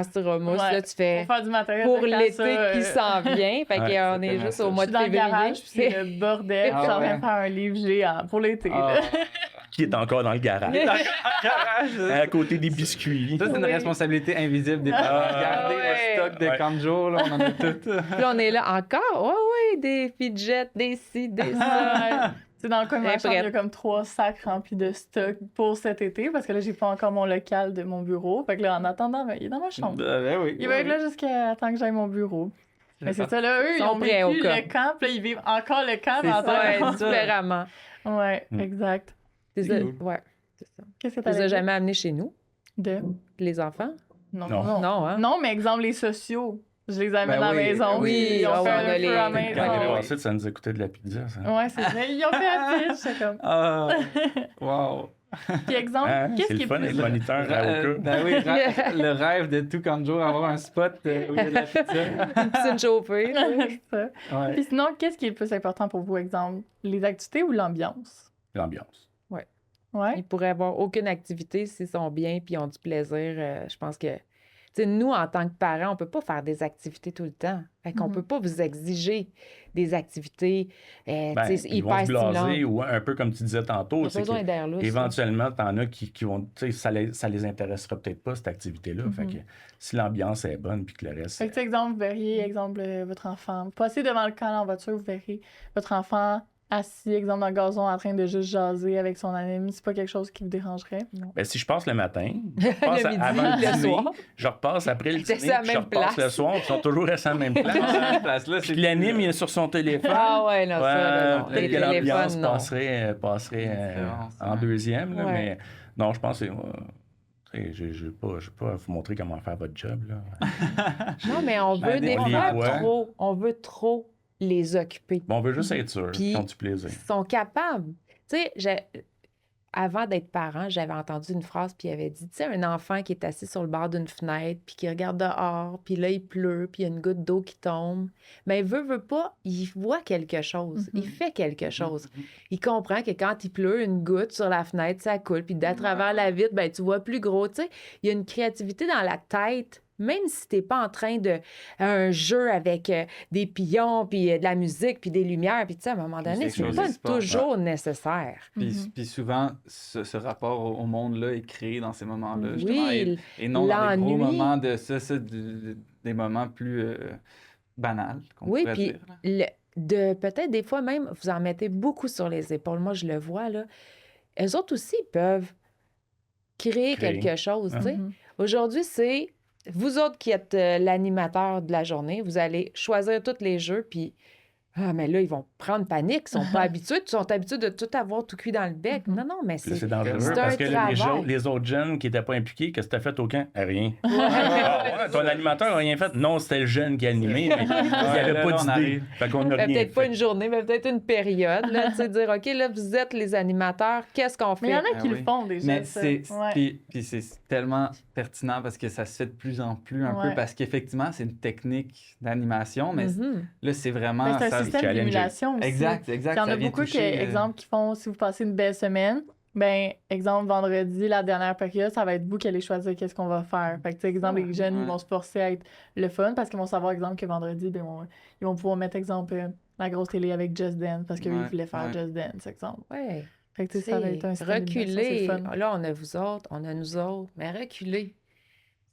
styromousse. Ouais. Là, tu fais Pour faire du matériel pour de camp, l'été ça, qui s'en vient. Fait Ouais, qu'on c'est est tellement juste ça. au mois je suis de dans le garage, puis février. c'est le bordel. Ah Je suis en train ouais. de faire un livre géant pour l'été. Ah. là. Qui est encore dans le garage. À côté des biscuits. Ça, c'est une Oui. responsabilité invisible des parents. Garder ouais. le stock de Ouais. Kanjo, là, on en a tout. Puis là, on est là encore. Ouais, des fidgets, des ci, des ça. C'est dans le coin de ma Elle est chambre, il y a prête. comme 3 sacs remplis de stock pour cet été parce que là, j'ai pas encore mon local de mon bureau. Fait que là, en attendant, ben, il est dans ma chambre. Ben oui. Il va être là jusqu'à temps que j'aille mon bureau. Mais c'est ça, là, eux, ils Ils sont ont prêts au vécu camp. le camp, puis là, ils vivent encore le camp. C'est mais en ça. tant que- Ouais, différemment. Ouais, Mm. exact. C'est ça. cool. Ouais, c'est ça. Qu'est-ce que Tu les t'as as jamais amenés chez nous, De? les enfants? Non, Non. non. Non, hein? Non, mais exemple, les sociaux. Je les amène Ben à la oui, maison. oui, puis ils ont ah fait ouais, un on a feu les- à main. Quand Ah on est ouais. passé, ça nous a coûté de la pizza, ça. Ouais, c'est vrai. Ils ont fait un pitch, c'est comme. Ah, wow. Puis exemple, Hein? qu'est-ce C'est qui le est fun plus... d'être moniteur à Oka. Ben oui, le rêve de tout Kanjo, avoir un spot où il y a de la pizza. Une piscine chauffée. C'est ça. Ouais. Puis sinon, qu'est-ce qui est le plus important pour vous, exemple? Les activités ou l'ambiance? L'ambiance. Ouais. Ils pourraient avoir aucune activité s'ils sont bien puis ils ont du plaisir. Je pense que, tu sais, nous, en tant que parents, on peut pas faire des activités tout le temps. Fait qu'on Mhm. peut pas vous exiger des activités Ben, tu sais, ils vont hyper se blaser stimulantes. ou un peu comme tu disais Il tantôt, n'y a pas c'est besoin que d'air là. éventuellement, t'en as qui vont, tu sais, ça les intéressera peut-être pas, cette activité-là. Fait que si l'ambiance est bonne puis que le reste... Fait que, tu sais, exemple, vous verriez, exemple, votre enfant. Vous passez devant le camp en voiture, vous verrez votre enfant assis, exemple, dans le gazon, en train de juste jaser avec son ami. C'est pas quelque chose qui vous dérangerait? Non. Ben, si je passe le matin, je passe Le midi, avant le le dîner, soir. je repasse après le C'est dîner, ça, puis je même repasse place. le soir, puis ils sont toujours restés à la même place. Cette place-là, Puis l'anime, il est sur son téléphone. Ah ouais, non, ça, là, non. Peut-être Les que l'ambiance téléphones, non. passerait C'est bon, ça. en deuxième, là, Ouais. mais non, je pense que je ne vais pas vous montrer comment faire votre job. Là. Non, mais on veut Ben, des on les fois voit. trop. On veut trop les occuper. Bon, on veut juste être sûr Puis- qu'ils ont du plaisir. Ils sont capables. Tu sais, avant d'être parent, j'avais entendu une phrase, puis il avait dit, tu sais, un enfant qui est assis sur le bord d'une fenêtre, puis qui regarde dehors, puis là, il pleut, puis il y a une goutte d'eau qui tombe. Mais veut pas, il voit quelque chose. Il fait quelque chose. Il comprend que quand il pleut, une goutte sur la fenêtre, ça coule, puis d'à travers la vitre, ben tu vois plus gros. Tu sais, il y a une créativité dans la tête. Même si t'es pas en train de un jeu avec des pions, puis de la musique, puis des lumières, puis tu sais, à un moment donné, quelque c'est chose pas qui se passe. toujours nécessaire. Puis souvent, ce rapport au monde-là est créé dans ces moments-là, Oui, justement, et non dans des gros l'ennui. moments de des moments plus banals, qu'on Oui, pourrait puis dire. Là. peut-être des fois même, vous en mettez beaucoup sur les épaules. Moi, je le vois, là. Eux autres aussi peuvent créer Créer. quelque chose, tu sais. Mhm. Aujourd'hui, c'est vous autres qui êtes l'animateur de la journée, vous allez choisir tous les jeux, puis ah, mais là, ils vont prendre panique, ils sont pas habitués, ils sont habitués de tout avoir tout cuit dans le bec. Non, non, mais Puis là, c'est... c'est dangereux c'est parce un que là, travail. les autres jeunes qui n'étaient pas impliqués, qu'est-ce que tu as fait au camp? Rien. Ah, ouais, ton animateur n'a rien fait. Non, c'était le jeune qui a animé, mais il n'y avait là, pas on d'idée. arrive. Fait qu'on n'a rien Peut-être pas fait. une journée, mais peut-être une période, là, tu sais, dire, OK, là, vous êtes les animateurs, qu'est-ce qu'on Mais il y fait? en a qui Ah le oui. font déjà. Mais ça. c'est Ouais. puis c'est tellement pertinent parce que ça se fait de plus en plus un Ouais. peu parce qu'effectivement, c'est une technique d'animation, mais Mhm. là, c'est vraiment... Ben, c'est un ça- système challenger. d'émulation aussi. Exact. Il y en ça a vient beaucoup qui, toucher, exemple, qui font, si vous passez une belle semaine, ben, exemple, vendredi, la dernière période, ça va être vous qui allez choisir qu'est-ce qu'on va faire. Fait que, tu sais, exemple, les jeunes, Ouais. ils vont se forcer à être le fun parce qu'ils vont savoir, exemple, que vendredi, ben, ils vont pouvoir mettre, exemple, la grosse télé avec Just Dance parce qu'eux, Ouais, ils voulaient faire ouais. Just Dance, exemple. Ouais. Fait que, tu sais, ça va être un système d'émulation, Reculer. c'est le fun. Là, on a vous autres, on a nous autres, mais reculer.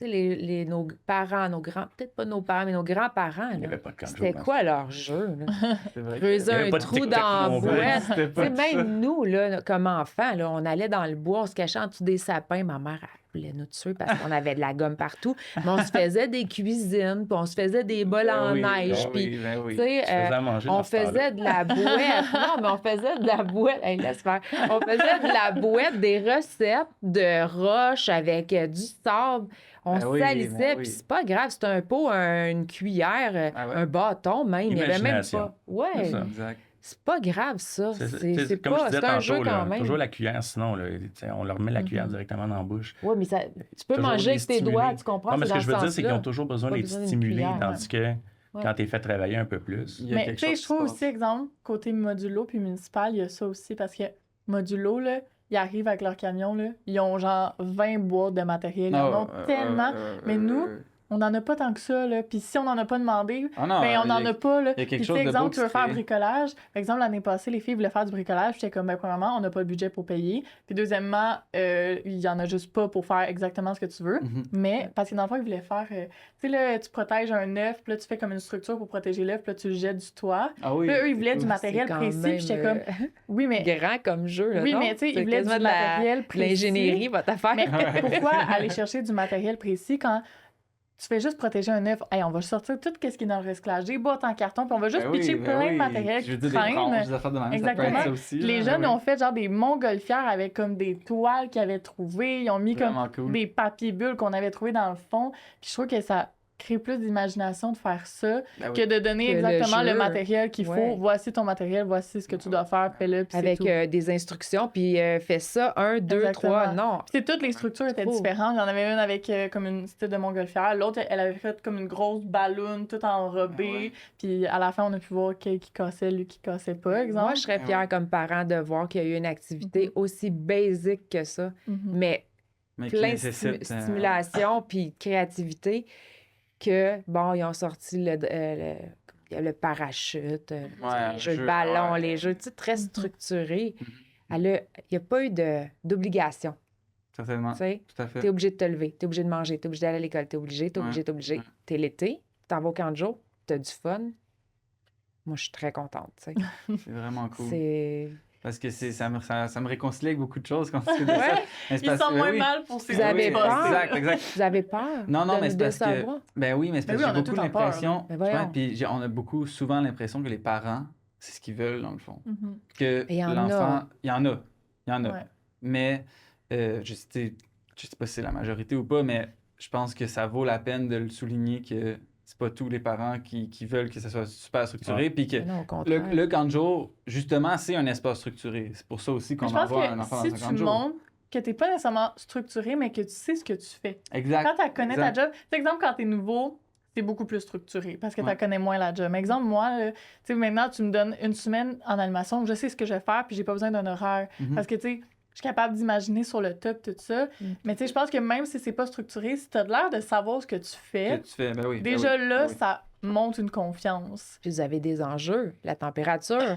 Tu sais, nos parents, nos grands, peut-être pas nos parents, mais nos grands-parents, Il n'y là, avait pas de camp de c'était jour, quoi leur jeu? Là? C'est vrai. Creuser Il y avait un pas de trou TikTok dans non la plus. boîte. C'était Tu pas sais, même nous, là, comme enfants, là, on allait dans le bois, on se cachait en dessous des sapins. Ma mère, elle voulait nous tuer parce qu'on avait de la gomme partout. Mais on se faisait des cuisines, puis on se faisait des bols en neige. Puis, Ben oui. tu sais, Tu faisais à manger on dans ce temps-là. faisait de la bouette. Non, mais on faisait de la bouette. Hey, laisse faire. On faisait de la bouette, des recettes de roches avec du sable. On Ben oui, salissait, ben puis oui. c'est pas grave. C'était un pot, une cuillère, Ah ouais? un bâton même. Il y avait même Imagination. pas. Ouais. C'est ça. Exact. C'est pas grave, ça. C'est Comme je pas. disais C'est un jeu tantôt, quand là, même. toujours la cuillère, sinon, là, tu sais, on leur met la cuillère Mhm. directement dans la bouche. Oui, mais ça, tu peux Toujours manger les avec tes stimuler. doigts, tu comprends? Non, mais c'est ce que dans je veux ce dire, c'est qu'ils ont sens-là. toujours besoin Pas d'être besoin d'une stimulés, cuillère, tandis que quand tu es fait travailler un peu plus, Il y a Mais quelque tu sais, chose je trouve qui se aussi, exemple, côté modulo puis municipal, il y a ça aussi parce que modulo, là, ils arrivent avec leur camion, là, ils ont genre 20 boîtes de matériel. Ils en ont tellement. Mais nous, on n'en a pas tant que ça, là. Puis si on n'en a pas demandé, Ah non, ben on n'en a pas, là. il y a quelque Puis, chose de exemple, beau tu veux qui faire crée. bricolage. Par exemple, l'année passée, les filles voulaient faire du bricolage. J'étais comme, ben, premièrement, on n'a pas le budget pour payer. Puis deuxièmement, il y en a juste pas pour faire exactement ce que tu veux. Mhm. Mais, parce que dans le fond, ils voulaient faire, tu sais, là, tu protèges un œuf, puis là, tu fais comme une structure pour protéger l'œuf, puis là, tu le jettes du toit. Ah oui. Puis là, eux, ils voulaient du cool. matériel C'est quand précis. même, Puis j'étais comme, oui, mais. grand comme jeu, là, Oui, non? mais tu sais, C'est ils voulaient du quasiment de matériel précis. l'ingénierie, votre affaire. Mais pourquoi aller chercher du matériel précis quand tu fais juste protéger un œuf? Hey, on va sortir tout ce qui est dans le recyclage, des boîtes en carton, puis on va juste Ben oui, pitcher ben plein oui. de matériel Je veux qui dire, des traîne. branches, des affaires de même, ça peut Exactement. être ça aussi. Puis les là, jeunes ouais. ont fait genre des montgolfières avec comme des toiles qu'ils avaient trouvées. Ils ont mis comme Vraiment cool. des papiers bulles qu'on avait trouvés dans le fond. Puis je trouve que ça crée plus d'imagination de faire ça Ben oui. que de donner Que le exactement le jeu. matériel qu'il faut. Ouais. Voici ton matériel, voici ce que tu dois faire, fais-le, puis c'est Avec tout. des instructions, puis fais ça, 1, 2, Exactement. 3, non. Puis toutes les structures étaient Trop. différentes. Il y en avait une avec comme une style de montgolfière. L'autre, elle avait fait comme une grosse ballon toute enrobée. Ah ouais. Puis à la fin, on a pu voir qui cassait, lui qui cassait pas, exemple. Moi, je serais fière comme parent de voir qu'il y a eu une activité aussi basique que ça, Mhm. mais Mais qui plein de nécessite, stimulation puis créativité que, bon, ils ont sorti il y a le parachute, Ouais, les jeux de jeu, ballon, ouais. les jeux, tu sais, très Mhm. structurés. Mhm. Il n'y a pas eu d'obligation, Certainement. tu sais. Tout à fait. T'es obligé de te lever, t'es obligé de manger, t'es obligé d'aller à l'école, t'es obligé, Ouais. T'es l'été, t'en vas au camp de jour, t'as du fun. Moi, je suis très contente, tu sais. C'est vraiment cool. C'est... Parce que ça me réconcilie avec beaucoup de choses quand tu fais de ça. Ouais. Mais c'est Ils parce sont que, moins oui. mal pour ces Vous avez Oui, peur? Exact. Vous avez peur Non, mais c'est de parce que... savoir? Ben oui, mais c'est Ben parce oui, que on a j'ai beaucoup tout en peur, l'impression... Ben voyons. Ouais, puis on a souvent l'impression que les parents, c'est ce qu'ils veulent, dans le fond. Mhm. Que Il y en l'enfant... a. Il y en a. Ouais. Mais, je sais pas si c'est la majorité ou pas, mais je pense que ça vaut la peine de le souligner que c'est pas tous les parents qui veulent que ça soit super structuré, puis que... Mais non, au contraire. Le camp de jour, justement, c'est un espace structuré. C'est pour ça aussi qu'on Mais je pense envoie un enfant que dans si un camp tu de jour. montres que t'es pas nécessairement structuré, mais que tu sais ce que tu fais. Exact. Quand tu connais ta exact. job, par exemple, quand tu es nouveau, c'est beaucoup plus structuré parce que tu Ouais. connais moins la job. Exemple, moi, là, tu sais, maintenant, tu me donnes une semaine en animation, je sais ce que je vais faire, puis j'ai pas besoin d'un horaire. Mhm. Parce que, tu sais, je suis capable d'imaginer sur le top tout ça. Mais tu sais, je pense que même si c'est pas structuré, si tu as l'air de savoir ce que tu Que fais, tu fais, ben oui. ben déjà oui, là, ben oui. ça monte une confiance. Puis vous avez des enjeux, la température,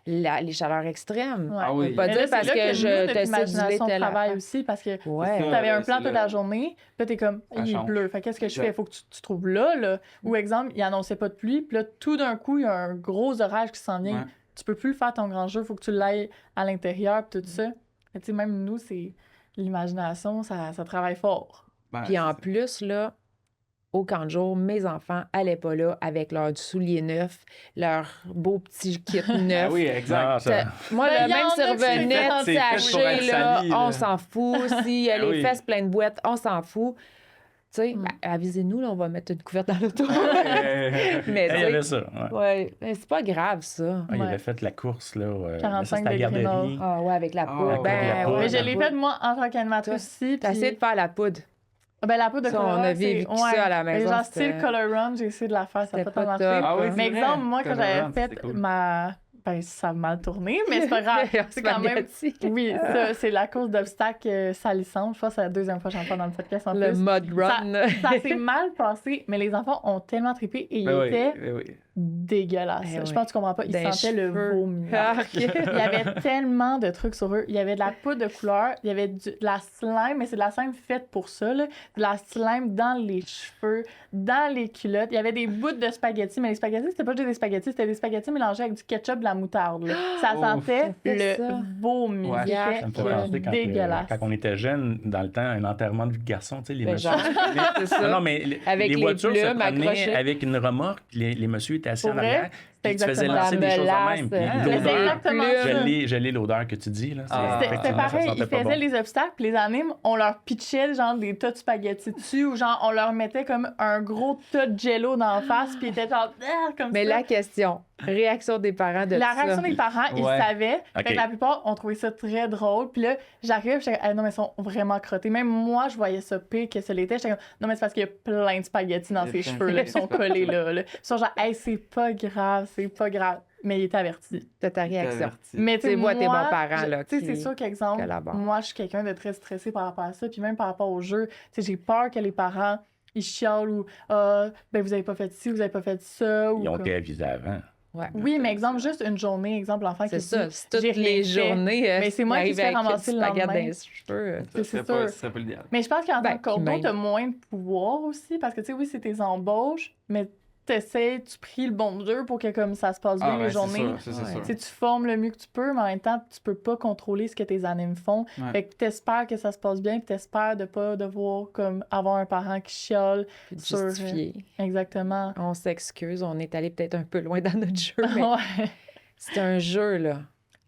les chaleurs extrêmes. Ouais. Ah oui. Faut pas Mais dire là, parce c'est là que je notre te sais imagination tel travaille affaire. aussi parce que Ouais. C'est tu avais un ouais, plan c'est toute là. la journée, puis là, t'es comme, Ça il est change. bleu, fait qu'est-ce que je Exact. fais? Il faut que tu trouves là. Ou exemple, il annonçait pas de pluie, puis là, tout d'un coup, il y a un gros orage qui s'en vient. Ouais. Tu peux plus faire ton grand jeu, il faut que tu l'ailles à l'intérieur, puis tout ça. Mais tu sais, même nous, c'est l'imagination, ça travaille fort. Ben, Puis en c'est- plus, là, au camp de jour, mes enfants allaient pas là avec leurs souliers neufs, leur beau petit kit neuf. Ah oui, exact. Ah, ça- Moi, Ben, là, y en même a si qui revenait c'est fait pour taché, être là, sali, on là. s'en fout. Si Ah les oui. fesses pleines de boîtes, on s'en fout. Tu sais, Mm. ben, avisez-nous, là, on va mettre une couverte dans l'auto. Ouais. Mais Il y tu avait sais, ça. Ouais. ouais, mais c'est pas grave, ça. Ah, il Ouais. avait fait la course, là. Mais 45 ça, c'était à la degrés garderie. Ah ouais, avec la Ah, poudre. avec Ben, la poudre. ouais, Mais je la l'ai poudre. fait, moi, en tant qu'animatrice aussi. T'as puis- essayé de faire la poudre. Ben, la poudre de Ça, on color, avait c'est- vécu ça à la Mais maison, genre, c'était- style Color Run, j'ai essayé de la faire, ça n'a C'était pas tant pas marché. top. Ah oui, Mais c'est vrai. exemple, moi, quand Color j'avais Run, fait c'était cool. ma... Ben, ça a mal tourné, mais c'est pas grave. C'est quand même... Spaghetti. Oui, ça, c'est la course d'obstacles salissante. Je pense que c'est la deuxième fois que j'en parle dans le podcast en Le plus. mud run. Ça s'est mal passé, mais les enfants ont tellement trippé et ils Ben oui, étaient ben oui. dégueulasses. Eh Je oui. pense que tu comprends pas. Ils Des sentaient le cheveux. vomi. Arc. Il y avait tellement de trucs sur eux. Il y avait de la poudre de couleur, il y avait de la slime, mais c'est de la slime faite pour ça, là. De la slime dans les cheveux, dans les culottes. Il y avait des bouts de spaghettis, mais les spaghettis, c'était pas juste des spaghettis, c'était des spaghettis mélangés avec du ketchup, de la moutarde. Là. Ça Oh, sentait ça fait le ça. vomi. Ouais. C'était Ça me fait penser dégueulasse. quand on était jeunes, dans le temps, un enterrement de vie de garçon, tu sais, les Ben, messieurs. genre, c'est ça. Non, mais Avec les les voitures se plumes promenaient accrochées. avec une remorque, puis les messieurs étaient assis Pour en vrai? arrière, puis tu faisais exactement lancer des la choses en même. Puis melasse. Mais c'est l'odeur, exactement ça. je l'ai l'odeur que tu dis, là. Ah, C'était effectivement, ça pareil, sentait ils pas faisaient bon. les obstacles, puis les animes, on leur pitchait genre des tas de spaghettis dessus, ou genre on leur mettait comme un gros tas de jello dans la face, puis ils étaient genre comme Mais ça. la question, réaction des parents de La ça. réaction des parents, ils Ouais. savaient. Fait Ok. que la plupart ont trouvé ça très drôle. Puis là, j'arrive, j'étais non, mais ils sont vraiment crottés. Même moi, je voyais ça pire que ce l'était. J'étais comme, non, mais c'est parce qu'il y a plein de spaghettis dans Il y a ses plein de cheveux, là, qui sont spaghettis. collés là. Ils sont genre, hey, c'est pas grave, c'est pas grave. mais il était averti. T'as ta réaction. Averti. Mais Tu sais, moi, tes bons parents, là, tu sais, qui c'est sûr qu'exemple, collaborent. moi, je suis quelqu'un de très stressé par rapport à ça, puis même par rapport au jeu. Tu sais, j'ai peur que les parents, ils chialent ou « Ah, ben vous avez pas fait ci, vous avez pas fait ça. » ou Ils ont comme... été avisés avant. Ouais. Oui, mais exemple, juste une journée, exemple, l'enfant qui C'est ça. dit C'est toutes j'ai rien les fait. journées. Mais c'est moi qui se fais ramasser le baguette dans lendemain. les cheveux. C'est Ce sûr. serait pas l'idéal. Mais je pense qu'en Ben, tant que cordeau, puis même- t'as moins de pouvoir aussi, parce que, tu sais, oui, c'est tes embauches, mais tu pries le bon Dieu pour que comme ça se passe bien les journées. C'est sûr, Ouais. sûr. Tu sais, tu formes le mieux que tu peux, mais en même temps, tu peux pas contrôler ce que tes animes font. Ouais. Fait que t'espères que ça se passe bien, puis t'espères de pas devoir comme avoir un parent qui chiale. Puis de Sur- justifier. Exactement. On s'excuse, on est allé peut-être un peu loin dans notre jeu, mais Ouais. c'est un jeu, là.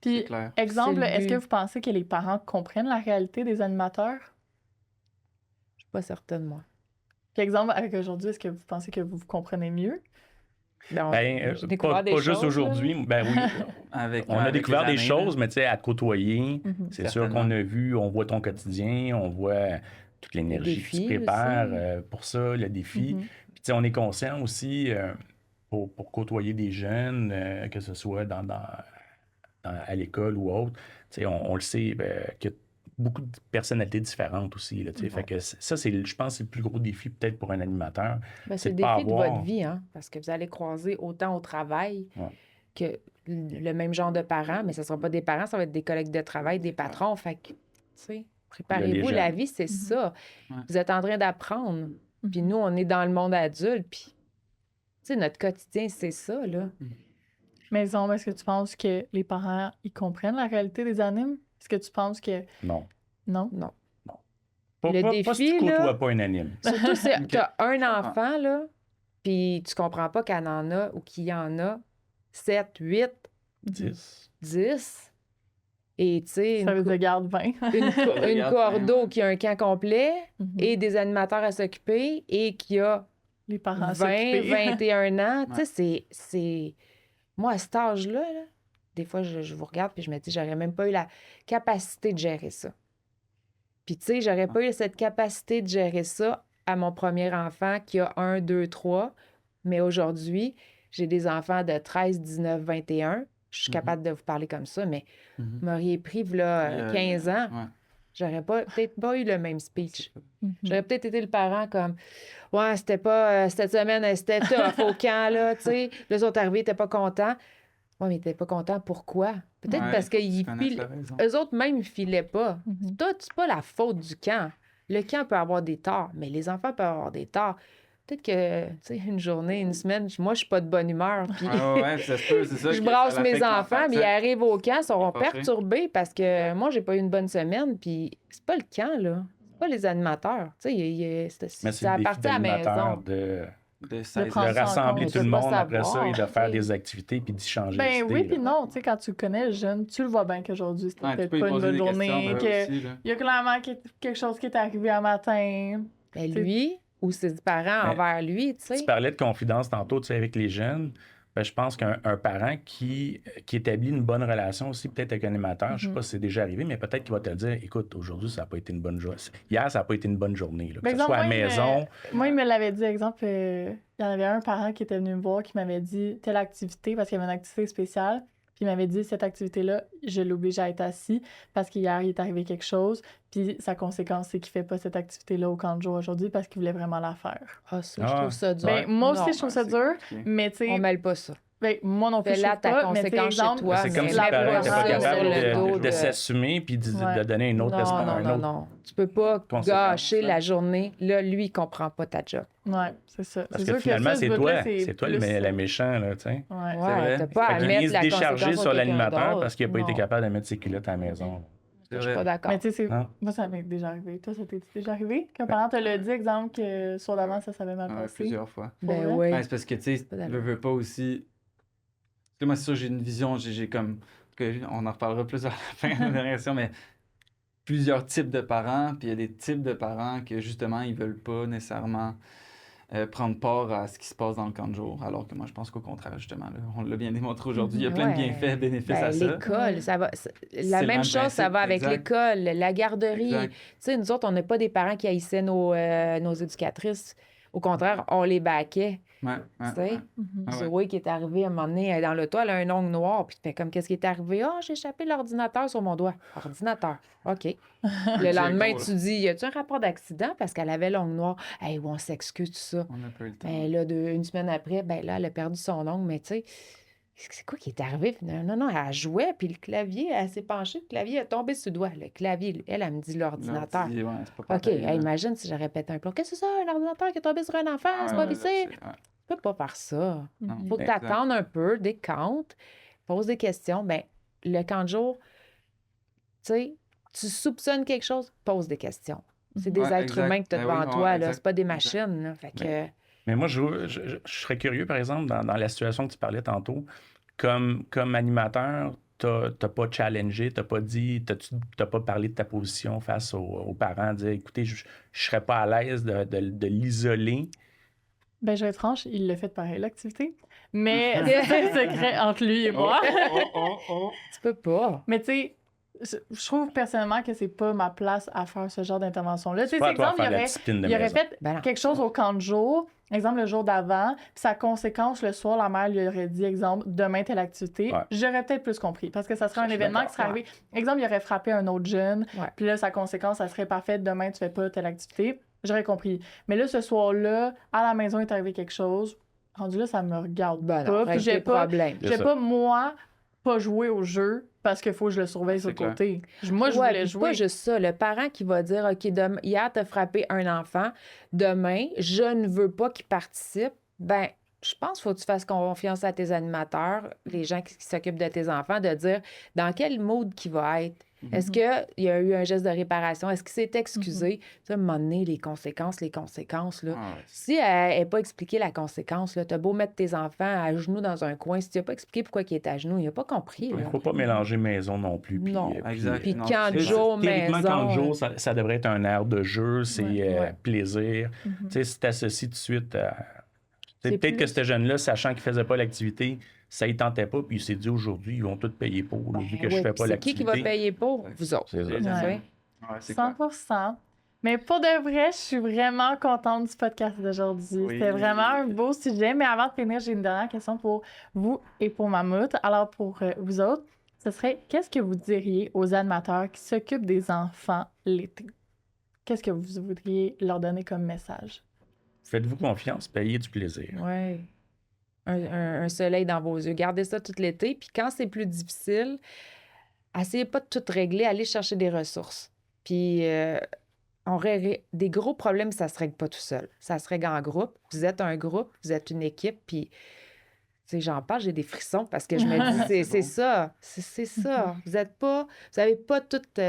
C'est Puis, clair. exemple, C'est le est-ce que but. vous pensez que les parents comprennent la réalité des animateurs? Je suis pas certaine, moi. Puis, exemple, avec aujourd'hui, est-ce que vous pensez que vous comprenez mieux? Ben, j'ai découvert Pas des juste choses, là. aujourd'hui. Ben oui, on a Avec découvert les des années, choses, mais tu sais, à te côtoyer, c'est sûr Certainement. qu'on a vu, on voit ton quotidien, on voit toute l'énergie que tu défis prépares aussi. pour ça, le défi. Mhm. Puis tu sais, on est conscient aussi pour côtoyer des jeunes, que ce soit à l'école ou autre, tu sais, on le sait qu'il y a beaucoup de personnalités différentes aussi. Là, tu sais. Fait que ça, je pense, c'est le plus gros défi peut-être pour un animateur. Ben, c'est c'est le de pas défi de avoir- votre vie, hein, parce que vous allez croiser autant au travail Ouais. que le même genre de parents, mais ce ne sera pas des parents, ça va être des collègues de travail, des patrons. Fait que, tu sais, préparez-vous, les la jeunes. vie, c'est ça. Ouais. Vous êtes en train d'apprendre. Puis nous, on est dans le monde adulte, puis, tu sais, notre quotidien, c'est ça, là. Mais exemple, est-ce que tu penses que les parents, ils comprennent la réalité des animes? Est-ce que tu penses que... Non. Non? Non. Pas, Le pas si défi, tu là- côtoies pas un anime. Surtout si Ok. tu as un enfant, là, puis tu comprends pas qu'elle en a ou qu'il y en a 7, 8, 10. 10. Et tu sais, Ça veut dire garde 20. une Regarde, cordeau qui a un camp complet Mhm. et des animateurs à s'occuper et qui a Les parents 20, s'occuper. 21 ans. Tu sais, c'est... Moi, à cet âge-là, là, des fois, je vous regarde puis je me dis, j'aurais même pas eu la capacité de gérer ça. Puis, tu sais, j'aurais pas eu cette capacité de gérer ça à mon premier enfant qui a 1, 2, 3. Mais aujourd'hui, j'ai des enfants de 13, 19, 21. Je suis capable de vous parler comme ça, mais Mhm. vous m'auriez pris, là, 15 ans. Ouais. J'aurais peut-être pas eu le même speech. Mhm. J'aurais peut-être été le parent comme ouais, c'était pas cette semaine, c'était tough au camp, là, tu sais. Les autres arrivés, ils étaient pas contents. Ouais, mais ils étaient pas contents. Pourquoi? Peut-être Ouais, parce faut que tu qu'ils connaisses filent. la raison. Eux autres, même, ils filaient pas. Mhm. C'est pas la faute du camp. Le camp peut avoir des torts, mais les enfants peuvent avoir des torts. Peut-être que, tu sais, une journée, une semaine, moi, je suis pas de bonne humeur. Puis Ouais, ça se peut, c'est ça. je que brasse ça mes l'affecte enfants, l'enfant, mais tu ils sais. arrivent au camp, ils seront Fâché. perturbés parce que moi, j'ai pas eu une bonne semaine. Puis c'est pas le camp, là. C'est pas les animateurs. Tu sais, Mais c'est ça le défi appartient à la d'animateur maison. De 16 prendre de ça en rassembler compte, tout le de pas monde après ça et de savoir, faire tu sais. des activités puis d'y changer Ben d'idée, oui, là. puis non. Tu sais, quand tu le connais, jeune, tu le vois bien qu'aujourd'hui, c'était Ouais, tu peut-être peux y pas une poser bonne des journée. questions, Que... aussi, là. Il y a clairement quelque chose qui est arrivé un matin. Mais C'est- lui ou ses parents Mais envers lui, tu sais. Tu parlais de confidence tantôt, tu sais, avec les jeunes. Ben, je pense qu'un parent qui établit une bonne relation aussi, peut-être avec un animateur, je ne sais pas si c'est déjà arrivé, mais peut-être qu'il va te dire, écoute, aujourd'hui, ça n'a pas été une bonne journée. Hier, ça n'a pas été une bonne journée. Là. Que Mais ce soit à la exemple, maison. Moi, il me l'avait dit, exemple, il y en avait un parent qui était venu me voir qui m'avait dit telle activité, parce qu'il y avait une activité spéciale. Puis il m'avait dit, cette activité-là, je l'oblige à être assis parce qu'hier, il est arrivé quelque chose. Puis sa conséquence, c'est qu'il fait pas cette activité-là au camp de jour aujourd'hui parce qu'il voulait vraiment la faire. Ah, ça, Ah. je trouve ça dur. Ben, moi aussi, Non, je trouve ça c'est dur, compliqué. mais tu sais, on mêle pas ça. ben, moi non plus, je Fais-la trouve ta pas, mais tu sais, conséquence chez exemple, toi, C'est comme mais si la le parent n'était pas personne capable sur le dos de de- s'assumer puis Ouais. de donner une autre Non, espoir- non, un non, autre- non. Tu peux pas conséquence, gâcher là. la journée. Là, lui, il comprend pas ta job. Ouais, c'est ça. Parce C'est que sûr finalement, ça, c'est ce toi. bout-là, C'est toi plus le ça. méchant, là, tu sais. Ouais. vrai. Ouais, t'as pas Fait à qu'il mettre vient se la décharger conséquence sur quelqu'un l'animateur d'autre. parce qu'il n'a pas été Non. capable de mettre ses culottes à la maison. C'est Je suis vrai. pas d'accord. Mais tu sais, Hein? moi, ça m'est déjà arrivé. Toi, ça t'est déjà arrivé? Qu'un parent te l'a dit, exemple, que le soir d'avant, ça s'avait mal Ouais, passé? plusieurs fois. Ben Pour oui. Ouais, c'est parce que, tu sais, pas d'accord. veux pas aussi. Parce que moi, c'est sûr, j'ai une vision, j'ai comme. On en reparlera plus à la fin de la dernière question, mais plusieurs types de parents, puis il y a des types de parents que, justement, ils veulent pas nécessairement prendre part à ce qui se passe dans le camp de jour. Alors que moi, je pense qu'au contraire, justement, là, on l'a bien démontré aujourd'hui, il y a plein de Ouais. bienfaits, bénéfices Ben, à ça. l'école, ça va. La le même même chose, ça principe, va avec exact. l'école, la garderie. Exact. Tu sais, nous autres, on n'a pas des parents qui haïssaient nos éducatrices. Au contraire, on les baquait. Ouais, Tu ouais, sais? ouais. Mhm. Ah ouais. Zoé qui est arrivée à un moment donné, elle est dans l'auto, elle a un ongle noir, puis tu fais comme, qu'est-ce qui est arrivé? Ah, j'ai échappé l'ordinateur sur mon doigt. Ordinateur. OK. Le lendemain, cool. tu dis, y a-tu un rapport d'accident? Parce qu'elle avait l'ongle noir. Hey, on s'excuse, tout ça. On n'a pas eu le temps. Ben là, une semaine après, ben là, elle a perdu son ongle, mais tu sais, c'est quoi qui est arrivé? Non, elle jouait, puis le clavier, elle s'est penchée, le clavier est tombé sur le doigt. Le clavier, elle me dit l'ordinateur. L'ordi, ouais, c'est pas OK, pareil, hey, là. imagine si j'aurais pété un plomb. Qu'est-ce que c'est ça, un ordinateur qui est tombé sur un enfant? C'est pas Ouais, vissé. ouais. Tu peux pas faire ça. Non, Faut que tu exact. attendes un peu, décompte, pose des questions. Ben, le camp de jour, tu sais, tu soupçonnes quelque chose, pose des questions. C'est des Ouais, êtres exact. humains que tu as Ben oui, devant ouais, toi, là. exact, C'est pas des exact. machines, là. Fait que... Mais moi, je serais curieux, par exemple, dans la situation que tu parlais tantôt, comme animateur, t'as pas challengé, t'as pas parlé de ta position face aux parents, dire, écoutez, je serais pas à l'aise de l'isoler. Ben, je vais être franche, il l'a fait pareil, l'activité. Mais c'est un secret entre lui et moi. Tu peux pas. Mais tu sais, je trouve personnellement que c'est pas ma place à faire ce genre d'intervention-là. Tu sais, Pas à c'est toi de exemple, faire la discipline de il aurait maison. fait Ben non. quelque chose au camp de jour, exemple le jour d'avant, puis sa conséquence, le soir, la mère lui aurait dit, exemple, demain telle activité, Ouais. j'aurais peut-être plus compris, parce que ça serait Ça, un je suis événement qui d'accord. serait arrivé. Exemple, il aurait frappé un autre jeune, Ouais. puis là, sa conséquence, ça serait parfaite, demain tu fais pas telle activité, j'aurais compris. Mais là, ce soir-là, à la maison, il est arrivé quelque chose, rendu là, ça me regarde Ben non, pas, puis règle tes j'ai pas... problèmes. C'est J'ai ça. pas, moi, pas jouer au jeu parce qu'il faut que je le surveille sur le C'est clair. côté. Moi, je Ouais, voulais puis jouer. pas juste ça. Le parent qui va dire, OK, hier, t'as frappé un enfant. Demain, je ne veux pas qu'il participe. Ben, je pense qu'il faut que tu fasses confiance à tes animateurs, les gens qui s'occupent de tes enfants, de dire dans quel mood qu'il va être. Est-ce qu'il y a eu un geste de réparation? Est-ce qu'il s'est excusé? Tu sais, à un moment donné, les conséquences, là. Ah ouais. Si elle n'a pas expliqué la conséquence, tu as beau mettre tes enfants à genoux dans un coin, si tu n'as pas expliqué pourquoi il est à genoux, il n'a pas compris. Il Là. ne faut pas mélanger maison non plus. Puis, Non. Exact. Puis Non, camp de c'est- jour, théoriquement, maison. camp de jour, ça devrait être un air de jeu, c'est Ouais. plaisir. Mhm. Tu sais, si tu associes tout de suite à... C'est Peut-être plus- que ce jeune-là, sachant qu'il ne faisait pas l'activité, ça ne tentait pas, puis il s'est dit aujourd'hui, ils vont tout payer pour, là, vu que Ben je oui, fais puis pas c'est qui l'activité. va payer pour? Vous autres. C'est ça. Les Tu sais? Ouais, c'est clair. 100%. Mais pour de vrai, je suis vraiment contente du podcast d'aujourd'hui. Oui. C'était vraiment un beau sujet. Mais avant de finir, j'ai une dernière question pour vous et pour Mammouth. Alors, pour vous autres, ce serait qu'est-ce que vous diriez aux animateurs qui s'occupent des enfants l'été? Qu'est-ce que vous voudriez leur donner comme message? Faites-vous confiance, payez du plaisir. Oui. Un soleil dans vos yeux. Gardez ça tout l'été. Puis quand c'est plus difficile, essayez pas de tout régler. Allez chercher des ressources. Puis des gros problèmes, ça se règle pas tout seul. Ça se règle en groupe. Vous êtes un groupe, vous êtes une équipe. Puis, tu sais, j'en parle, j'ai des frissons parce que je me dis, c'est ça. C'est ça. Vous n'avez pas toutes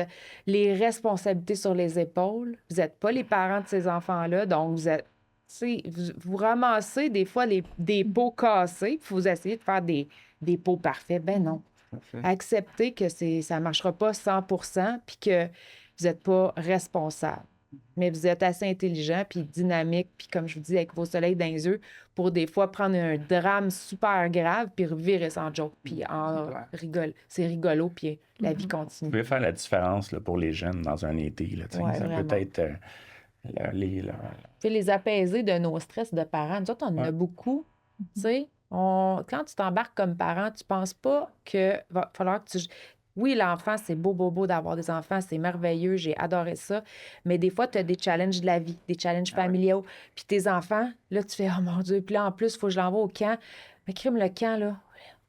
les responsabilités sur les épaules. Vous n'êtes pas les parents de ces enfants-là. Donc, vous êtes. Tu sais, vous ramassez des fois des pots cassés, puis vous essayez de faire des pots parfaits. Ben non. Parfait. Acceptez que ça ne marchera pas 100%, puis que vous n'êtes pas responsable. Mais vous êtes assez intelligent, puis dynamique, puis comme je vous dis, avec vos soleils dans les yeux, pour des fois prendre un drame super grave, puis revirer sans joke, puis c'est rigolo, puis la vie Vous continue. pouvez faire la différence là, pour les jeunes dans un été. Là, tu sais. Ouais, ça vraiment. peut être Puis les apaiser de nos stress de parents. Nous autres, on en a Ouais. beaucoup. Tu sais, quand tu t'embarques comme parent, tu penses pas que va falloir que tu... Oui, l'enfant, c'est beau d'avoir des enfants, c'est merveilleux, j'ai adoré ça. Mais des fois, tu as des challenges de la vie, des challenges familiaux. Puis tes enfants, là, tu fais, oh mon Dieu, puis là, en plus, il faut que je l'envoie au camp. Mais crime, le camp, là,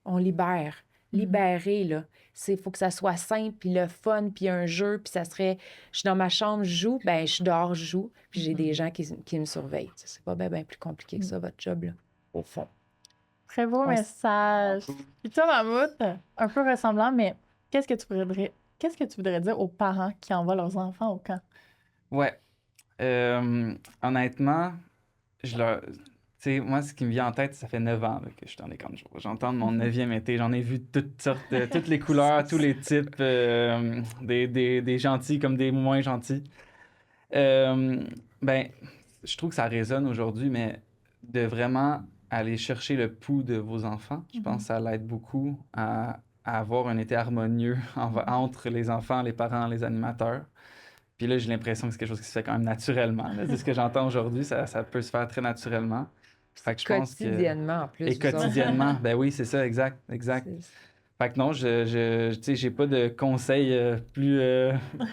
on libère. Libérer, là. Il faut que ça soit simple, puis le fun, puis un jeu, puis ça serait, je suis dans ma chambre, je joue, ben je suis dehors, je joue, puis j'ai des gens qui me surveillent. C'est pas bien plus compliqué que ça, votre job, là, au fond. Très beau On s- message. Puis toi, Mammouth, un peu ressemblant, mais qu'est-ce que tu voudrais dire aux parents qui envoient leurs enfants au camp? Ouais. Honnêtement, tu sais, moi, ce qui me vient en tête, ça fait 9 ans là, que je suis dans les camps de jour. J'entends mon 9e été, j'en ai vu toutes sortes, toutes les couleurs, tous les types, des gentils comme des moins gentils. Ben, je trouve que ça résonne aujourd'hui, mais de vraiment aller chercher le pouls de vos enfants, je pense que ça l'aide beaucoup à avoir un été harmonieux entre les enfants, les parents, les animateurs. Puis là, j'ai l'impression que c'est quelque chose qui se fait quand même naturellement. Là. C'est ce que j'entends aujourd'hui, ça peut se faire très naturellement. Fait que je pense que... Quotidiennement, en plus. Et quotidiennement, ben oui, c'est ça, exact. Fait que non, tu sais, j'ai pas de conseils plus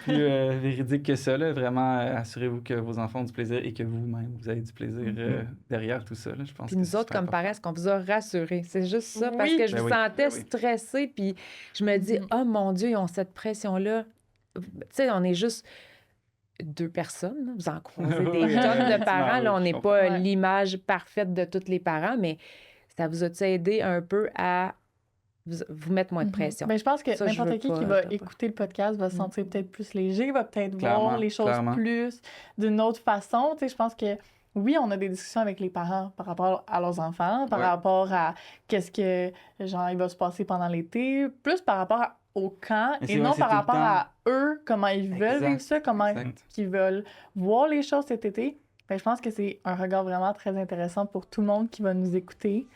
véridiques que ça. Là. Vraiment, assurez-vous que vos enfants ont du plaisir et que vous-même, vous avez du plaisir derrière tout ça. Là. Je pense Puis que nous c'est autres, super comme important. parents, est-ce qu'on vous a rassurés? C'est juste ça, parce Oui. que je Ben me oui, sentais ben oui. stressée, puis je me dis, oh mon Dieu, ils ont cette pression-là. Tu sais, on est juste 2 personnes, là. Vous en croisez des Oui, tonnes de parents. oui, Là, on je n'est comprends. pas Ouais. l'image parfaite de tous les parents, mais ça vous a-tu aidé un peu à vous mettre moins de pression? Ben, je pense que Ça, je n'importe veux qui pas, qui je va veux pas. écouter le podcast va se sentir peut-être plus léger, va peut-être Clairement, voir les choses clairement. plus d'une autre façon. Tu sais, je pense que oui, on a des discussions avec les parents par rapport à leurs enfants, par Ouais. rapport à qu'est-ce que, genre, il va se passer pendant l'été, plus par rapport au camp Mais et c'est non vrai, c'est par tout le rapport temps. à eux, comment ils veulent Exact, vivre ça, comment exact. ils veulent voir les choses cet été. Ben, je pense que c'est un regard vraiment très intéressant pour tout le monde qui va nous écouter.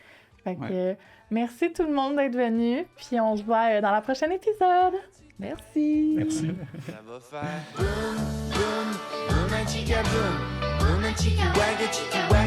Fait que, merci tout le monde d'être venu, puis on se voit dans la prochaine épisode. Merci. Merci. Ça va faire boum, boum, boum, un chica boum, boum, un chica wagga, chica wagga.